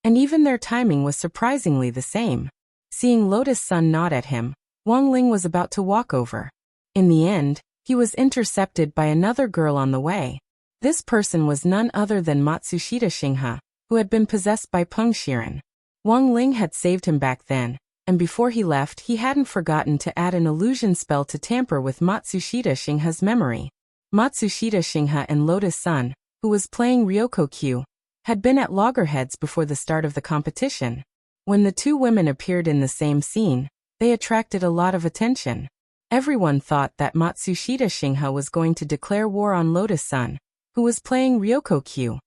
And even their timing was surprisingly the same. Seeing Lotus Sun nod at him, Wang Ling was about to walk over. In the end, he was intercepted by another girl on the way. This person was none other than Matsushita Shingha, who had been possessed by Peng Shiren. Wang Ling had saved him back then, and before he left he hadn't forgotten to add an illusion spell to tamper with Matsushita Shingha's memory. Matsushita Shingha and Lotus Sun, who was playing Ryokokyu, had been at loggerheads before the start of the competition. When the two women appeared in the same scene, they attracted a lot of attention. Everyone thought that Matsushita Shingha was going to declare war on Lotus Sun, who was playing Ryokokyu.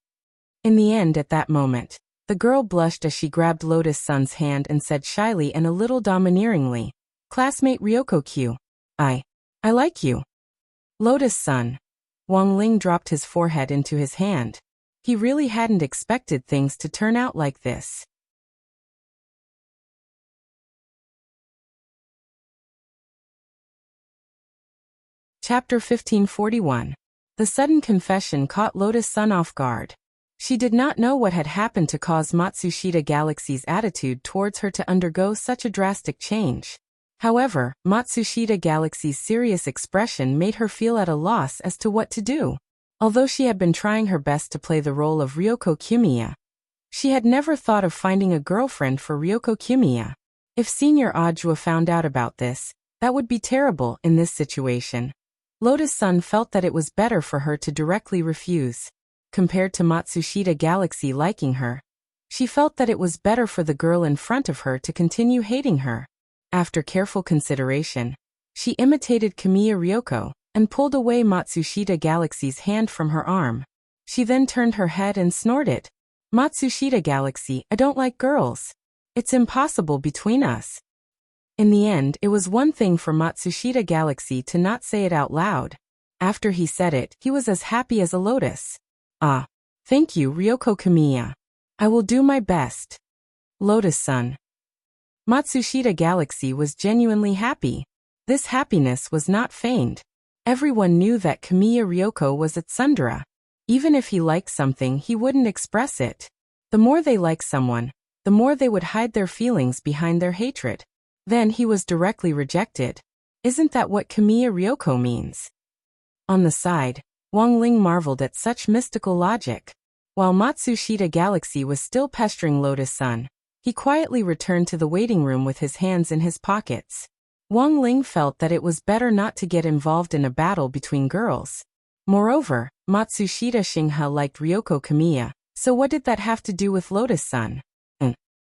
In the end, at that moment, the girl blushed as she grabbed Lotus Sun's hand and said shyly and a little domineeringly, "Classmate Ryokokyu, I like you." Lotus Sun. Wang Ling dropped his forehead into his hand. He really hadn't expected things to turn out like this. Chapter 1541. The sudden confession caught Lotus Sun off guard. She did not know what had happened to cause Matsushita Galaxy's attitude towards her to undergo such a drastic change. However, Matsushita Galaxy's serious expression made her feel at a loss as to what to do. Although she had been trying her best to play the role of Ryoko Kumiya, she had never thought of finding a girlfriend for Ryoko Kumiya. If Senior Ajua found out about this, that would be terrible in this situation. Lotus Sun felt that it was better for her to directly refuse. Compared to Matsushita Galaxy liking her, she felt that it was better for the girl in front of her to continue hating her. After careful consideration, she imitated Kamiya Ryoko and pulled away Matsushita Galaxy's hand from her arm. She then turned her head and snorted. Matsushita Galaxy, I don't like girls. It's impossible between us. In the end, it was one thing for Matsushita Galaxy to not say it out loud. After he said it, he was as happy as a lotus. Ah. Thank you, Ryoko Kamiya. I will do my best. Lotus-san. Matsushita Galaxy was genuinely happy. This happiness was not feigned. Everyone knew that Kamiya Ryoko was at Tsundere. Even if he liked something, he wouldn't express it. The more they liked someone, the more they would hide their feelings behind their hatred. Then he was directly rejected. Isn't that what Kamiya Ryoko means? On the side, Wang Ling marveled at such mystical logic. While Matsushita Galaxy was still pestering Lotus-san, he quietly returned to the waiting room with his hands in his pockets. Wang Ling felt that it was better not to get involved in a battle between girls. Moreover, Matsushita Shingha liked Ryoko Kamiya, so what did that have to do with Lotus-san?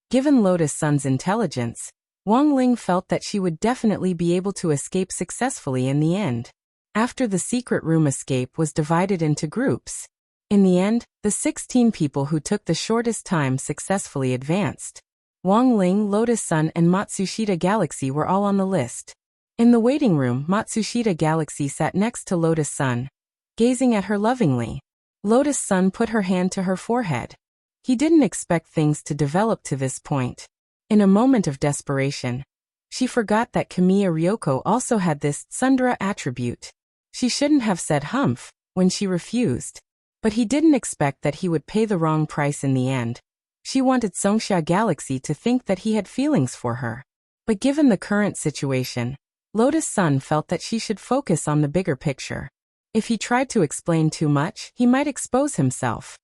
Given Lotus-san's intelligence, Wang Ling felt that she would definitely be able to escape successfully in the end. After the secret room escape was divided into groups. In the end, the 16 people who took the shortest time successfully advanced. Wang Ling, Lotus-san and Matsushita Galaxy were all on the list. In the waiting room, Matsushita Galaxy sat next to Lotus-san, gazing at her lovingly. Lotus-san put her hand to her forehead. He didn't expect things to develop to this point. In a moment of desperation, she forgot that Kamiya Ryoko also had this Tsundere attribute. She shouldn't have said humph when she refused. But he didn't expect that he would pay the wrong price in the end. She wanted Songsha Galaxy to think that he had feelings for her. But given the current situation, Lotus-san felt that she should focus on the bigger picture. If he tried to explain too much, he might expose himself.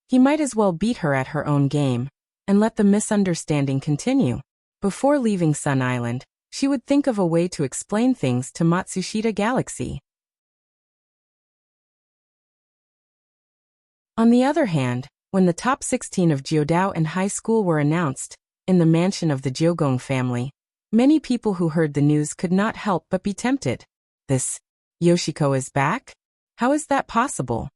He might as well beat her at her own game, and let the misunderstanding continue. Before leaving Sun Island, she would think of a way to explain things to Matsushita Galaxy. On the other hand, when the top 16 of Jiudao and high school were announced, in the mansion of the Jiogong family, many people who heard the news could not help but be tempted. This Yoshiko is back? How is that possible?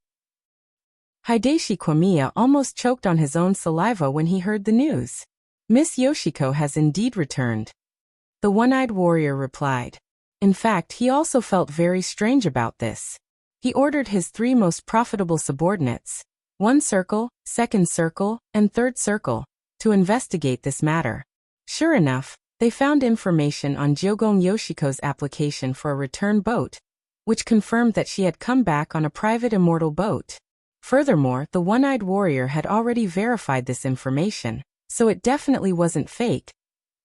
Hideshi Kwamiya almost choked on his own saliva when he heard the news. Miss Yoshiko has indeed returned. The one-eyed warrior replied. In fact, he also felt very strange about this. He ordered his 3 most profitable subordinates, 1 circle, 2nd circle, and 3rd circle, to investigate this matter. Sure enough, they found information on Jiogong Yoshiko's application for a return boat, which confirmed that she had come back on a private immortal boat. Furthermore, the one-eyed warrior had already verified this information, so it definitely wasn't fake.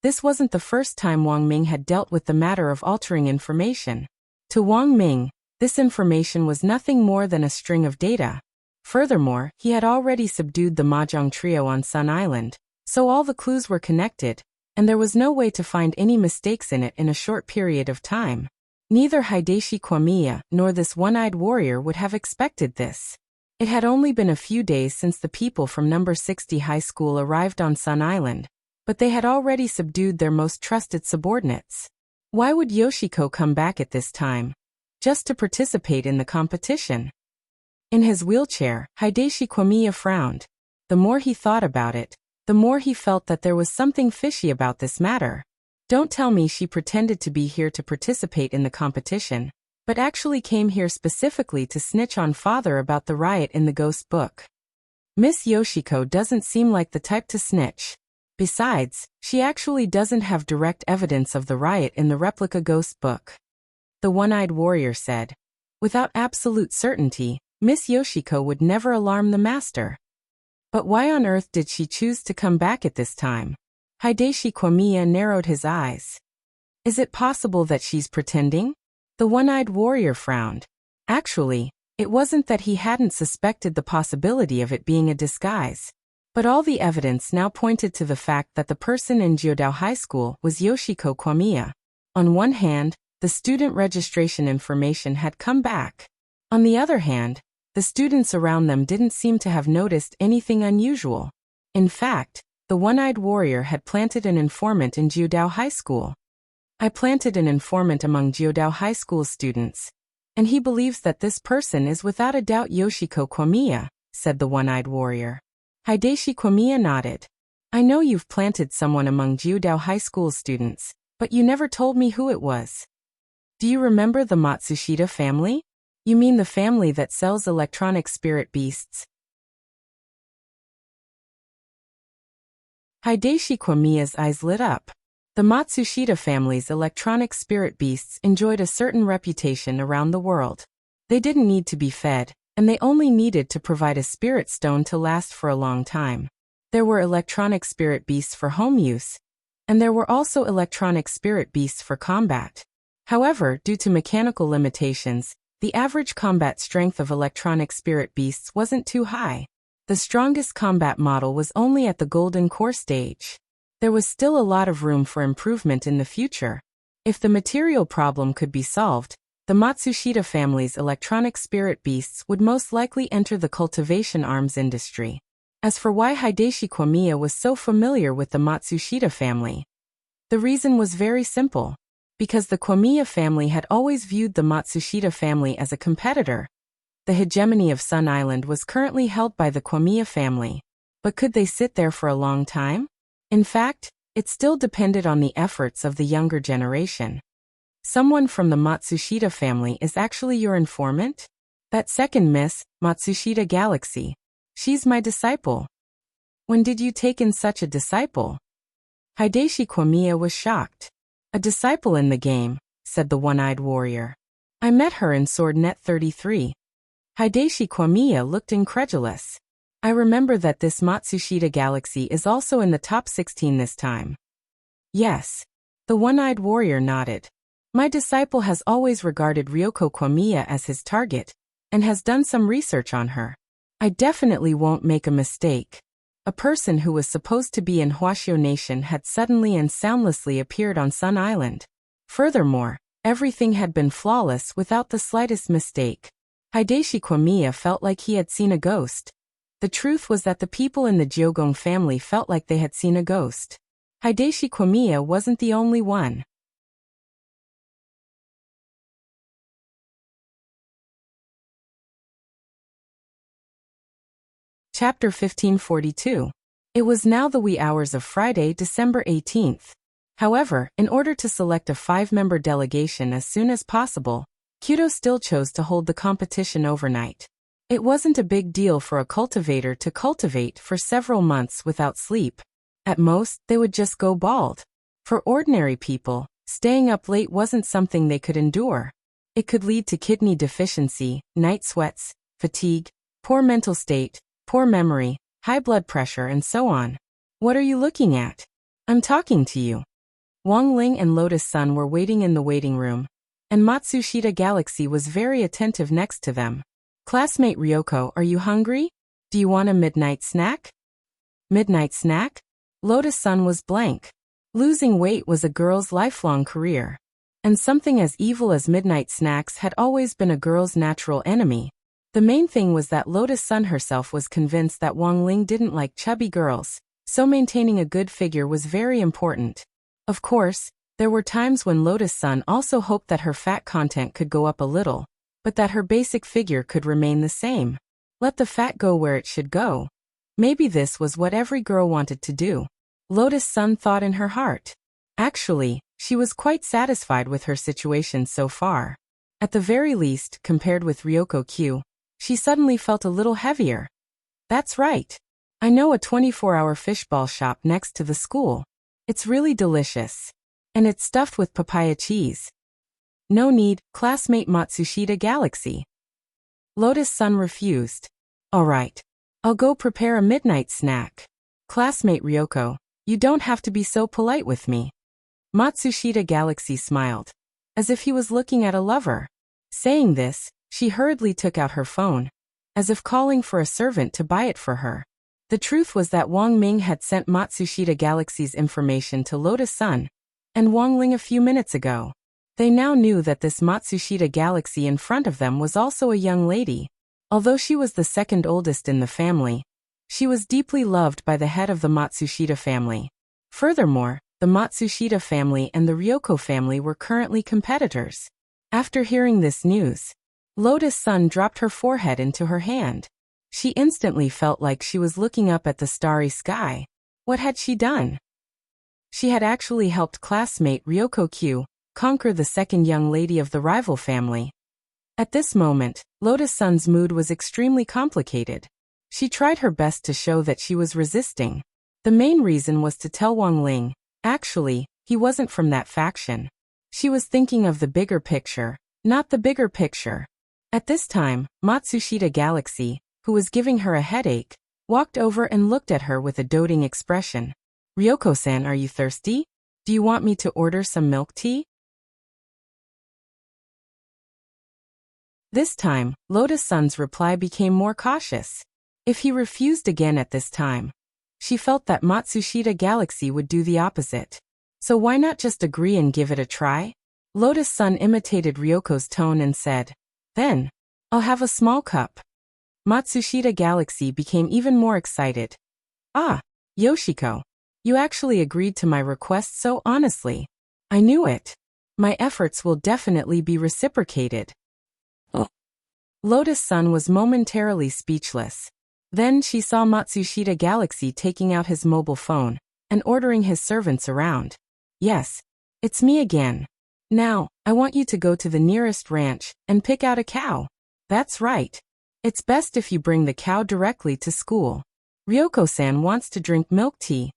This wasn't the first time Wang Ming had dealt with the matter of altering information. To Wang Ming, this information was nothing more than a string of data. Furthermore, he had already subdued the Mahjong trio on Sun Island, so all the clues were connected, and there was no way to find any mistakes in it in a short period of time. Neither Hideshi Kwamiya nor this one-eyed warrior would have expected this. It had only been a few days since the people from number 60 high school arrived on Sun Island, but they had already subdued their most trusted subordinates. Why would Yoshiko come back at this time? Just to participate in the competition? In his wheelchair, Hideshi Kwamiya frowned. The more he thought about it, the more he felt that there was something fishy about this matter. Don't tell me she pretended to be here to participate in the competition, but actually came here specifically to snitch on father about the riot in the ghost book. Miss Yoshiko doesn't seem like the type to snitch. Besides, she actually doesn't have direct evidence of the riot in the replica ghost book. The one-eyed warrior said. Without absolute certainty, Miss Yoshiko would never alarm the master. But why on earth did she choose to come back at this time? Hideshi Kwamiya narrowed his eyes. Is it possible that she's pretending? The one-eyed warrior frowned. Actually, it wasn't that he hadn't suspected the possibility of it being a disguise. But all the evidence now pointed to the fact that the person in Jiudao High School was Yoshiko Kwamiya. On one hand, the student registration information had come back. On the other hand, the students around them didn't seem to have noticed anything unusual. In fact, the one-eyed warrior had planted an informant in Jiudao High School. I planted an informant among Jiudao High School students, and he believes that this person is without a doubt Yoshiko Kwamiya, said the one-eyed warrior. Hideshi Komiya nodded. I know you've planted someone among Jiudao High School students, but you never told me who it was. Do you remember the Matsushita family? You mean the family that sells electronic spirit beasts? Hideshi Komiya's eyes lit up. The Matsushita family's electronic spirit beasts enjoyed a certain reputation around the world. They didn't need to be fed, and they only needed to provide a spirit stone to last for a long time. There were electronic spirit beasts for home use, and there were also electronic spirit beasts for combat. However, due to mechanical limitations, the average combat strength of electronic spirit beasts wasn't too high. The strongest combat model was only at the golden core stage. There was still a lot of room for improvement in the future. If the material problem could be solved, the Matsushita family's electronic spirit beasts would most likely enter the cultivation arms industry. As for why Hideshi Komiya was so familiar with the Matsushita family, the reason was very simple. Because the Komiya family had always viewed the Matsushita family as a competitor. The hegemony of Sun Island was currently held by the Komiya family. But could they sit there for a long time? In fact, it still depended on the efforts of the younger generation. Someone from the Matsushita family is actually your informant? That second Miss, Matsushita Galaxy. She's my disciple. When did you take in such a disciple? Hideshi Komiya was shocked. A disciple in the game, said the one-eyed warrior. I met her in Swordnet 33. Hideshi Komiya looked incredulous. I remember that this Matsushita Galaxy is also in the top 16 this time. Yes. The one-eyed warrior nodded. My disciple has always regarded Ryoko Komiya as his target, and has done some research on her. I definitely won't make a mistake. A person who was supposed to be in Huashio Nation had suddenly and soundlessly appeared on Sun Island. Furthermore, everything had been flawless without the slightest mistake. Hideshi Komiya felt like he had seen a ghost. The truth was that the people in the Jiogong family felt like they had seen a ghost. Hideshi Komiya wasn't the only one. Chapter 1542. It was now the wee hours of Friday, December 18th. However, in order to select a 5-member delegation as soon as possible, Kyoto still chose to hold the competition overnight. It wasn't a big deal for a cultivator to cultivate for several months without sleep. At most, they would just go bald. For ordinary people, staying up late wasn't something they could endure. It could lead to kidney deficiency, night sweats, fatigue, poor mental state, poor memory, high blood pressure, and so on. What are you looking at? I'm talking to you. Wang Ling and Lotus Sun were waiting in the waiting room, and Matsushita Galaxy was very attentive next to them. Classmate Ryoko, are you hungry? Do you want a midnight snack? Midnight snack? Lotus Sun was blank. Losing weight was a girl's lifelong career. And something as evil as midnight snacks had always been a girl's natural enemy. The main thing was that Lotus Sun herself was convinced that Wang Ling didn't like chubby girls, so maintaining a good figure was very important. Of course, there were times when Lotus Sun also hoped that her fat content could go up a little, but that her basic figure could remain the same. Let the fat go where it should go. Maybe this was what every girl wanted to do. Lotus Sun thought in her heart. Actually, she was quite satisfied with her situation so far. At the very least, compared with Ryoko Q, she suddenly felt a little heavier. That's right. I know a 24-hour fishball shop next to the school. It's really delicious. And it's stuffed with papaya cheese. No need, classmate Matsushita Galaxy. Lotus Sun refused. All right. I'll go prepare a midnight snack. Classmate Ryoko, you don't have to be so polite with me. Matsushita Galaxy smiled, as if he was looking at a lover. Saying this, she hurriedly took out her phone, as if calling for a servant to buy it for her. The truth was that Wang Ming had sent Matsushita Galaxy's information to Lotus Sun and Wang Ling a few minutes ago. They now knew that this Matsushita Galaxy in front of them was also a young lady. Although she was the second oldest in the family, she was deeply loved by the head of the Matsushita family. Furthermore, the Matsushita family and the Ryoko family were currently competitors. After hearing this news, Lotus Sun dropped her forehead into her hand. She instantly felt like she was looking up at the starry sky. What had she done? She had actually helped classmate Ryoko Q conquer the second young lady of the rival family. At this moment, Lotus Sun's mood was extremely complicated. She tried her best to show that she was resisting. The main reason was to tell Wang Ling, actually, he wasn't from that faction. She was thinking of the bigger picture, not the bigger picture. At this time, Matsushita Galaxy, who was giving her a headache, walked over and looked at her with a doting expression. Ryoko-san, are you thirsty? Do you want me to order some milk tea? This time, Lotus Sun's reply became more cautious. If he refused again at this time, she felt that Matsushita Galaxy would do the opposite. So why not just agree and give it a try? Lotus Sun imitated Ryoko's tone and said, "Then, I'll have a small cup." Matsushita Galaxy became even more excited. "Ah, Yoshiko. You actually agreed to my request so honestly. I knew it. My efforts will definitely be reciprocated." Lotus Sun was momentarily speechless. Then she saw Matsushita Galaxy taking out his mobile phone and ordering his servants around. "Yes, it's me again. Now, I want you to go to the nearest ranch and pick out a cow. That's right. It's best if you bring the cow directly to school. Ryoko-san wants to drink milk tea."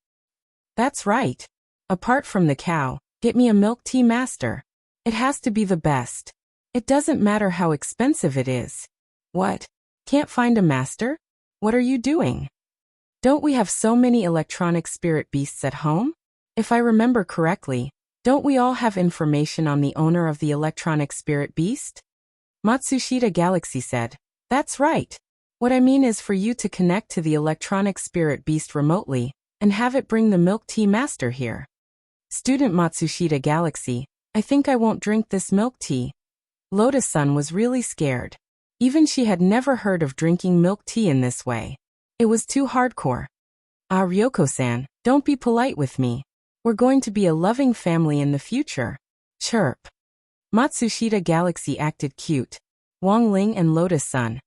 "That's right. Apart from the cow, get me a milk tea master. It has to be the best. It doesn't matter how expensive it is." "What? Can't find a master? What are you doing? Don't we have so many electronic spirit beasts at home? If I remember correctly, don't we all have information on the owner of the electronic spirit beast?" Matsushita Galaxy said, "That's right. What I mean is for you to connect to the electronic spirit beast remotely and have it bring the milk tea master here." Student Matsushita Galaxy, "I think I won't drink this milk tea." Lotus Sun was really scared. Even she had never heard of drinking milk tea in this way. It was too hardcore. "Ah, Ryoko-san, don't be polite with me. We're going to be a loving family in the future." Chirp. Matsushita Galaxy acted cute. Wang Ling and Lotus Sun.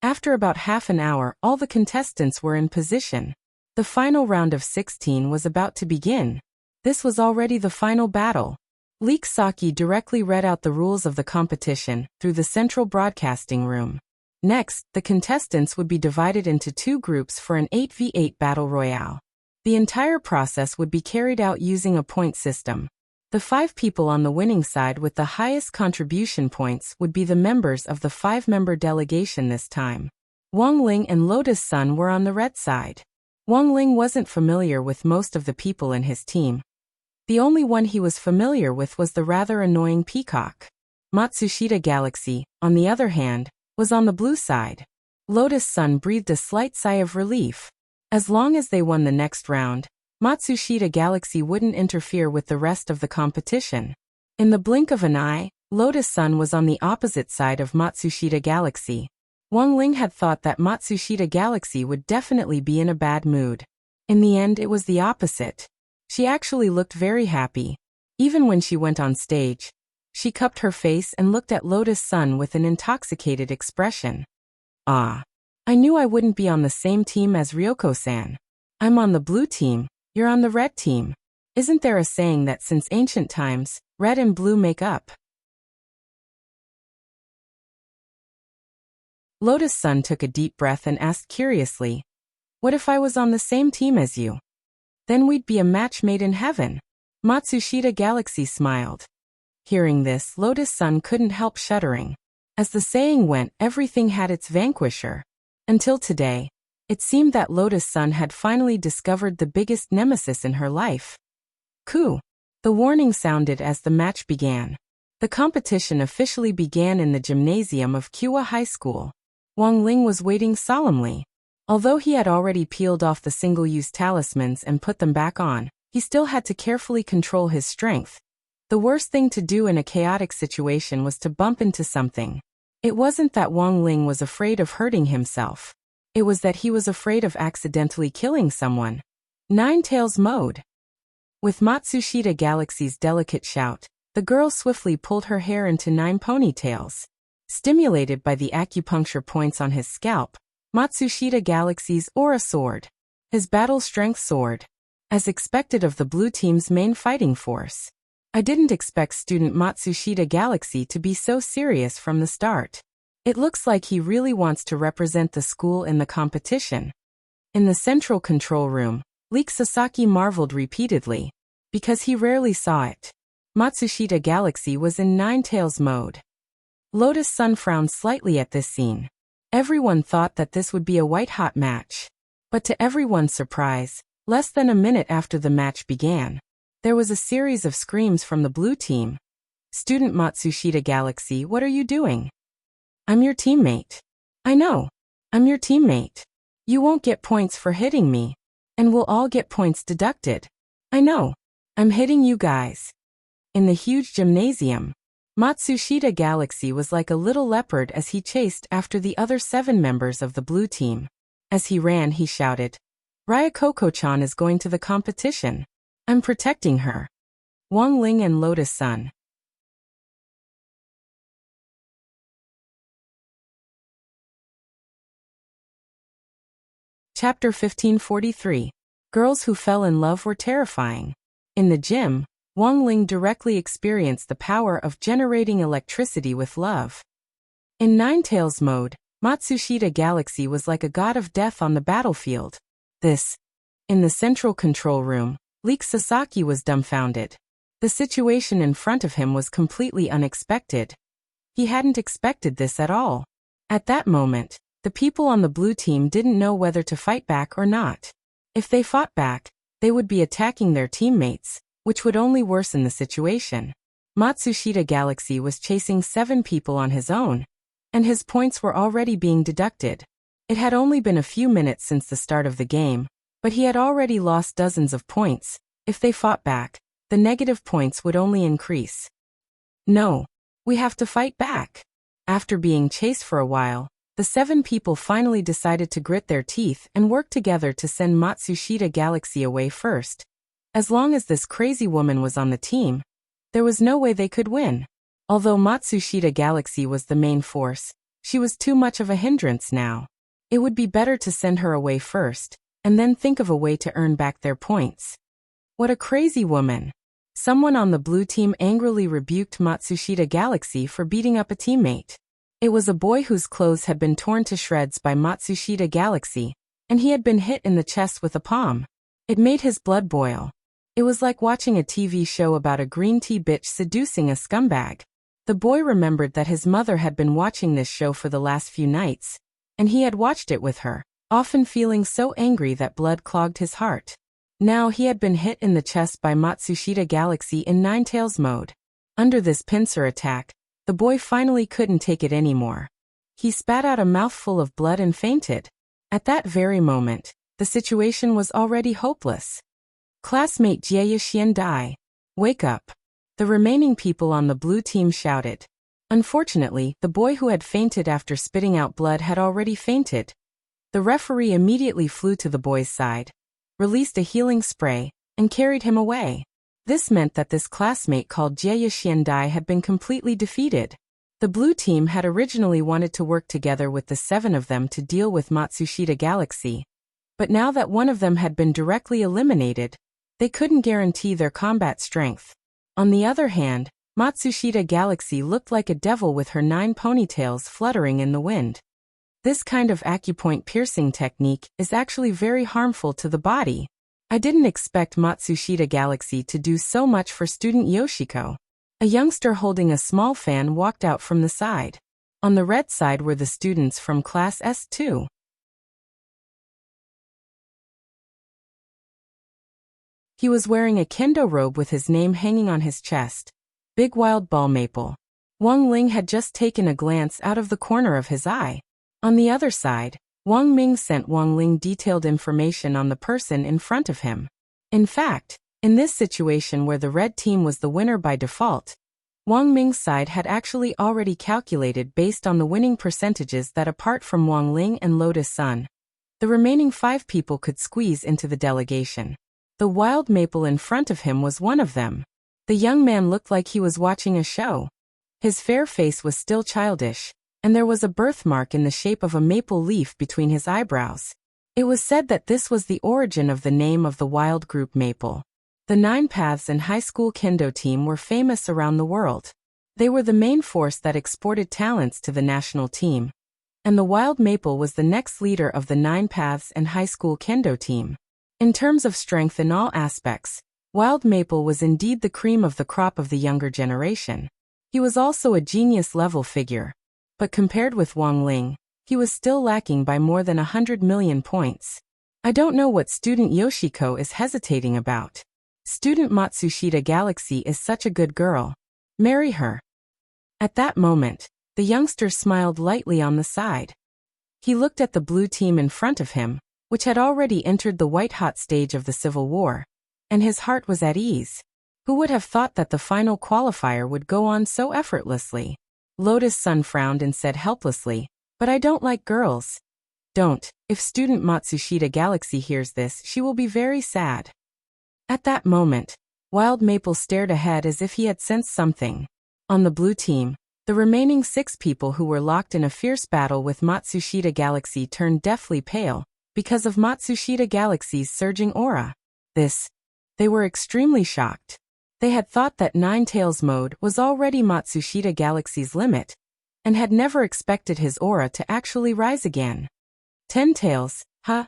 After about half an hour, all the contestants were in position. The final round of 16 was about to begin. This was already the final battle. Leek Saki directly read out the rules of the competition through the central broadcasting room. Next, the contestants would be divided into two groups for an 8v8 battle royale. The entire process would be carried out using a point system. The 5 people on the winning side with the highest contribution points would be the members of the 5-member delegation this time. Wang Ling and Lotus Sun were on the red side. Wang Ling wasn't familiar with most of the people in his team. The only one he was familiar with was the rather annoying peacock. Matsushita Galaxy, on the other hand, was on the blue side. Lotus Sun breathed a slight sigh of relief. As long as they won the next round, Matsushita Galaxy wouldn't interfere with the rest of the competition. In the blink of an eye, Lotus Sun was on the opposite side of Matsushita Galaxy. Wang Ling had thought that Matsushita Galaxy would definitely be in a bad mood. In the end, it was the opposite. She actually looked very happy. Even when she went on stage, she cupped her face and looked at Lotus Sun with an intoxicated expression. "Ah. I knew I wouldn't be on the same team as Ryoko-san. I'm on the blue team, you're on the red team. Isn't there a saying that since ancient times, red and blue make up?" Lotus Sun took a deep breath and asked curiously, "What if I was on the same team as you? Then we'd be a match made in heaven." Matsushita Galaxy smiled. Hearing this, Lotus Sun couldn't help shuddering. As the saying went, everything had its vanquisher. Until today, it seemed that Lotus Sun had finally discovered the biggest nemesis in her life. Coup! The warning sounded as the match began. The competition officially began in the gymnasium of Kiwa High School. Wang Ling was waiting solemnly. Although he had already peeled off the single-use talismans and put them back on, he still had to carefully control his strength. The worst thing to do in a chaotic situation was to bump into something. It wasn't that Wang Ling was afraid of hurting himself. It was that he was afraid of accidentally killing someone. Nine-Tails mode. With Matsushita Galaxy's delicate shout, the girl swiftly pulled her hair into 9 ponytails. Stimulated by the acupuncture points on his scalp, Matsushita Galaxy's Aura Sword. His battle strength soared. As expected of the blue team's main fighting force. I didn't expect student Matsushita Galaxy to be so serious from the start. It looks like he really wants to represent the school in the competition. In the central control room, Leek Sasaki marveled repeatedly, because he rarely saw it. Matsushita Galaxy was in Ninetales mode. Lotus Sun frowned slightly at this scene. Everyone thought that this would be a white-hot match. But to everyone's surprise, less than a minute after the match began, there was a series of screams from the blue team. Student Matsushita Galaxy, what are you doing? I'm your teammate. I know. I'm your teammate. You won't get points for hitting me. And we'll all get points deducted. I know. I'm hitting you guys. In the huge gymnasium, Matsushita Galaxy was like a little leopard as he chased after the other 7 members of the blue team. As he ran, he shouted, Ryokoko-chan is going to the competition. I'm protecting her. Wang Ling and Lotus Sun. Chapter 1543. Girls who fell in love were terrifying. In the gym, Wang Ling directly experienced the power of generating electricity with love. In Ninetales mode, Matsushita Galaxy was like a god of death on the battlefield. In the central control room, Leek Sasaki was dumbfounded. The situation in front of him was completely unexpected. He hadn't expected this at all. At that moment, the people on the blue team didn't know whether to fight back or not. If they fought back, they would be attacking their teammates, which would only worsen the situation. Matsushita Galaxy was chasing 7 people on his own, and his points were already being deducted. It had only been a few minutes since the start of the game, but he had already lost dozens of points. If they fought back, the negative points would only increase. No, we have to fight back. After being chased for a while, the 7 people finally decided to grit their teeth and work together to send Matsushita Galaxy away first. As long as this crazy woman was on the team, there was no way they could win. Although Matsushita Galaxy was the main force, she was too much of a hindrance now. It would be better to send her away first, and then think of a way to earn back their points. What a crazy woman. Someone on the blue team angrily rebuked Matsushita Galaxy for beating up a teammate. It was a boy whose clothes had been torn to shreds by Matsushita Galaxy, and he had been hit in the chest with a palm. It made his blood boil. It was like watching a TV show about a green tea bitch seducing a scumbag. The boy remembered that his mother had been watching this show for the last few nights, and he had watched it with her, often feeling so angry that blood clogged his heart. Now he had been hit in the chest by Matsushita Galaxy in Ninetales mode. Under this pincer attack, the boy finally couldn't take it anymore. He spat out a mouthful of blood and fainted. At that very moment, the situation was already hopeless. Classmate Jie Xiandai, wake up. The remaining people on the blue team shouted. Unfortunately, the boy who had fainted after spitting out blood had already fainted. The referee immediately flew to the boy's side, released a healing spray, and carried him away. This meant that this classmate called Jie Xiandai had been completely defeated. The blue team had originally wanted to work together with the 7 of them to deal with Matsushita Galaxy, but now that one of them had been directly eliminated, they couldn't guarantee their combat strength. On the other hand, Matsushita Galaxy looked like a devil with her 9 ponytails fluttering in the wind. This kind of acupoint piercing technique is actually very harmful to the body. I didn't expect Matsushita Galaxy to do so much for student Yoshiko. A youngster holding a small fan walked out from the side. On the red side were the students from Class S2. He was wearing a kendo robe with his name hanging on his chest. Big Wild Ball Maple. Wang Ling had just taken a glance out of the corner of his eye. On the other side, Wang Ming sent Wang Ling detailed information on the person in front of him. In fact, in this situation where the red team was the winner by default, Wang Ming's side had actually already calculated based on the winning percentages that apart from Wang Ling and Lotus Sun, the remaining 5 people could squeeze into the delegation. The wild maple in front of him was one of them. The young man looked like he was watching a show. His fair face was still childish, and there was a birthmark in the shape of a maple leaf between his eyebrows. It was said that this was the origin of the name of the wild group Maple. The Nine Paths and high school kendo team were famous around the world. They were the main force that exported talents to the national team. And the Wild Maple was the next leader of the Nine Paths and high school kendo team. In terms of strength in all aspects, Wild Maple was indeed the cream of the crop of the younger generation. He was also a genius-level figure. But compared with Wang Ling, he was still lacking by more than 100 million points. I don't know what student Yoshiko is hesitating about. Student Matsushita Galaxy is such a good girl. Marry her. At that moment, the youngster smiled lightly on the side. He looked at the blue team in front of him, which had already entered the white-hot stage of the Civil War, and his heart was at ease. Who would have thought that the final qualifier would go on so effortlessly? Lotus Sun frowned and said helplessly, "But I don't like girls." "Don't. If student Matsushita Galaxy hears this, she will be very sad." At that moment, Wild Maple stared ahead as if he had sensed something. On the blue team, the remaining 6 people who were locked in a fierce battle with Matsushita Galaxy turned deathly pale, because of Matsushita Galaxy's surging aura. They were extremely shocked. They had thought that Nine Tails mode was already Matsushita Galaxy's limit, and had never expected his aura to actually rise again. 10 Tails, huh?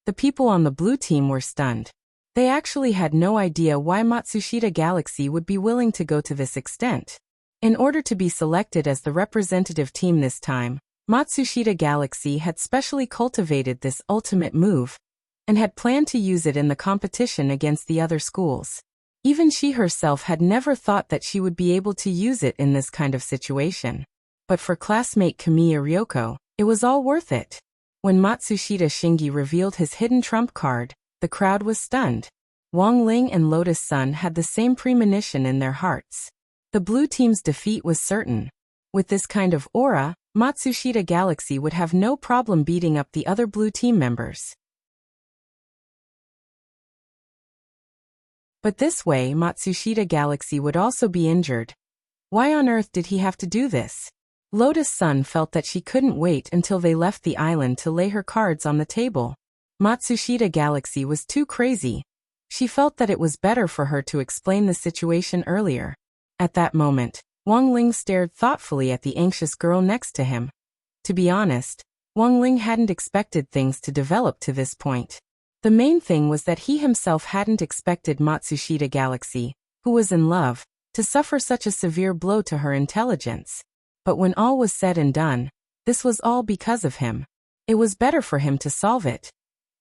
The people on the blue team were stunned. They actually had no idea why Matsushita Galaxy would be willing to go to this extent. In order to be selected as the representative team this time, Matsushita Galaxy had specially cultivated this ultimate move, and had planned to use it in the competition against the other schools. Even she herself had never thought that she would be able to use it in this kind of situation. But for classmate Kamiya Ryoko, it was all worth it. When Matsushita Shingi revealed his hidden trump card, the crowd was stunned. Wang Ling and Lotus Sun had the same premonition in their hearts. The blue team's defeat was certain. With this kind of aura, Matsushita Galaxy would have no problem beating up the other blue team members. But this way Matsushita Galaxy would also be injured. Why on earth did he have to do this? Lotus Sun felt that she couldn't wait until they left the island to lay her cards on the table. Matsushita Galaxy was too crazy. She felt that it was better for her to explain the situation earlier. At that moment, Wang Ling stared thoughtfully at the anxious girl next to him. To be honest, Wang Ling hadn't expected things to develop to this point. The main thing was that he himself hadn't expected Matsushita Galaxy, who was in love, to suffer such a severe blow to her intelligence. But when all was said and done, this was all because of him. It was better for him to solve it.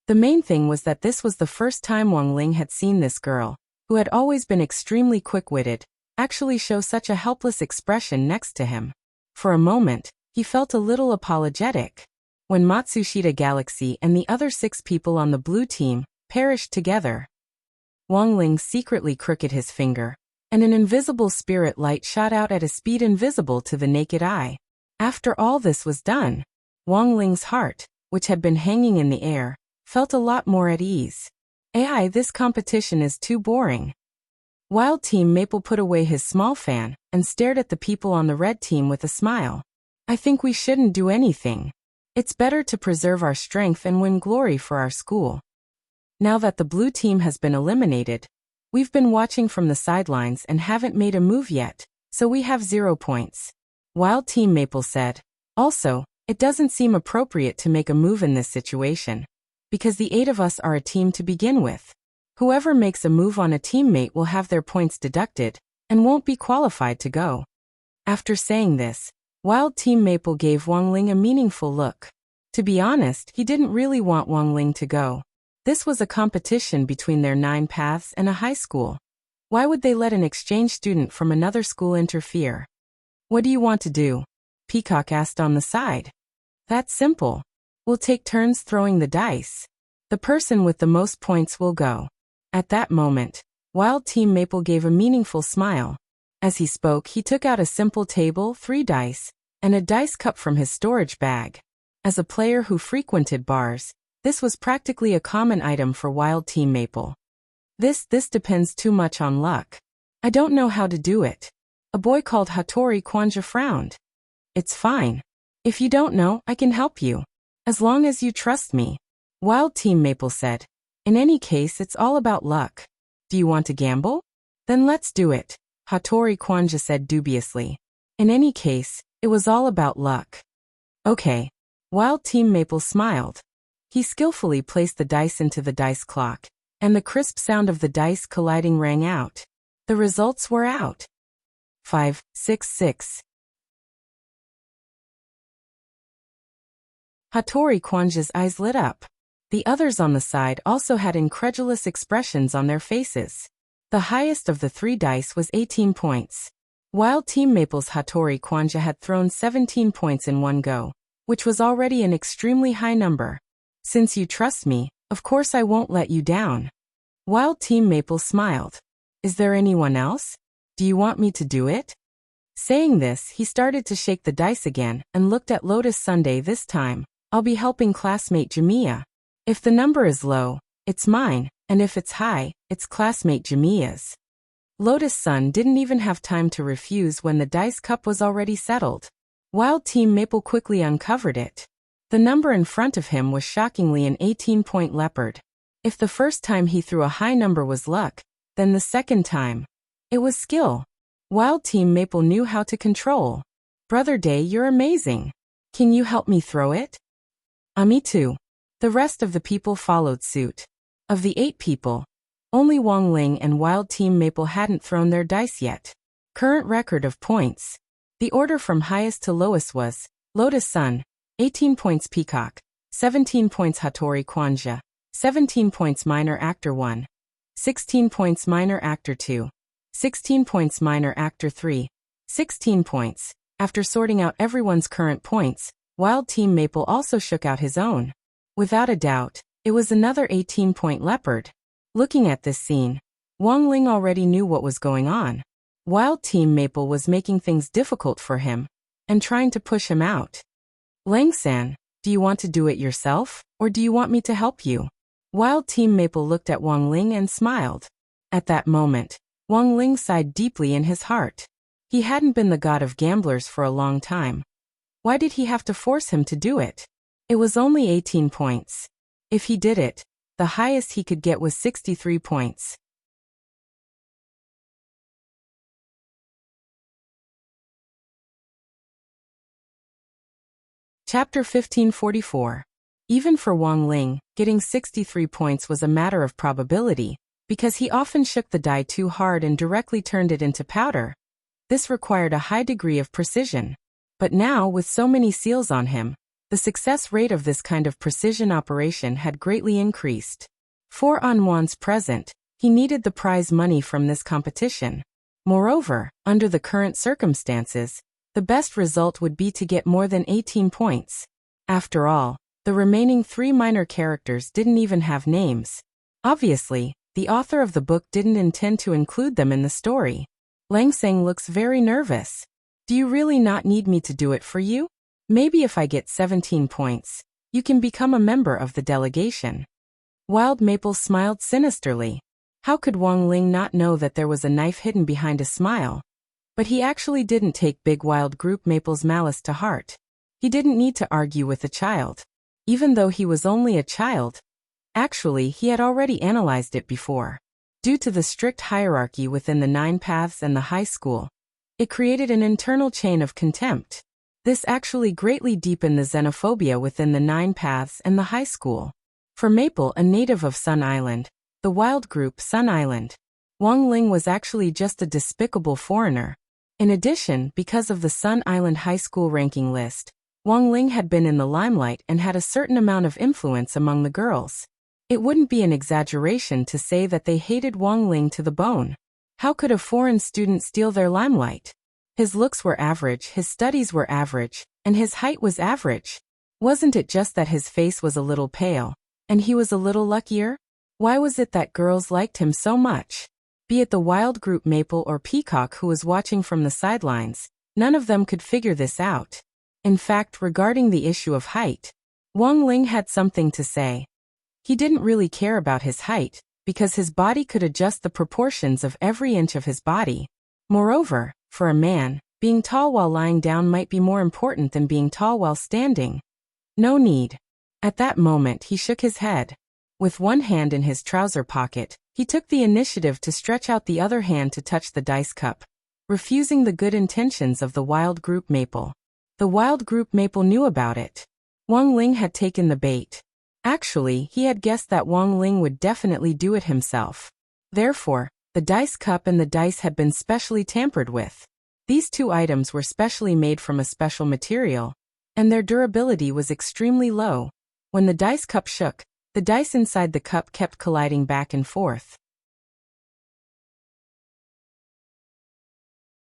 The main thing was that this was the first time Wang Ling had seen this girl, who had always been extremely quick-witted, actually show such a helpless expression next to him. For a moment, he felt a little apologetic. When Matsushita Galaxy and the other 6 people on the blue team perished together, Wang Ling secretly crooked his finger, and an invisible spirit light shot out at a speed invisible to the naked eye. After all this was done, Wang Ling's heart, which had been hanging in the air, felt a lot more at ease. This competition is too boring. Wild Team Maple put away his small fan and stared at the people on the red team with a smile. I think we shouldn't do anything. It's better to preserve our strength and win glory for our school. Now that the blue team has been eliminated, we've been watching from the sidelines and haven't made a move yet, so we have 0 points. Wild Team Maple said. Also, it doesn't seem appropriate to make a move in this situation, because the 8 of us are a team to begin with. Whoever makes a move on a teammate will have their points deducted, and won't be qualified to go. After saying this, Wild Team Maple gave Wang Ling a meaningful look. To be honest, he didn't really want Wang Ling to go. This was a competition between their 9 paths and a high school. Why would they let an exchange student from another school interfere? What do you want to do? Peacock asked on the side. That's simple. We'll take turns throwing the dice. The person with the most points will go. At that moment, Wild Team Maple gave a meaningful smile. As he spoke, he took out a simple table, 3 dice, and a dice cup from his storage bag. As a player who frequented bars, this was practically a common item for Wild Team Maple. This depends too much on luck. I don't know how to do it. A boy called Hattori Kwanja frowned. It's fine. If you don't know, I can help you. As long as you trust me. Wild Team Maple said. In any case, it's all about luck. Do you want to gamble? Then let's do it, Hattori Kwanja said dubiously. In any case, it was all about luck. Okay. Wild Team Maple smiled. He skillfully placed the dice into the dice clock, and the crisp sound of the dice colliding rang out. The results were out. 5, 6, 6. Hattori Kwanja's eyes lit up. The others on the side also had incredulous expressions on their faces. The highest of the 3 dice was 18 points. Wild Team Maple's Hattori Kwanja had thrown 17 points in one go, which was already an extremely high number. Since you trust me, of course I won't let you down. Wild Team Maple smiled. Is there anyone else? Do you want me to do it? Saying this, he started to shake the dice again and looked at Lotus Sunday this time. I'll be helping classmate Jamiya. If the number is low, it's mine, and if it's high, it's classmate Jamiya's. Lotus Sun didn't even have time to refuse when the dice cup was already settled. Wild Team Maple quickly uncovered it. The number in front of him was shockingly an 18-point leopard. If the first time he threw a high number was luck, then the second time, it was skill. Wild Team Maple knew how to control. Brother Day, you're amazing. Can you help me throw it? Me too. The rest of the people followed suit. Of the 8 people, only Wang Ling and Wild Team Maple hadn't thrown their dice yet. Current record of points. The order from highest to lowest was Lotus Sun, 18 points Peacock, 17 points Hattori Kwanja, 17 points Minor Actor 1, 16 points Minor Actor 2, 16 points Minor Actor 3, 16 points. After sorting out everyone's current points, Wild Team Maple also shook out his own. Without a doubt, it was another 18-point leopard. Looking at this scene, Wang Ling already knew what was going on. Wild Team Maple was making things difficult for him and trying to push him out. Lang-san, do you want to do it yourself, or do you want me to help you? Wild Team Maple looked at Wang Ling and smiled. At that moment, Wang Ling sighed deeply in his heart. He hadn't been the god of gamblers for a long time. Why did he have to force him to do it? It was only 18 points. If he did it, the highest he could get was 63 points. Chapter 1544. Even for Wang Ling, getting 63 points was a matter of probability, because he often shook the die too hard and directly turned it into powder. This required a high degree of precision. But now, with so many seals on him, the success rate of this kind of precision operation had greatly increased. For once present, he needed the prize money from this competition. Moreover, under the current circumstances, the best result would be to get more than 18 points. After all, the remaining 3 minor characters didn't even have names. Obviously, the author of the book didn't intend to include them in the story. Langsang looks very nervous. Do you really not need me to do it for you? Maybe if I get 17 points, you can become a member of the delegation. Wild Maple smiled sinisterly. How could Wang Ling not know that there was a knife hidden behind a smile? But he actually didn't take Big Wild Group Maple's malice to heart. He didn't need to argue with a child. Even though he was only a child, actually he had already analyzed it before. Due to the strict hierarchy within the 9 paths and the high school, it created an internal chain of contempt. This actually greatly deepened the xenophobia within the 9 paths and the high school. For Maple, a native of Sun Island, the wild group Sun Island, Wang Ling was actually just a despicable foreigner. In addition, because of the Sun Island High School ranking list, Wang Ling had been in the limelight and had a certain amount of influence among the girls. It wouldn't be an exaggeration to say that they hated Wang Ling to the bone. How could a foreign student steal their limelight? His looks were average, his studies were average, and his height was average. Wasn't it just that his face was a little pale, and he was a little luckier? Why was it that girls liked him so much? Be it the wild group Maple or Peacock who was watching from the sidelines, none of them could figure this out. In fact, regarding the issue of height, Wang Ling had something to say. He didn't really care about his height, because his body could adjust the proportions of every inch of his body. Moreover, for a man, Being tall while lying down might be more important than being tall while standing. No need. At that moment he shook his head. With one hand in his trouser pocket, he took the initiative to stretch out the other hand to touch the dice cup, refusing the good intentions of the wild group maple. The wild group maple knew about it. Wang Ling had taken the bait. Actually, he had guessed that Wang Ling would definitely do it himself. Therefore, the dice cup and the dice had been specially tampered with. These two items were specially made from a special material, and their durability was extremely low. When the dice cup shook, the dice inside the cup kept colliding back and forth.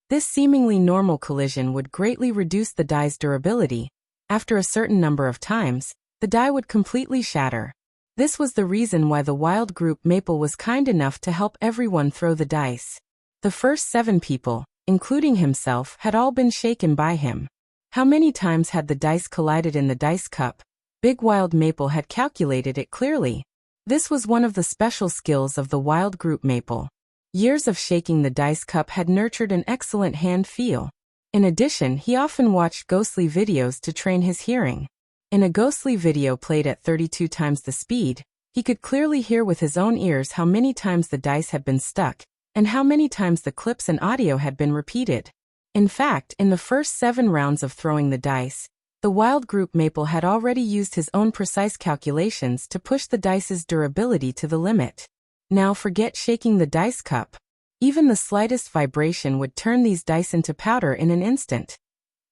This seemingly normal collision would greatly reduce the die's durability. After a certain number of times, the die would completely shatter. This was the reason why the wild group maple was kind enough to help everyone throw the dice. The first 7 people, including himself, had all been shaken by him. How many times had the dice collided in the dice cup? Big Wild Maple had calculated it clearly. This was one of the special skills of the wild group maple. Years of shaking the dice cup had nurtured an excellent hand feel. In addition, he often watched ghostly videos to train his hearing. In a ghostly video played at 32 times the speed, he could clearly hear with his own ears how many times the dice had been stuck, and how many times the clips and audio had been repeated. In fact, in the first 7 rounds of throwing the dice, the wild group maple had already used his own precise calculations to push the dice's durability to the limit. Now forget shaking the dice cup. Even the slightest vibration would turn these dice into powder in an instant.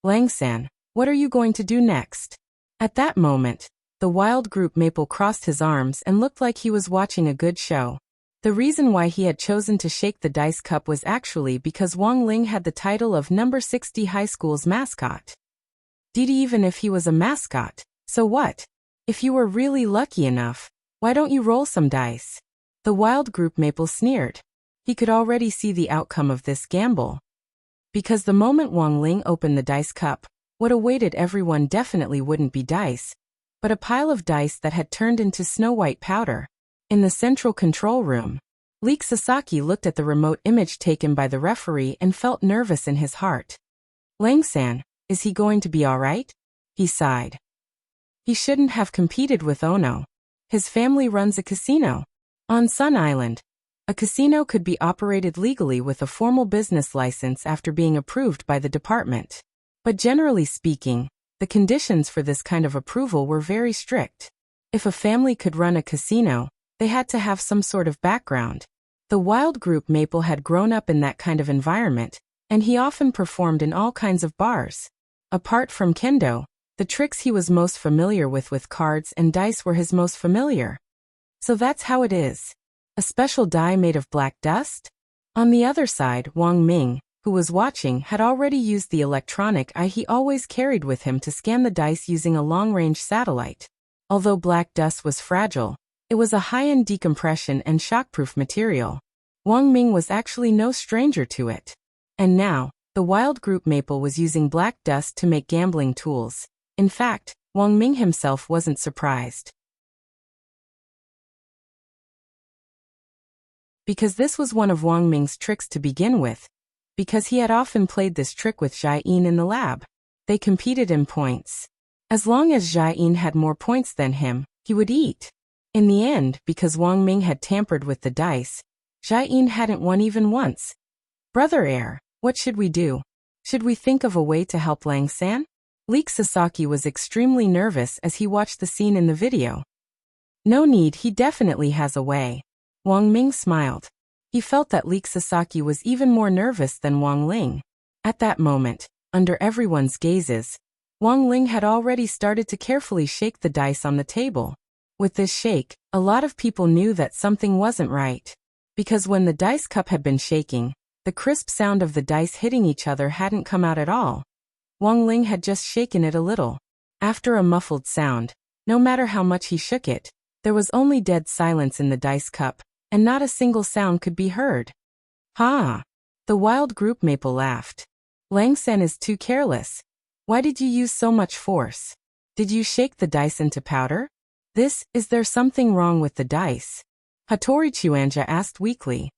Lang-san, what are you going to do next? At that moment, the wild group maple crossed his arms and looked like he was watching a good show. The reason why he had chosen to shake the dice cup was actually because Wang Ling had the title of number 60 high school's mascot. Even if he was a mascot, so what? If you were really lucky enough, why don't you roll some dice? The wild group maple sneered. He could already see the outcome of this gamble. Because the moment Wang Ling opened the dice cup, what awaited everyone definitely wouldn't be dice, but a pile of dice that had turned into snow-white powder. In the central control room, Leek Sasaki looked at the remote image taken by the referee and felt nervous in his heart. Lang-san, is he going to be alright? He sighed. He shouldn't have competed with Ono. His family runs a casino. On Sun Island, a casino could be operated legally with a formal business license after being approved by the department. But generally speaking, the conditions for this kind of approval were very strict. If a family could run a casino, they had to have some sort of background. The wild group maple had grown up in that kind of environment, and he often performed in all kinds of bars. Apart from kendo, the tricks he was most familiar with cards and dice were his most familiar. So that's how it is. A special die made of black dust? On the other side, Wang Ming, who was watching, had already used the electronic eye he always carried with him to scan the dice using a long-range satellite. Although black dust was fragile, it was a high-end decompression and shockproof material. Wang Ming was actually no stranger to it. And now, the wild group maple was using black dust to make gambling tools. In fact, Wang Ming himself wasn't surprised. Because this was one of Wang Ming's tricks to begin with. Because he had often played this trick with Jai-in in the lab. They competed in points. As long as Jai-in had more points than him, he would eat. In the end, because Wang Ming had tampered with the dice, Jai-in hadn't won even once. Brother Air, what should we do? Should we think of a way to help Lang-san? Leek Sasaki was extremely nervous as he watched the scene in the video. No need, he definitely has a way. Wang Ming smiled. He felt that Leek Sasaki was even more nervous than Wang Ling. At that moment, under everyone's gazes, Wang Ling had already started to carefully shake the dice on the table. With this shake, a lot of people knew that something wasn't right. Because when the dice cup had been shaking, the crisp sound of the dice hitting each other hadn't come out at all. Wang Ling had just shaken it a little. After a muffled sound, no matter how much he shook it, there was only dead silence in the dice cup, and not a single sound could be heard. Ha! The wild group maple laughed. Lang-san is too careless. Why did you use so much force? Did you shake the dice into powder? Is there something wrong with the dice? Hattori Chuanja asked weakly.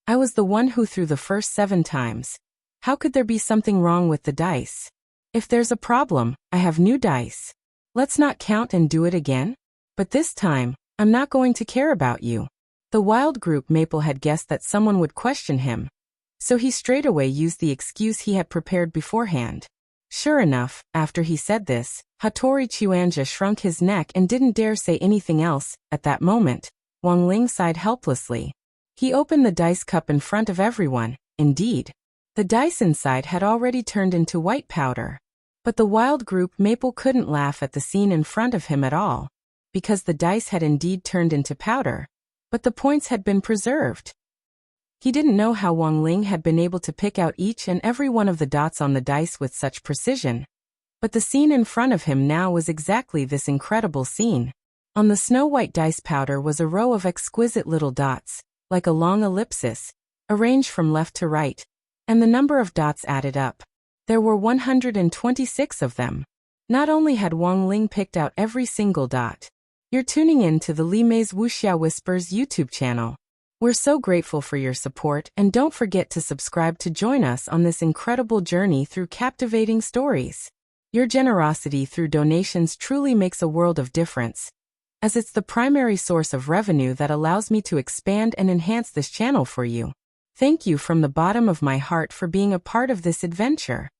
I was the one who threw the first 7 times. How could there be something wrong with the dice? If there's a problem, I have new dice. Let's not count and do it again? But this time, I'm not going to care about you. The wild group Maple had guessed that someone would question him, so he straightaway used the excuse he had prepared beforehand. Sure enough, after he said this, Hattori Chuanja shrunk his neck and didn't dare say anything else. At that moment, Wang Ling sighed helplessly. He opened the dice cup in front of everyone. Indeed, the dice inside had already turned into white powder. But the wild group Maple couldn't laugh at the scene in front of him at all, because the dice had indeed turned into powder, but the points had been preserved. He didn't know how Wang Ling had been able to pick out each and every one of the dots on the dice with such precision. But the scene in front of him now was exactly this incredible scene. On the snow-white dice powder was a row of exquisite little dots, like a long ellipsis, arranged from left to right, and the number of dots added up. There were 126 of them. Not only had Wang Ling picked out every single dot. You're tuning in to the Li Mei's Wuxia Whispers YouTube channel. We're so grateful for your support, and don't forget to subscribe to join us on this incredible journey through captivating stories. Your generosity through donations truly makes a world of difference, as it's the primary source of revenue that allows me to expand and enhance this channel for you. Thank you from the bottom of my heart for being a part of this adventure.